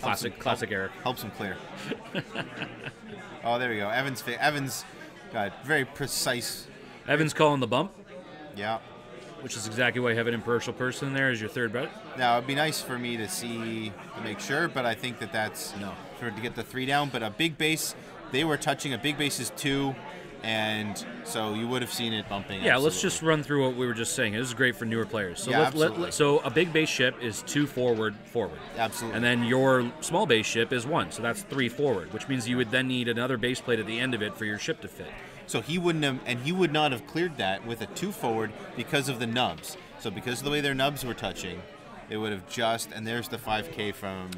Classic Eric. Helps him clear. Oh, there we go. Evans got very precise. Evans calling the bump. Yeah. Which is exactly why you have an impartial person there as your 3rd bet. Now, it'd be nice for me to make sure, but I think that's to get the 3 down. But a big base, they were touching. A big base is 2. and so you would have seen it bumping. Yeah, let's absolutely. just run through what we were just saying. This is great for newer players. So Yeah, absolutely. so a big base ship is 2 forward. Absolutely. And then your small base ship is 1, so that's 3 forward, which means you would then need another base plate at the end of it for your ship to fit. So he wouldn't have, and he would not have cleared that with a 2 forward because of the nubs. So because of the way their nubs were touching, it would have just, and there's the 5K from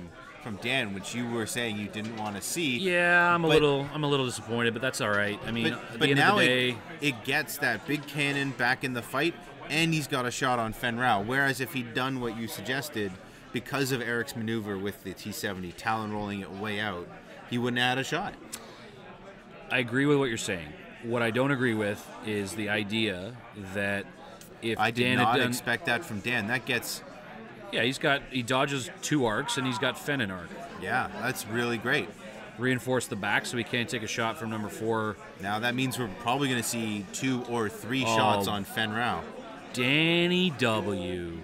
Dan, which you were saying you didn't want to see. Yeah, I'm a little disappointed, but that's all right. I mean, at the end now of the day, it gets that big cannon back in the fight, and he's got a shot on Fen Rao. Whereas if he'd done what you suggested, because of Eric's maneuver with the T-70, Talon rolling it way out, he wouldn't have had a shot. I agree with what you're saying. What I don't agree with is the idea that if I did Dan not had done, expect that from Dan. That gets, yeah, he dodges 2 arcs and he's got Fen in arc. yeah, that's really great. Reinforce the back so he can't take a shot from number 4. Now that means we're probably going to see 2 or 3 shots on Fen Rao. Danny W.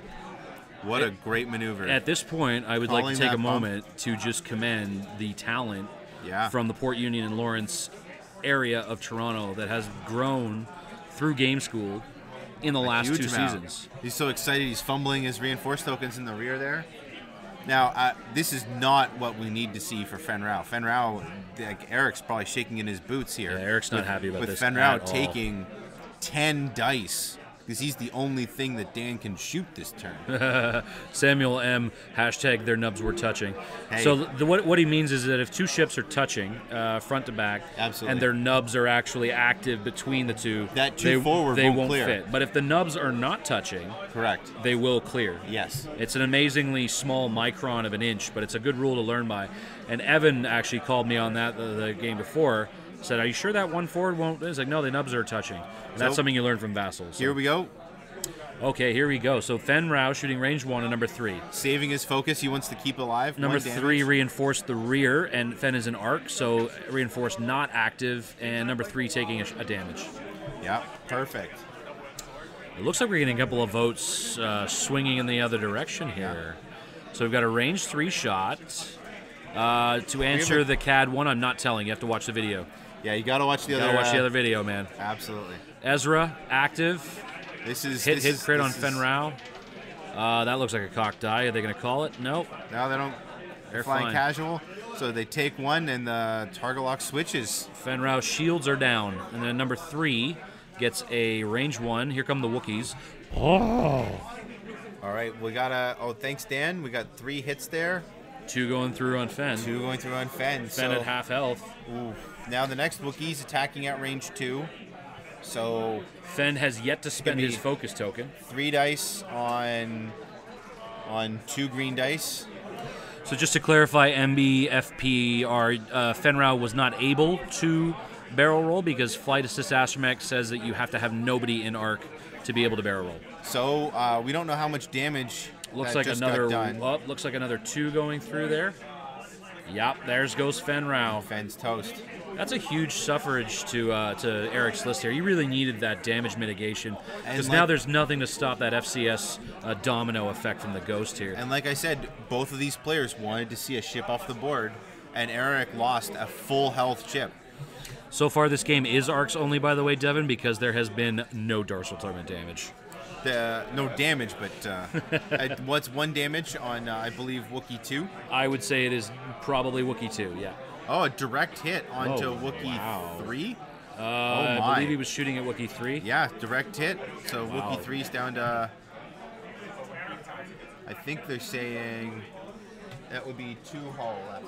What a great maneuver. At this point, I would like Calling to take that a bump. moment to just commend the talent Yeah. from the Port Union and Lawrence area of Toronto that has grown through game school in the last 2 Huge amount. seasons. He's so excited. He's fumbling his reinforced tokens in the rear there. Now, this is not what we need to see for Fen Rao. Fen Rao, like, Eric's probably shaking in his boots here. Yeah, Eric's not happy about with this Fen Rao at all. taking 10 dice because he's the only thing that Dan can shoot this turn. Samuel M. # their nubs were touching. Hey. So what he means is that if 2 ships are touching front to back, Absolutely. and their nubs are actually active between the 2, That 2 forward they won't won't clear. fit. But if the nubs are not touching, Correct. they will clear. Yes. It's an amazingly small micron of an inch, but it's a good rule to learn by. And Evan actually called me on that the game before. Said, "Are you sure that 1 forward won't?" It's like, no, the nubs are touching. And that's So, something you learn from Vassals. Here we go. Okay, here we go. So Fen Rao shooting range 1 on number 3. Saving his focus. He wants to keep alive. Number 1 3 damage. reinforced the rear, and Fen is an arc, so reinforced not active, and number 3 taking a damage. Yeah, perfect. It looks like we're getting a couple of votes swinging in the other direction here. So we've got a range 3 shot. To answer the CAD one, I'm not telling. You have to watch the video. Yeah, you got to watch the You other. gotta watch the other video, man. Absolutely. Ezra, active. This is Hit this is- crit on this is- Fen Rao. That looks like a cock die. Are they going to call it? Nope. Now they don't. They're flying fine. casual, so they take 1 and the target lock switches. Fen Rao shields are down. And then number 3 gets a range 1. Here come the Wookiees. All right, we got a. Oh, thanks, Dan. We got 3 hits there. 2 going through on Fen. 2 going through on Fen. Fen at half health. Now the next Wookiee's attacking at range 2. So Fen has yet to spend be- his focus token. 3 dice on 2 green dice. So just to clarify, MBFP, Fen Rao was not able to barrel roll because Flight Assist Astromech says that you have to have nobody in arc to be able to barrel roll. So we don't know how much damage. Looks that like just another. got done. Oh, looks like another 2 going through there. Yep, there's goes Fen Rao. Fen's toast. That's a huge suffrage to Eric's list here. You really needed that damage mitigation because And now like- there's nothing to stop that FCS domino effect from the Ghost here. And like I said, both of these players wanted to see a ship off the board, and Eric lost a full health ship. So far, this game is arcs only, by the way, Devin, because there has been no dorsal tournament damage. No damage, but what's 1 damage on, I believe, Wookiee 2? I would say it is probably Wookiee 2, yeah. Oh, a direct hit onto Oh, Wookiee wow. 3? I my. believe he was shooting at Wookiee 3. Yeah, direct hit. So Wow. Wookiee 3's down to, I think they're saying that would be 2 hull left.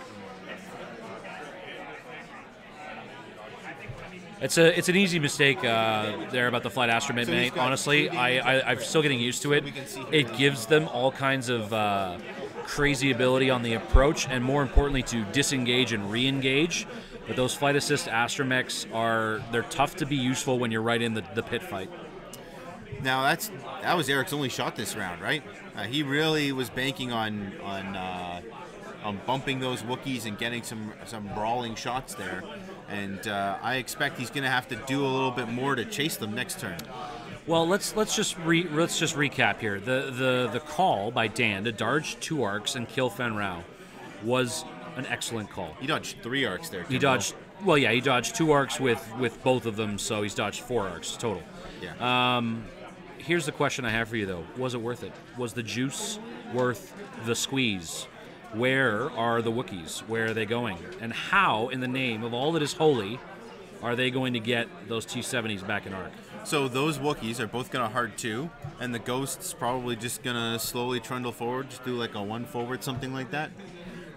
It's an easy mistake there about the Flight Astromech, So he's mate. got Honestly, 2 I'm still getting used to it. We can see here. It gives them all kinds of crazy ability on the approach, and more importantly, to disengage and re-engage. But those Flight Assist Astromechs they're tough to be useful when you're right in the pit fight. Now that was Eric's only shot this round, right? He really was banking on bumping those Wookiees and getting some brawling shots there, and I expect he's going to have to do a little bit more to chase them next turn. Well, let's just recap here. The call by Dan to dodge 2 arcs and kill Fen Rao was an excellent call. He dodged 3 arcs there. He dodged Well, yeah, he dodged 2 arcs with both of them, so he's dodged 4 arcs total. Yeah. Here's the question I have for you, though. Was it worth it? Was the juice worth the squeeze? Where are the Wookiees? Where are they going? And how, in the name of all that is holy, are they going to get those T-70s back in arc? So those Wookiees are both going to hard 2, and the Ghost's probably just going to slowly trundle forward, just do like a 1 forward, something like that.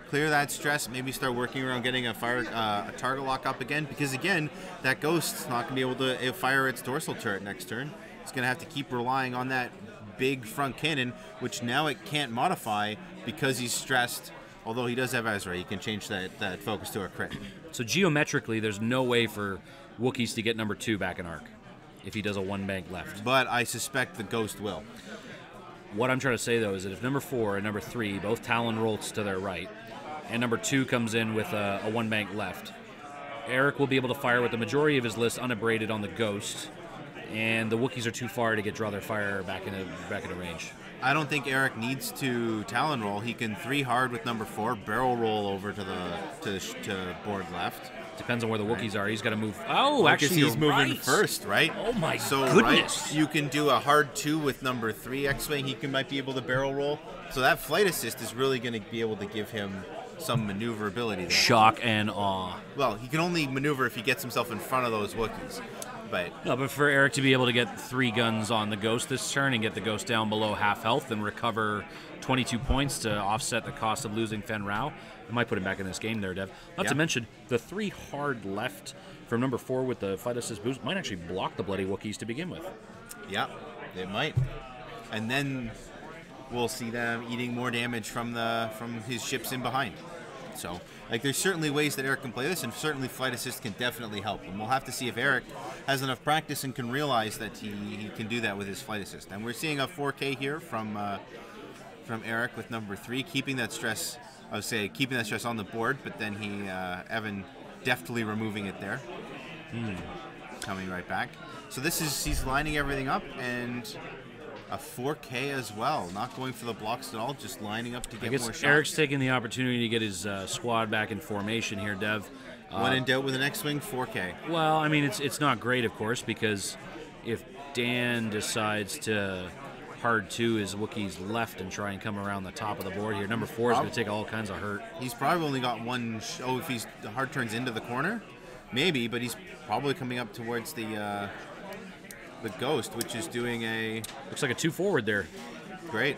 Clear that stress, maybe start working around getting a target lock up again, because again, that Ghost's not going to be able to fire its dorsal turret next turn. It's going to have to keep relying on that big front cannon, which now it can't modify because he's stressed. Although he does have Ezra, he can change that focus to a crit. So geometrically, there's no way for Wookiees to get number 2 back in arc if he does a 1 bank left. But I suspect the Ghost will. What I'm trying to say, though, is that if number 4 and number 3 both Talon rolls to their right, and number 2 comes in with a 1 bank left, Eric will be able to fire with the majority of his list unabraded on the Ghost, and the Wookiees are too far to draw their fire back into range. I don't think Eric needs to Talon roll. He can 3 hard with number 4, barrel roll over to board left. Depends on where the Wookiees are. He's got to move. Oh, actually, he's moving right. first, right? Oh my so, goodness! Right, you can do a hard 2 with number 3 X-wing. He might be able to barrel roll. So that flight assist is really going to be able to give him some maneuverability there. Shock and awe. Well, he can only maneuver if he gets himself in front of those Wookiees. But for Eric to be able to get 3 guns on the Ghost this turn and get the Ghost down below half health and recover 22 points to offset the cost of losing Fen Rao, it might put him back in this game there, Dev. Not to mention, the 3 hard left from number 4 with the flight assist boost might actually block the bloody Wookiees to begin with. Yeah, it might. And then we'll see them eating more damage from his ships in behind. So, there's certainly ways that Eric can play this, and certainly Flight Assist can definitely help. And we'll have to see if Eric has enough practice and can realize that he can do that with his Flight Assist. And we're seeing a 4K here from Eric with number 3, keeping that stress. I would say keeping that stress on the board, but then Evan deftly removing it there, coming right back. So he's lining everything up, and a 4K as well, not going for the blocks at all, just lining up to get more shots. Eric's taking the opportunity to get his squad back in formation here, Dev. When in doubt with an X-Wing, 4K. Well, I mean, it's not great, of course, because if Dan decides to hard 2 his Wookiees left and try and come around the top of the board here, number 4 is going to take all kinds of hurt. He's probably only got one. If he's the hard turns into the corner, maybe, but he's probably coming up towards the Ghost, which is doing looks like a 2 forward there. Great.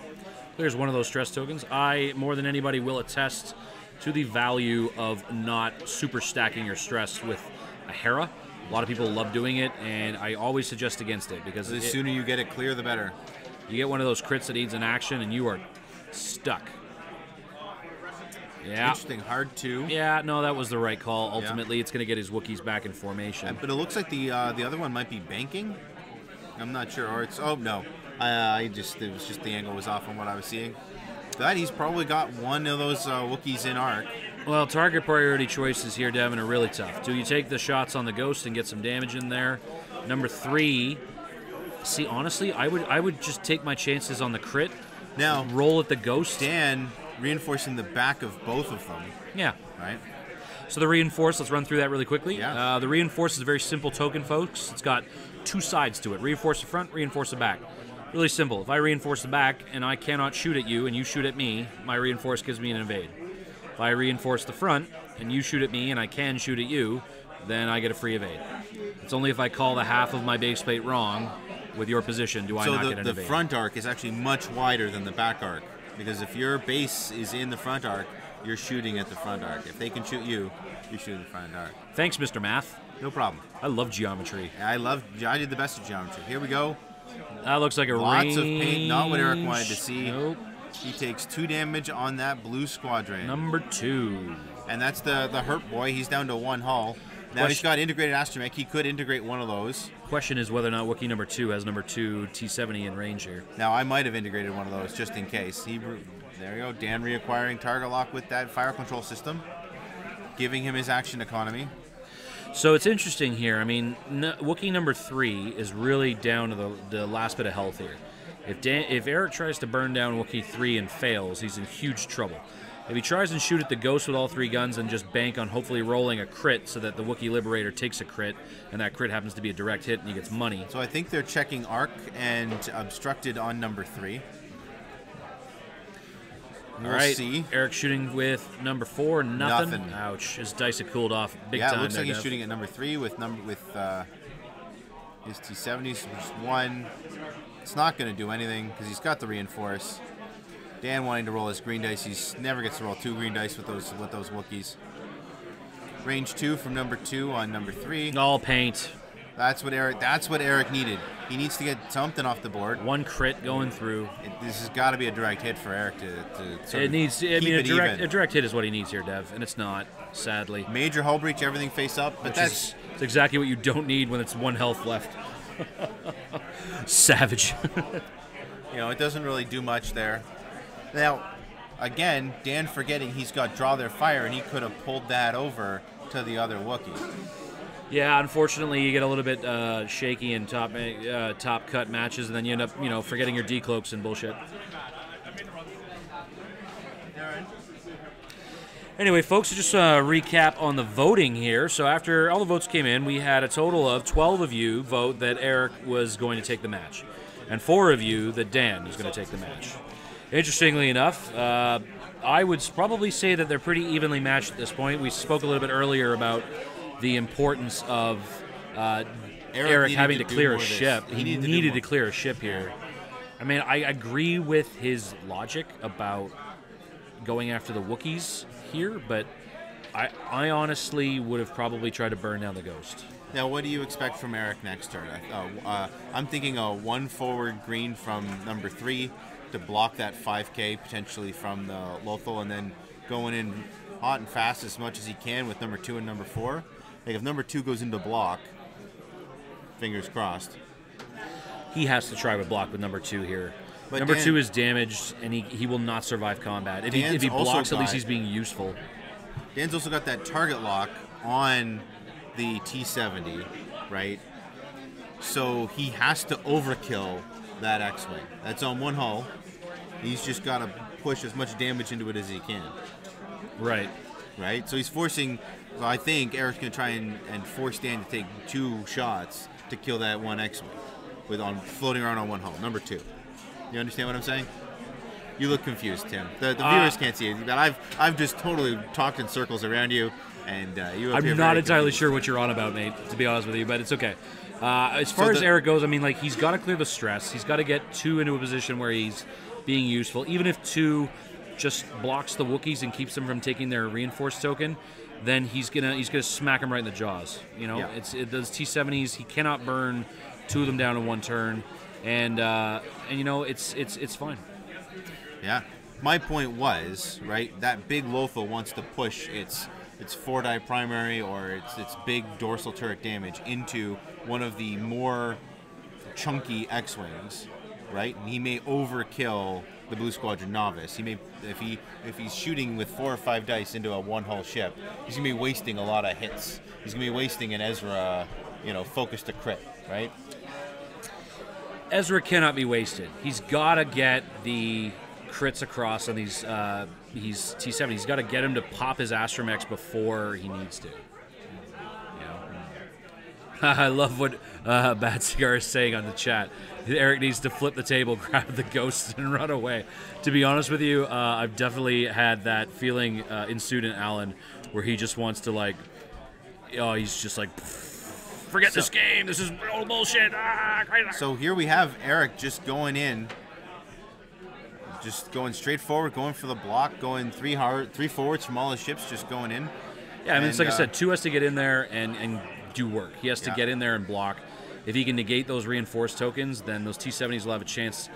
There's one of those stress tokens. I, more than anybody, will attest to the value of not super stacking your stress with a Hera. A lot of people love doing it, and I always suggest against it, because the sooner you get it clear, the better. You get one of those crits that needs an action, and you are stuck. Yeah. Interesting. Hard 2. Yeah, no, that was the right call. Ultimately, it's going to get his Wookiees back in formation. But it looks like the other one might be banking. I'm not sure. Or it's no. It was just the angle was off on what I was seeing. But he's probably got one of those Wookiees in arc. Well, target priority choices here, Devin, are really tough. Do you take the shots on the Ghost and get some damage in there? Number 3. See, honestly, I would just take my chances on the crit. Now roll at the Ghost. Dan reinforcing the back of both of them. Yeah. Right. So the reinforce, let's run through that really quickly. Yeah. The reinforce is a very simple token, folks. It's got 2 sides to it. Reinforce the front, reinforce the back. Really simple. If I reinforce the back and I cannot shoot at you and you shoot at me, my reinforce gives me an evade. If I reinforce the front and you shoot at me and I can shoot at you, then I get a free evade. It's only if I call the half of my base plate wrong with your position do I not get an evade. So the front arc is actually much wider than the back arc, because if your base is in the front arc, you're shooting at the front arc. If they can shoot you, you're shooting the front arc. Thanks, Mr. Math. No problem. I love geometry. I did the best of geometry. Here we go. That looks like a Lots of paint, not what Eric wanted to see. Nope. He takes 2 damage on that blue squadron. Number 2. And that's the hurt boy. He's down to 1 hull. Now he's got integrated astromech. He could integrate one of those. Question is whether or not Wookiee number 2 has number 2 T-70 in range here. Now, I might have integrated one of those just in case. There you go. Dan reacquiring target lock with that fire control system, giving him his action economy. So it's interesting here. I mean, Wookiee number 3 is really down to the last bit of health here. If Eric tries to burn down Wookiee 3 and fails, he's in huge trouble. If he tries and shoot at the Ghost with all 3 guns and just bank on hopefully rolling a crit so that the Wookiee Liberator takes a crit, and that crit happens to be a direct hit and he gets money. So I think they're checking Arc and Obstructed on number 3. All right, see. Eric shooting with number 4, nothing. Nothing. Ouch, his dice have cooled off big Yeah, time. it looks there, like he's Dev. shooting at number 3 with his T70s, just 1. It's not going to do anything because he's got the reinforce. Dan wanting to roll his green dice. He never gets to roll 2 green dice with those Wookiees. Range 2 from number 2 on number 3. All paint. That's what Eric needed. He needs to get something off the board. 1 crit going through. This has got to be a direct hit for Eric to sort It of needs. I keep mean, it even. a direct hit is what he needs here, Dev, and it's not, sadly. Major hull breach, everything face up, but It's exactly what you don't need when it's 1 health left. Savage. it doesn't really do much there. Now, again, Dan forgetting he's got draw their fire, and he could have pulled that over to the other Wookiee. Yeah, unfortunately, you get a little bit shaky in top cut matches, and then you end up, forgetting your decloaks and bullshit. Anyway, folks, just recap on the voting here. So after all the votes came in, we had a total of 12 of you vote that Eric was going to take the match, and 4 of you that Dan was going to take the match. Interestingly enough, I would probably say that they're pretty evenly matched at this point. We spoke a little bit earlier about the importance of Eric having to clear a ship. He needed to clear a ship here. I mean, I agree with his logic about going after the Wookiees here, but I honestly would have probably tried to burn down the Ghost. Now, what do you expect from Eric next turn? I'm thinking a 1 forward green from number 3 to block that 5K potentially from the Lothal, and then going in hot and fast as much as he can with number 2 and number 4. Like if number 2 goes into block, fingers crossed. He has to try to block with number 2 here. But number Dan, 2 is damaged, and he will not survive combat. If he blocks, at least he's being useful. Dan's also got that target lock on the T70, right? So he has to overkill that X-Wing. That's on 1 hull. He's just got to push as much damage into it as he can. Right. Right? So he's forcing... So I think Eric's going to try and force Dan to take 2 shots to kill that 1 X-Wing floating around on 1 hull. Number 2. You understand what I'm saying? You look confused, Tim. The viewers can't see it, but I've just totally talked in circles around you, and you. I'm not entirely sure what you're on about, mate. To be honest with you, but it's okay. As far as Eric goes, I mean, like he's got to clear the stress. He's got to get 2 into a position where he's being useful. Even if 2 just blocks the Wookiees and keeps them from taking their reinforced token, then he's gonna smack them right in the jaws. It's those T70s. He cannot burn 2 of them down in 1 turn. And it's fine. Yeah. My point was, right, that big Lothal wants to push its 4-die primary or its big dorsal turret damage into one of the more chunky X-Wings, right? And he may overkill the Blue Squadron Novice. He may, if he's shooting with 4 or 5 dice into a 1-hull ship, he's going to be wasting a lot of hits. He's going to be wasting an Ezra, focus to crit, right? Ezra cannot be wasted. He's got to get the crits across on these T70. He's got to get him to pop his Astromechs before he needs to. I love what Bad Cigar is saying on the chat. Eric needs to flip the table, grab the Ghost, and run away. To be honest with you, I've definitely had that feeling in Student Alan where he just wants to he's just like, forget this game. This is real bullshit. So here we have Eric just going in, just going straight forward, going for the block, going 3 forwards from all his ships, just going in. Yeah, I mean, it's like I said, 2 has to get in there and do work. He has to get in there and block. If he can negate those reinforced tokens, then those T-70s will have a chance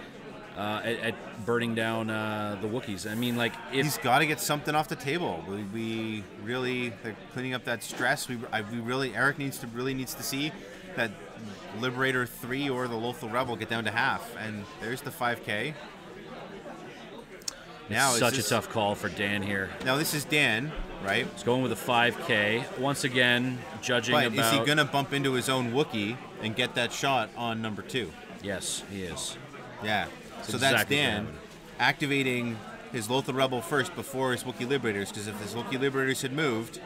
at burning down the Wookiees. I mean, he's got to get something off the table. We really, they're cleaning up that stress. Eric needs to see that Liberator 3 or the Lothal Rebel get down to half, and there's the 5K. Now such a tough call for Dan here. Now this is Dan, right? He's going with a 5K. Once again, judging but about... is he going to bump into his own Wookiee and get that shot on number 2? Yes, he is. Yeah. So that's Dan activating his Lothal Rebel first before his Wookiee Liberators, because if his Wookiee Liberators had moved,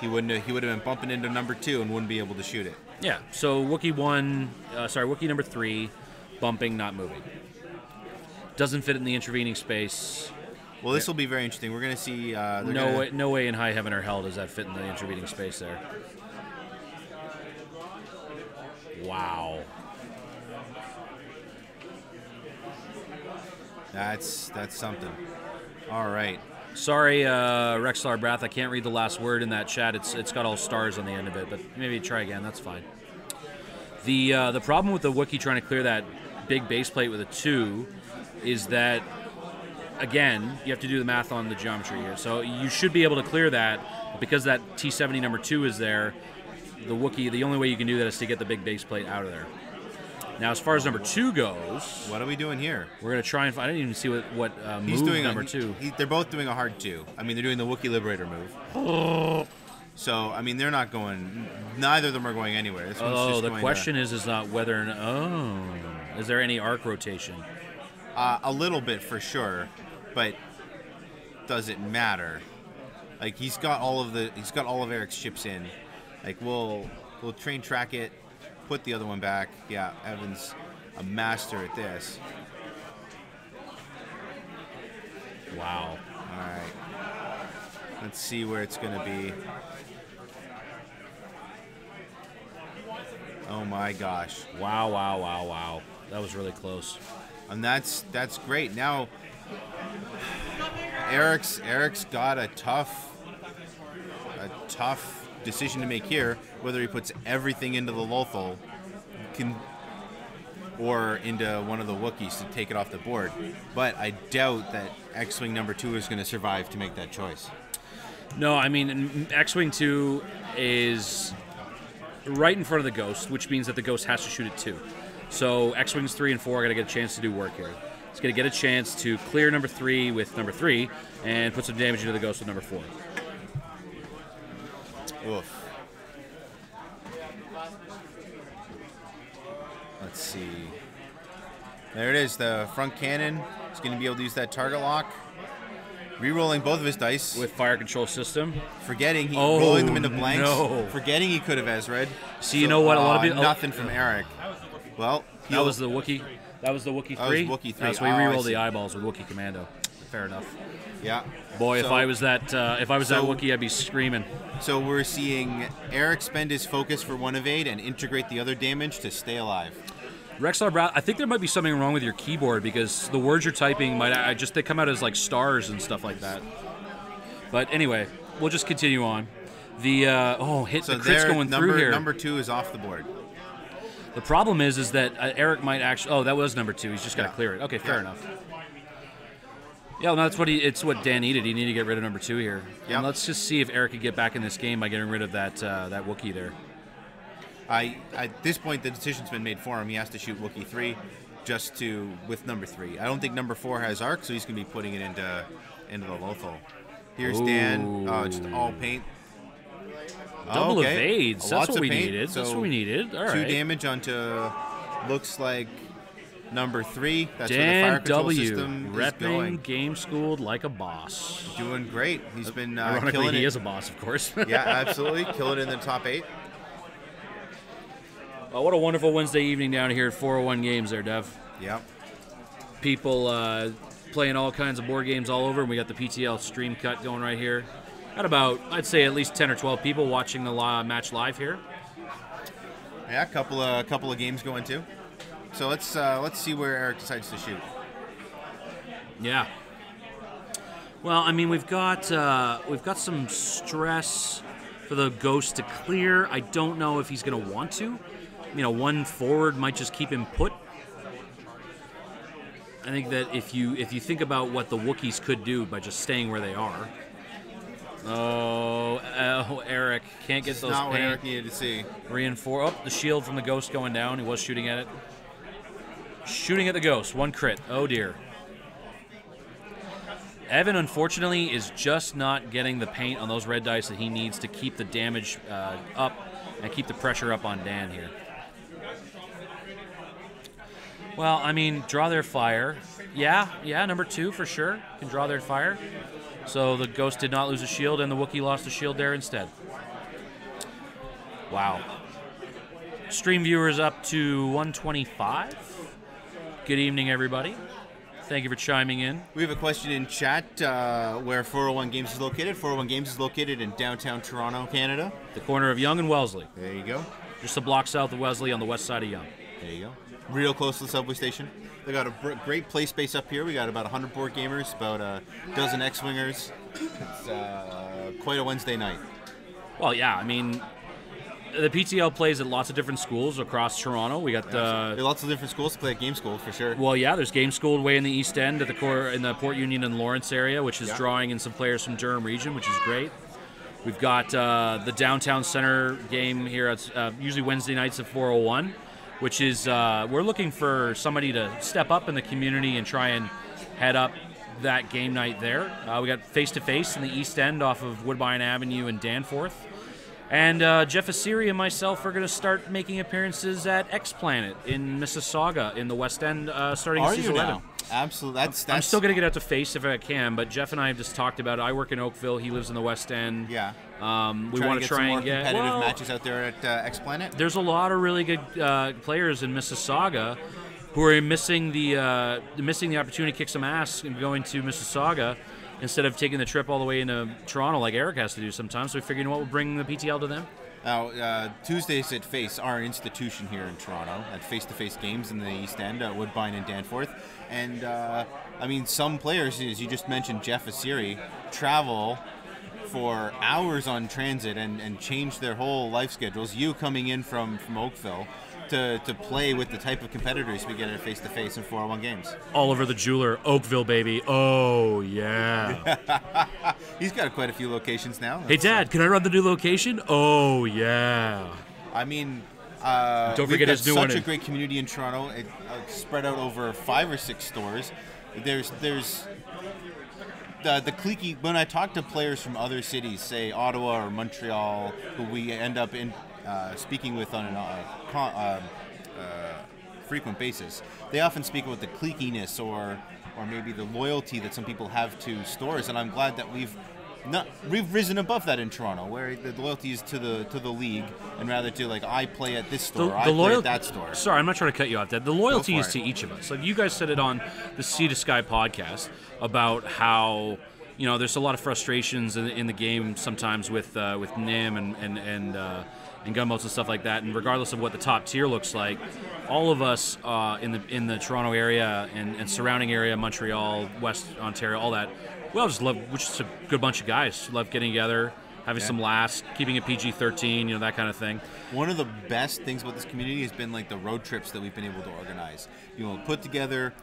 he would have been bumping into number 2 and wouldn't be able to shoot it. Yeah, so Wookiee number 3, bumping, not moving. Doesn't fit in the intervening space. Well, this will be very interesting. We're going to see... no way in high heaven or hell does that fit in the intervening space there. Wow. That's something. All right. Sorry, Rexlar Brath, I can't read the last word in that chat. It's got all stars on the end of it, but maybe try again. That's fine. The problem with the Wookiee trying to clear that big base plate with a 2 is that, again, you have to do the math on the geometry here. So you should be able to clear that, but because that T-70 number 2 is there, the Wookiee, the only way you can do that is to get the big base plate out of there. Now, as far as number 2 goes... What are we doing here? We're going to try and find... I didn't even see what he's move doing number 2. They're both doing a hard 2. I mean, they're doing the Wookiee Liberator move. So, I mean, they're not going... Neither of them are going anywhere. This one's just the going question is not whether... is there any arc rotation? A little bit, for sure. But does it matter? Like, he's got all of Eric's ships in. Like, we'll train track it, put the other one back. Yeah, Evan's a master at this. Wow. All right. Let's see where it's going to be. Oh my gosh. Wow. That was really close. And that's great. Now Eric's got a tough decision to make here, whether he puts everything into the Lothal or into one of the Wookiees to take it off the board. But I doubt that X-Wing number 2 is going to survive to make that choice. No, I mean, X-Wing 2 is right in front of the Ghost, which means that the Ghost has to shoot it 2. So X-Wings 3 and 4 are going to get a chance to do work here. It's going to get a chance to clear number 3 with number 3 and put some damage into the Ghost with number 4. Oof. Let's see. There it is, the front cannon. He's going to be able to use that target lock. Re-rolling both of his dice. With fire control system. Forgetting, rolling them into blanks. No. Forgetting he could have Ezra'd. See, you know what? A lot of people... Nothing from Eric. Well, that was the Wookiee. That was the Wookiee 3? That was Wookiee 3. So we re-rolled the eyeballs with Wookiee Commando. Fair enough. Yeah. Boy, if I was that Wookiee, I'd be screaming. So we're seeing Eric spend his focus for one evade and integrate the other damage to stay alive. Rexlar Brown, I think there might be something wrong with your keyboard because the words you're typing they come out as like stars and stuff like that. But anyway, we'll just continue on. The crit's going through here. Number 2 is off the board. The problem is that Eric might actually. Oh, that was number 2. He's just got to clear it. Okay, fair enough. Yeah, well, no, it's what Dan needed. He needed to get rid of number 2 here. Yep. And let's just see if Eric could get back in this game by getting rid of that Wookiee there. At this point, the decision's been made for him. He has to shoot Wookiee 3 with number 3. I don't think number 4 has arc, so he's going to be putting it into the Lothal. Here's Dan. Oh, just all paint. Double evades. That's what we needed. So that's what we needed. All right. 2 damage onto, looks like, number 3. That's Dan where the fire control W. system Repping, is going. game schooled like a boss. Doing great. He's been Ironically, killing it. He is a boss, of course. Yeah, absolutely. Killing it in the top 8. What a wonderful Wednesday evening down here at 401 Games there, Dev. Yep. People playing all kinds of board games all over, and we got the PTL stream cut going right here. Got about, I'd say, at least 10 or 12 people watching the match live here. Yeah, a couple of games going too. So let's see where Eric decides to shoot. Yeah. Well, I mean, we've got some stress for the Ghost to clear. I don't know if he's going to want to. You know, one forward might just keep him put. I think that if you think about what the Wookiees could do by just staying where they are. Oh, Eric can't get those. Not what Eric needed to see. Reinforce. Oh, the shield from the Ghost going down. He was shooting at it. Shooting at the Ghost. 1 crit. Oh dear. Evan, unfortunately, is just not getting the paint on those red dice that he needs to keep the damage up and keep the pressure up on Dan here. Well, I mean, draw their fire. Yeah, number 2 for sure. Can draw their fire. So the Ghost did not lose a shield, and the Wookiee lost a shield there instead. Wow. Stream viewers up to 125. Good evening, everybody. Thank you for chiming in. We have a question in chat where 401 Games is located. 401 Games is located in downtown Toronto, Canada. The corner of Yonge and Wellesley. There you go. Just a block south of Wellesley on the west side of Yonge. There you go. Real close to the subway station. They got a great play space up here. We got about 100 board gamers, about a dozen X-Wingers. It's quite a Wednesday night. Well, yeah, I mean, the PTL plays at lots of different schools across Toronto. We got There are lots of different schools to play at Game School, for sure. well, yeah, there's Game School way in the East End at the in the Port Union and Lawrence area, which is drawing in some players from Durham region, which is great. We've got the downtown center game here. It's usually Wednesday nights at 401, which is we're looking for somebody to step up in the community and try and head up that game night there. We got face-to-face in the East End off of Woodbine Avenue and Danforth. And Jeff Asiri and myself are going to start making appearances at X Planet in Mississauga in the West End starting Are season you 11. now? Absolutely. That's I'm still going to get out to face if I can, but Jeff and I have just talked about it. I work in Oakville. He lives in the West End. Yeah. We want to try some more and get competitive matches out there at X Planet. There's a lot of really good players in Mississauga who are missing the opportunity to kick some ass and going to Mississauga instead of taking the trip all the way into Toronto like Eric has to do sometimes. So we figured, you know what, we'll bring the PTL to them. Now, Tuesdays at Face are an institution here in Toronto at face-to-face games in the East End, Woodbine and Danforth. And, I mean, some players, as you just mentioned, Jeff Asiri, travel for hours on transit and change their whole life schedules. You coming in from Oakville to play with the type of competitors we get at face-to-face in 401 games. Oliver the Jeweler, Oakville, baby. Oh, yeah. He's got quite a few locations now. Hey, Dad, can I run the new location? Oh, yeah. I mean, Don't forget his new one. Such a great community in Toronto. It's spread out over 5 or 6 stores. There's the cliquey. When I talk to players from other cities, say Ottawa or Montreal, who we end up speaking with on a frequent basis, they often speak about the cliquiness or maybe the loyalty that some people have to stores, and I'm glad that we've risen above that in Toronto, where the loyalty is to the league, and rather to like I play at this store, I play at that store. Sorry, I'm not trying to cut you off, Dad. The loyalty is to each of us. Like you guys said it on the Sea to Sky podcast about how there's a lot of frustrations in the game sometimes with Nim and gunboats and stuff like that. And regardless of what the top tier looks like, all of us in the Toronto area and surrounding area, Montreal, West Ontario, all that, we all just love. We're just a good bunch of guys. Love getting together, having some laughs, keeping it PG-13, that kind of thing. One of the best things about this community has been like the road trips that we've been able to organize. Put together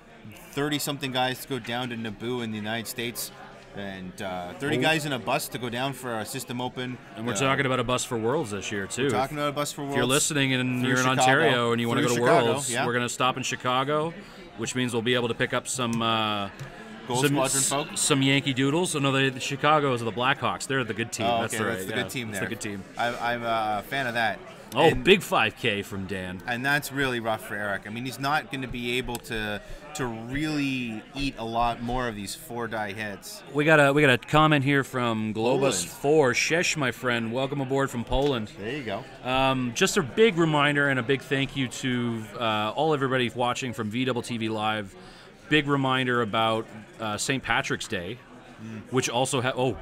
30-something guys to go down to Naboo in the United States. And 30 guys in a bus to go down for a system open. And we're talking about a bus for Worlds this year, too. We're talking about a bus for Worlds. If you're listening and you're in Chicago, Ontario and you want to go to Chicago, Worlds, we're going to stop in Chicago, which means we'll be able to pick up some Gold Squadron folk? Some Yankee Doodles. Oh, no, the Chicago's are the Blackhawks. They're the good team. Oh, okay, that's right. That's the good team there. That's the good team. I'm a fan of that. Oh, big 5K from Dan. And that's really rough for Eric. I mean, he's not going to be able to really eat a lot more of these 4-die hits. We got a comment here from Globus4. Shesh, my friend, welcome aboard from Poland. There you go. Just a big reminder and a big thank you to everybody watching from VTV Live. Big reminder about St. Patrick's Day, which also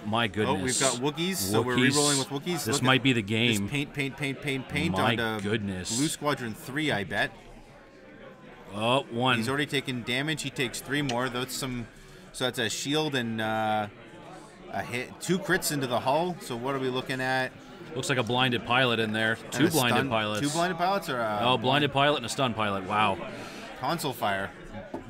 my goodness. Oh, we've got Wookiees, so we're re-rolling with Wookiees. This might be the game. Just paint my onto goodness. Blue Squadron 3, I bet. Oh, 1. He's already taken damage. He takes 3 more. So that's a shield and a hit. 2 crits into the hull. So what are we looking at? Looks like a blinded pilot in there. 2 blinded pilots. 2 blinded pilots? Blinded pilot and a stun pilot. Wow. Console fire.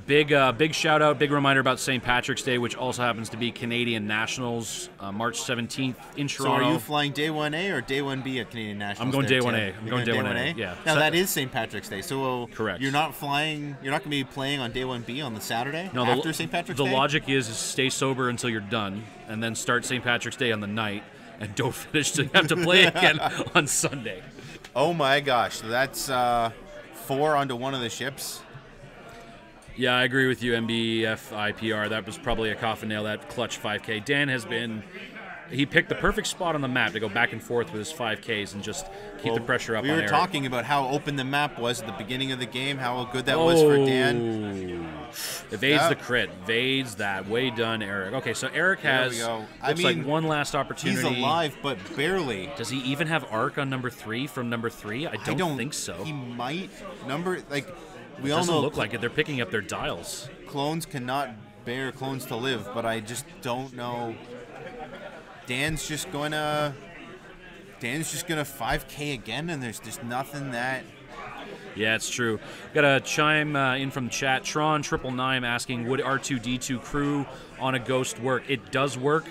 Big shout out, big reminder about St. Patrick's Day, which also happens to be Canadian Nationals, March 17th in Toronto. So are you flying day 1A or day 1B at Canadian Nationals? I'm going day 1A. I'm going day 1A. Yeah. Now that is St. Patrick's Day, so correct. You're not going to be playing on day 1B on the Saturday after St. Patrick's Day? The logic is stay sober until you're done, and then start St. Patrick's Day on the night, and don't finish till you have to play again on Sunday. Oh my gosh, that's 4 onto one of the ships. Yeah, I agree with you, MBFIPR. That was probably a coffin nail, that clutch 5K. Dan has been... He picked the perfect spot on the map to go back and forth with his 5Ks and just keep the pressure up on Eric. We were talking about how open the map was at the beginning of the game, how good that was for Dan. Evades the crit. Evades that. Way done, Eric. Okay, so Eric has looks like one last opportunity. He's alive, but barely. Does he even have arc on number 3 from number 3? I don't think so. He might. We all doesn't know look like it. They're picking up their dials. Clones cannot bear clones to live, but I just don't know. Dan's just gonna 5K again, and there's just nothing that. Yeah, it's true. Got a chime in from the chat. Tron 999 asking, would R2D2 crew on a Ghost work? It does work.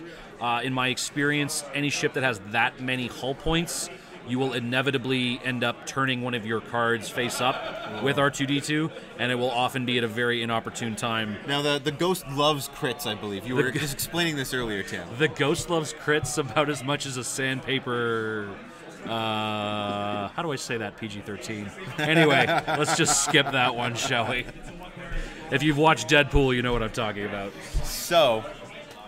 In my experience, any ship that has that many hull points, you will inevitably end up turning one of your cards face up with R2D2, and it will often be at a very inopportune time. Now, the Ghost loves crits, I believe. You were just explaining this earlier, Tim. The Ghost loves crits about as much as a sandpaper... how do I say that, PG-13? Anyway, let's just skip that one, shall we? If you've watched Deadpool, you know what I'm talking about. So,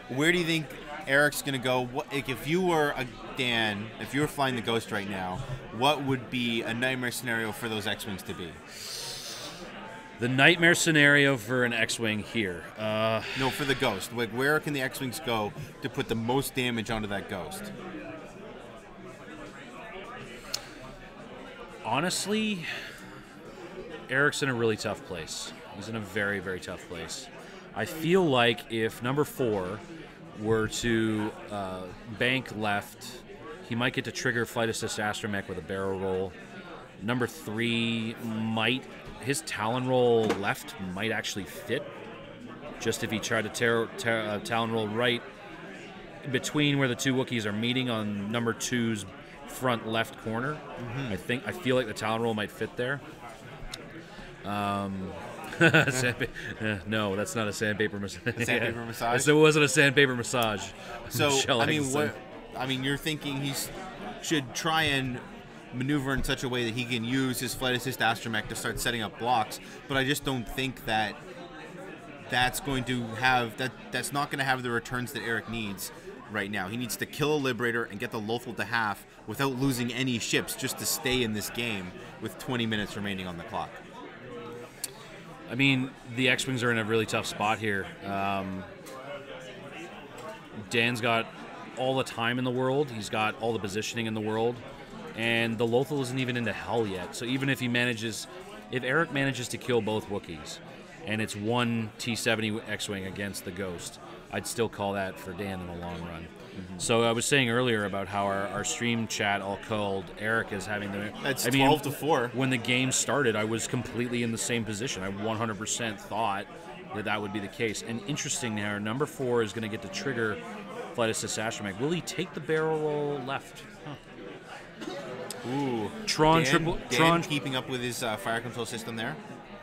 where do you think Eric's going to go? If you were Dan, if you were flying the Ghost right now, what would be a nightmare scenario for those X-Wings to be? The nightmare scenario for an X-Wing here. No, for the Ghost. Like, where can the X-Wings go to put the most damage onto that Ghost? Honestly, Eric's in a really tough place. He's in a very, very tough place. I feel like if number 4 were to bank left, he might get to trigger Flight Assist Astromech with a barrel roll. Number 3 might, his Talon roll left might actually fit. Just if he tried to Talon roll right between where the two Wookiees are meeting on number 2's front left corner. Mm-hmm. I feel like the Talon roll might fit there. No, that's not a sandpaper massage. Sandpaper massage. So it wasn't a sandpaper massage. So you're thinking he should try and maneuver in such a way that he can use his Flight Assist Astromech to start setting up blocks. But I just don't think that that's going to have that's not going to have the returns that Eric needs right now. He needs to kill a Liberator and get the Lothal to half without losing any ships just to stay in this game with 20 minutes remaining on the clock. I mean, the X-Wings are in a really tough spot here. Dan's got all the time in the world. He's got all the positioning in the world. And the Lothal isn't even into hell yet. So even if Eric manages to kill both Wookiees, and it's one T-70 X-Wing against the Ghost, I'd still call that for Dan in the long run. Mm-hmm. So I was saying earlier about how our stream chat all called Eric as having the... That's 12-4. When the game started, I was completely in the same position. I 100% thought that would be the case. And interesting now, number 4 is going to get to trigger Flight Assist Astromech. Will he take the barrel roll left? Huh. Ooh. Tron keeping up with his fire control system there?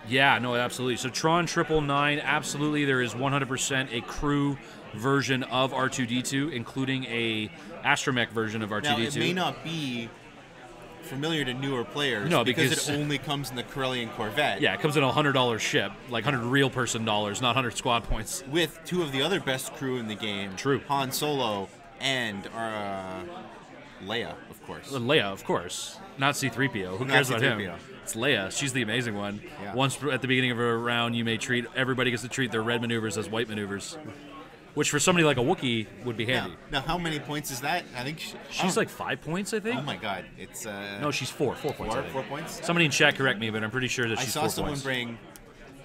Yeah, no, absolutely. So Tron 999, absolutely, there is 100% a crew version of R2D2, including a Astromech version of R2D2. Now, it may not be familiar to newer players because it only comes in the Corellian Corvette. Yeah, it comes in a $100 ship, like 100 real person dollars, not 100 squad points. With 2 of the other best crew in the game. True. Han Solo and Leia, of course. Leia, of course. Not C-3PO. Who cares about him? It's Leia. She's the amazing one. Yeah. Once at the beginning of a round, everybody gets to treat their red maneuvers as white maneuvers, which for somebody like a Wookiee would be handy. Now how many points is that? I think she's like 5 points, I think. Oh my God, it's no, she's 4 points. 4 points. Somebody in chat correct me, but I'm pretty sure that she's 4 points. I saw someone bring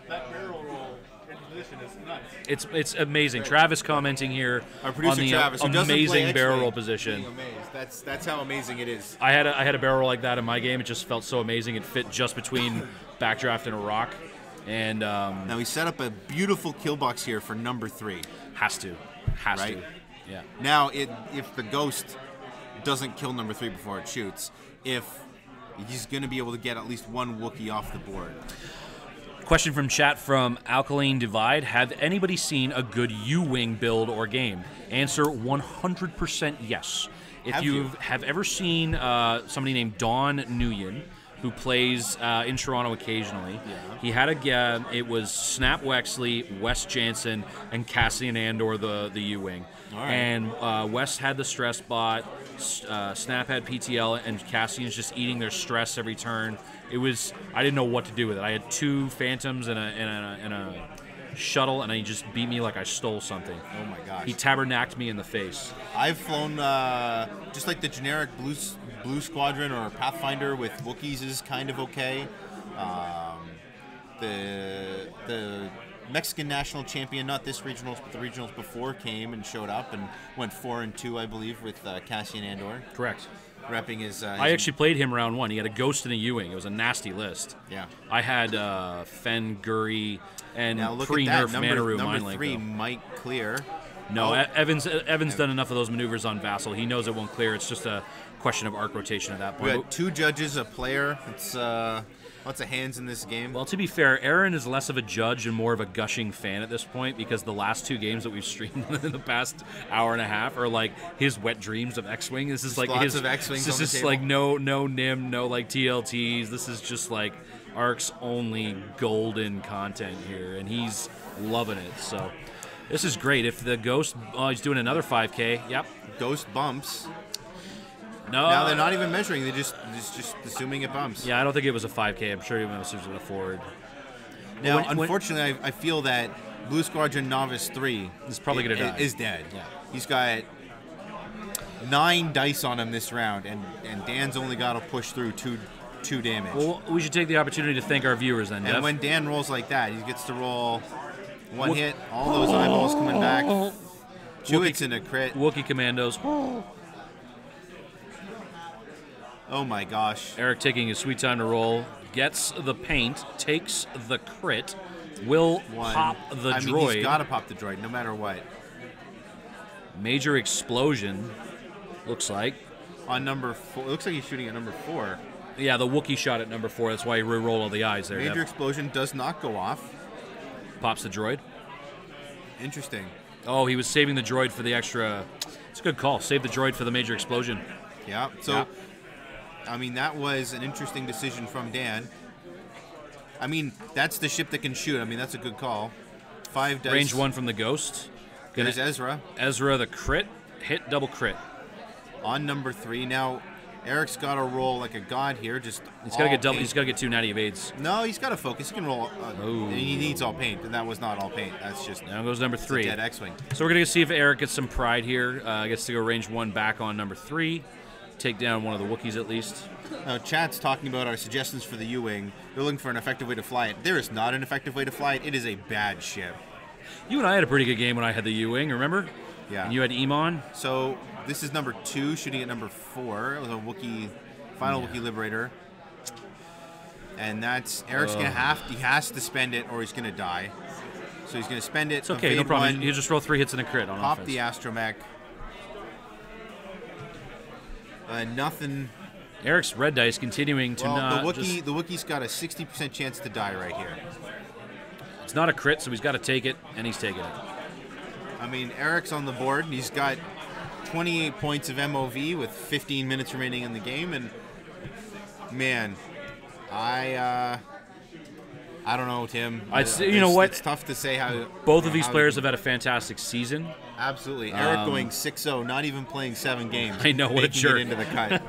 that barrel roll into position is nuts. It's amazing. Right. Travis commenting here our producer on the Travis, amazing barrel roll position. That's how amazing it is. I had a barrel roll like that in my game. It just felt so amazing. It fit just between backdraft and a rock. And now he set up a beautiful kill box here for number 3. Has to. Yeah. Now, if the Ghost doesn't kill number 3 before it shoots, if he's going to be able to get at least one Wookiee off the board. Question from chat from Alkaline Divide. Have anybody seen a good U-Wing build or game? Answer 100% yes. If you have ever seen somebody named Dawn Nguyen, who plays in Toronto occasionally. Yeah. He had it was Snap Wexley, Wes Jansen, and Cassian Andor, the U-wing. Right. And Wes had the stress bot, Snap had PTL, and Cassian's just eating their stress every turn. I didn't know what to do with it. I had 2 Phantoms and a shuttle, and he just beat me like I stole something. Oh my gosh. He tabernacled me in the face. I've flown just like the generic Blue Squadron or Pathfinder with Wookiees is kind of okay. The Mexican national champion, not this regionals, but the regionals before, came and showed up and went 4-2, I believe, with Cassian Andor. Correct. Repping his. I actually played him round 1. He had a Ghost and a U-wing. It was a nasty list. Yeah. I had Fen, Guri, and now look pre-nerf at that. Manaru Number Mindlink. 3 might clear. No, Evan's done enough of those maneuvers on Vassal. He knows it won't clear. It's just a question of arc rotation at that point. We got 2 judges, a player. It's lots of hands in this game. Well, to be fair, Aaron is less of a judge and more of a gushing fan at this point, because the last 2 games that we've streamed in the past hour and a half are like his wet dreams of X-Wing. This is like lots of X-Wings This on the is table. like no NIM, no like TLTs. This is just like Arc's only golden content here, and he's loving it. So this is great. If the Ghost, he's doing another 5K. Yep. Ghost bumps. No. Now they're not even measuring. They're just assuming it bumps. Yeah, I don't think it was a 5K. I'm sure he was going to forward. Now, unfortunately, I feel that Blue Squadron Novice 3 is probably going to die. Is dead. Yeah. He's got 9 dice on him this round, and Dan's only got to push through two damage. Well, we should take the opportunity to thank our viewers then, Dev. And when Dan rolls like that, he gets to roll 1 hit, all those eyeballs coming back. Chewits in a crit. Wookiee Commandos. Oh my gosh. Eric taking his sweet time to roll. Gets the paint. Takes the crit. Will pop the droid. He's got to pop the droid, no matter what. Major explosion, looks like. On number 4. It looks like he's shooting at number 4. Yeah, the Wookiee shot at number 4. That's why he re-rolled all the eyes there. Major explosion does not go off. Pops the droid. Interesting. Oh, he was saving the droid for the extra. It's a good call. Save the droid for the major explosion. Yeah. So, yeah. I mean, that was an interesting decision from Dan. I mean, that's the ship that can shoot. I mean, that's a good call. 5 dice. Range 1 from the Ghost. There's Ezra. Ezra, the crit. Hit, double crit. On number 3. Now, Eric's got to roll like a god here. Just he's got to get double. He's got to get 2 natty evades. No, he's got to focus. He can roll. And he needs all paint, and that was not all paint. That's just. Now goes number 3. Dead X-wing. So we're gonna see if Eric gets some pride here. Gets to go range 1 back on number 3. Take down one of the Wookiees at least. Now, chat's talking about our suggestions for the U-wing. They're looking for an effective way to fly it. There is not an effective way to fly it. It is a bad ship. You and I had a pretty good game when I had the U-wing. Remember? Yeah. And you had Emon. So this is number 2, shooting at number 4. It was a Wookiee. Final Wookiee Liberator. And that's Eric's gonna he has to spend it or he's gonna die. So he's gonna spend it. It's okay, no problem. You just roll 3 hits and a crit on pop offense. The astromech. Nothing. Eric's red dice continuing to not. The Wookiee's got a 60% chance to die right here. It's not a crit, so he's got to take it, and he's taking it. I mean, Eric's on the board, and he's got 28 points of MOV with 15 minutes remaining in the game, and man, I don't know, Tim. You know what? It's tough to say how. Both of these players have had a fantastic season. Absolutely, Eric going 6-0, not even playing 7 games. I know, what a jerk. It into the cut.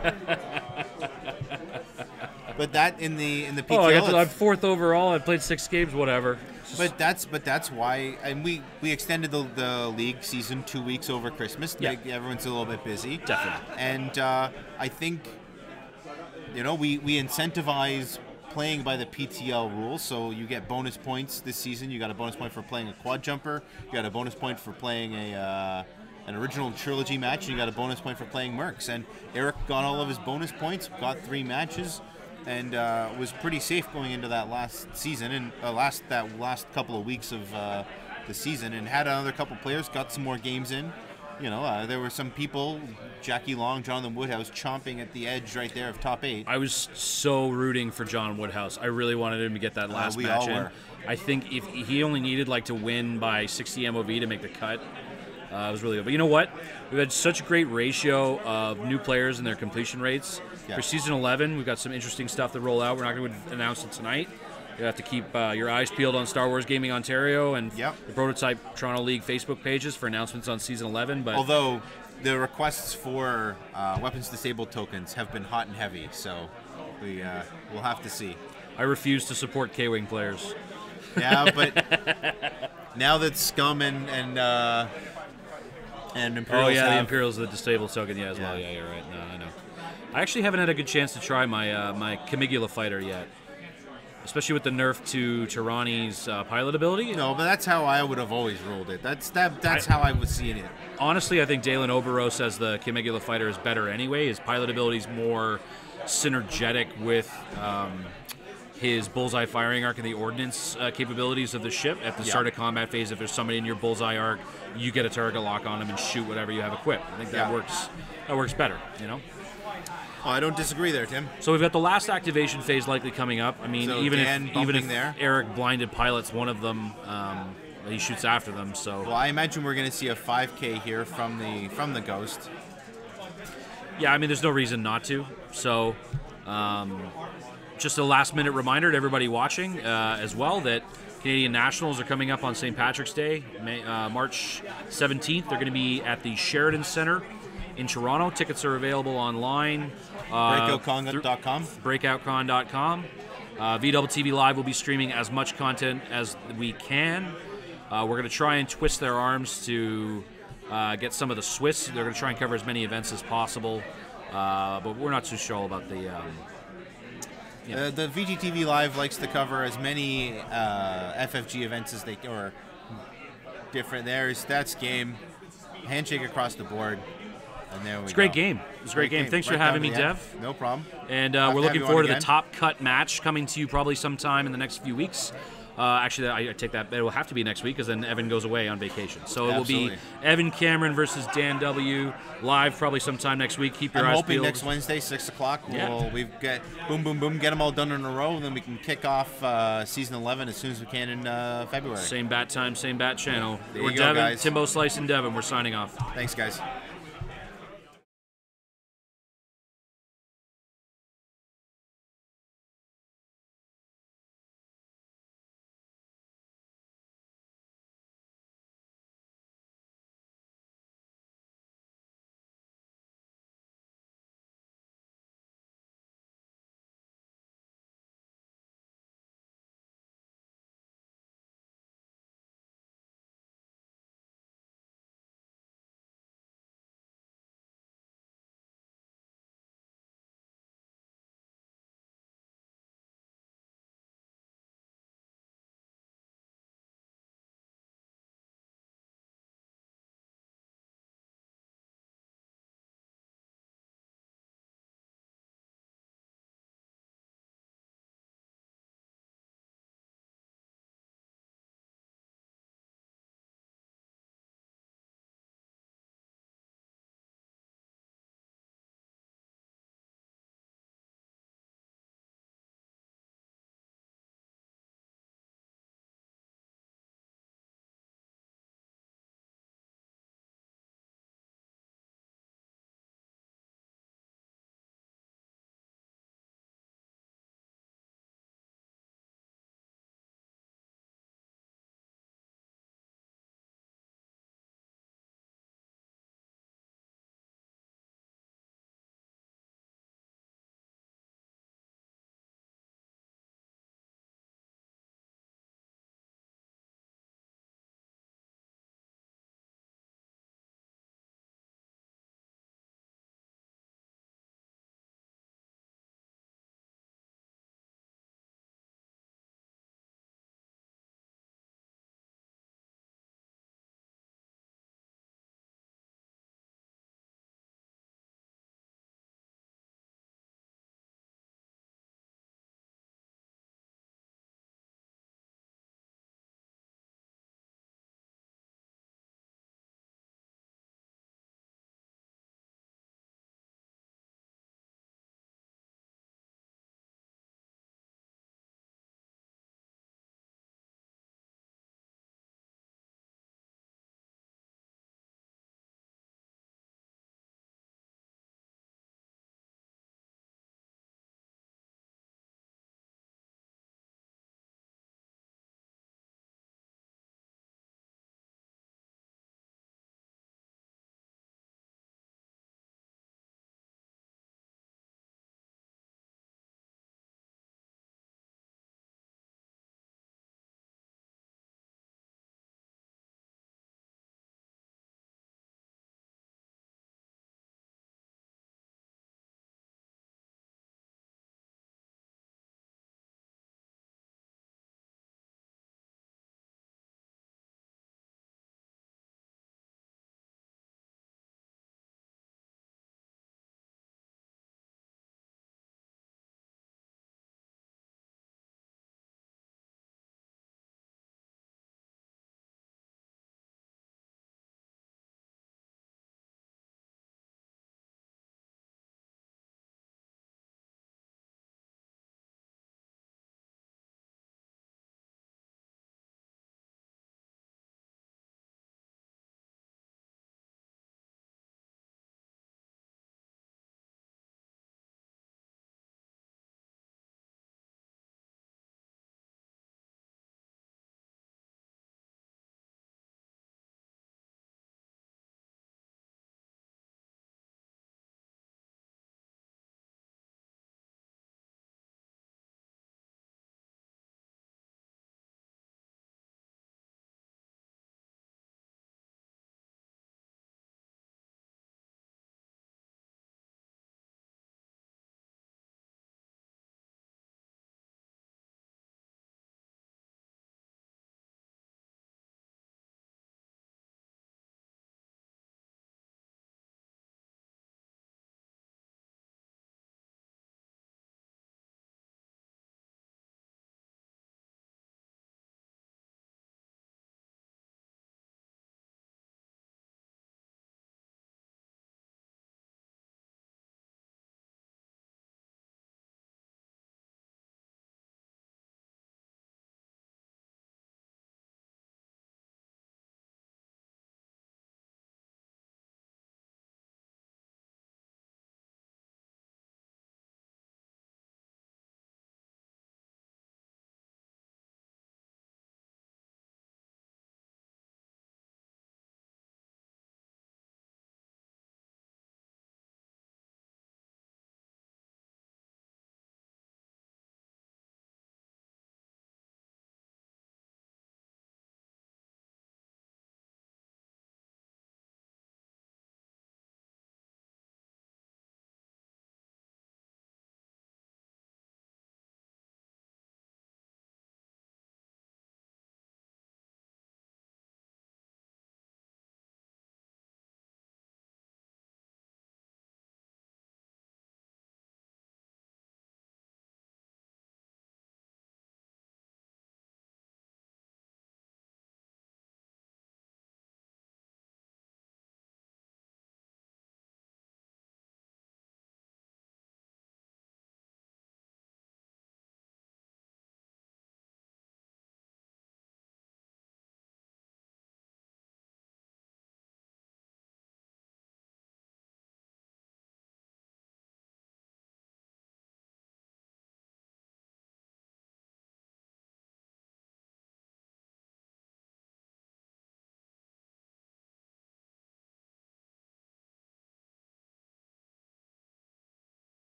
But that in the PTL. Oh, I'm 4th overall. I played 6 games. Whatever. But that's why, and we extended the league season 2 weeks over Christmas. Yeah. Everyone's a little bit busy. Definitely. And I think, we incentivize playing by the PTL rules, so you get bonus points this season. You got a bonus point for playing a quad jumper. You got a bonus point for playing an original trilogy match. And you got a bonus point for playing Mercs. And Eric got all of his bonus points, got 3 matches, and was pretty safe going into that last season and last couple of weeks of the season. And had another couple players, got some more games in. There were some people, Jackie Long, Jonathan Woodhouse, chomping at the edge right there of top 8. I was so rooting for John Woodhouse. I really wanted him to get that last match in. I think if he only needed to win by 60 MOV to make the cut, It was really good. But you know what? We've had such a great ratio of new players and their completion rates. Yeah. For Season 11, we've got some interesting stuff to roll out. We're not going to announce it tonight. You have to keep your eyes peeled on Star Wars Gaming Ontario and Yep. the Prototype Toronto League Facebook pages for announcements on Season 11. But Although the requests for weapons disabled tokens have been hot and heavy, so we'll have to see. I refuse to support K-Wing players. Yeah, but now that Scum and Imperials Oh yeah, the have, Imperials, the disabled token, yeah, as well. Yeah. Yeah, you're right. No, I know. I actually haven't had a good chance to try my my Caligula fighter yet, especially with the nerf to Tirani's pilot ability. No, but that's how I would have always rolled it. That's how I was seeing it. Honestly, I think Dalen Oberos as the Caligula fighter is better anyway. His pilot ability is more synergetic with his bullseye firing arc and the ordnance capabilities of the ship. At the start of combat phase, if there's somebody in your bullseye arc, you get a target lock on him and shoot whatever you have equipped. I think that works. That works better, you know. Oh, I don't disagree there, Tim. So we've got the last activation phase likely coming up. I mean, So even Dan bumping if there. Eric blinded pilots one of them, he shoots after them. So Well, I imagine we're going to see a 5K here from the Ghost. yeah, I mean, there's no reason not to. So just a last-minute reminder to everybody watching as well that Canadian Nationals are coming up on St. Patrick's Day, March 17th. They're going to be at the Sheridan Centre in Toronto. Tickets are available online. BreakoutCon.com. BreakoutCon.com. VWTV Live will be streaming as much content as we can. We're going to try and twist their arms to get some of the Swiss. They're going to try and cover as many events as possible, but we're not too sure about the... The VGTV Live likes to cover as many FFG events as they or different. There's Stats Game, Handshake across the board, and there we go. It's a great game. It's a great game. Thanks for having me, Dev. No problem. And Have we're to have looking you forward on to the again. Top Cut match coming to you probably sometime in the next few weeks. Actually, I take that. It will have to be next week because then Evan goes away on vacation. So it will be Absolutely. Evan Cameron versus Dan W. live probably sometime next week. Keep your I'm eyes hoping peeled. next Wednesday, 6 o'clock. Yeah. We've got boom, boom, boom, get them all done in a row, and then we can kick off season 11 as soon as we can in February. Same bat time, same bat channel. There We're you go, Devin, guys. Timbo Slice and Devin. We're signing off. Thanks, guys.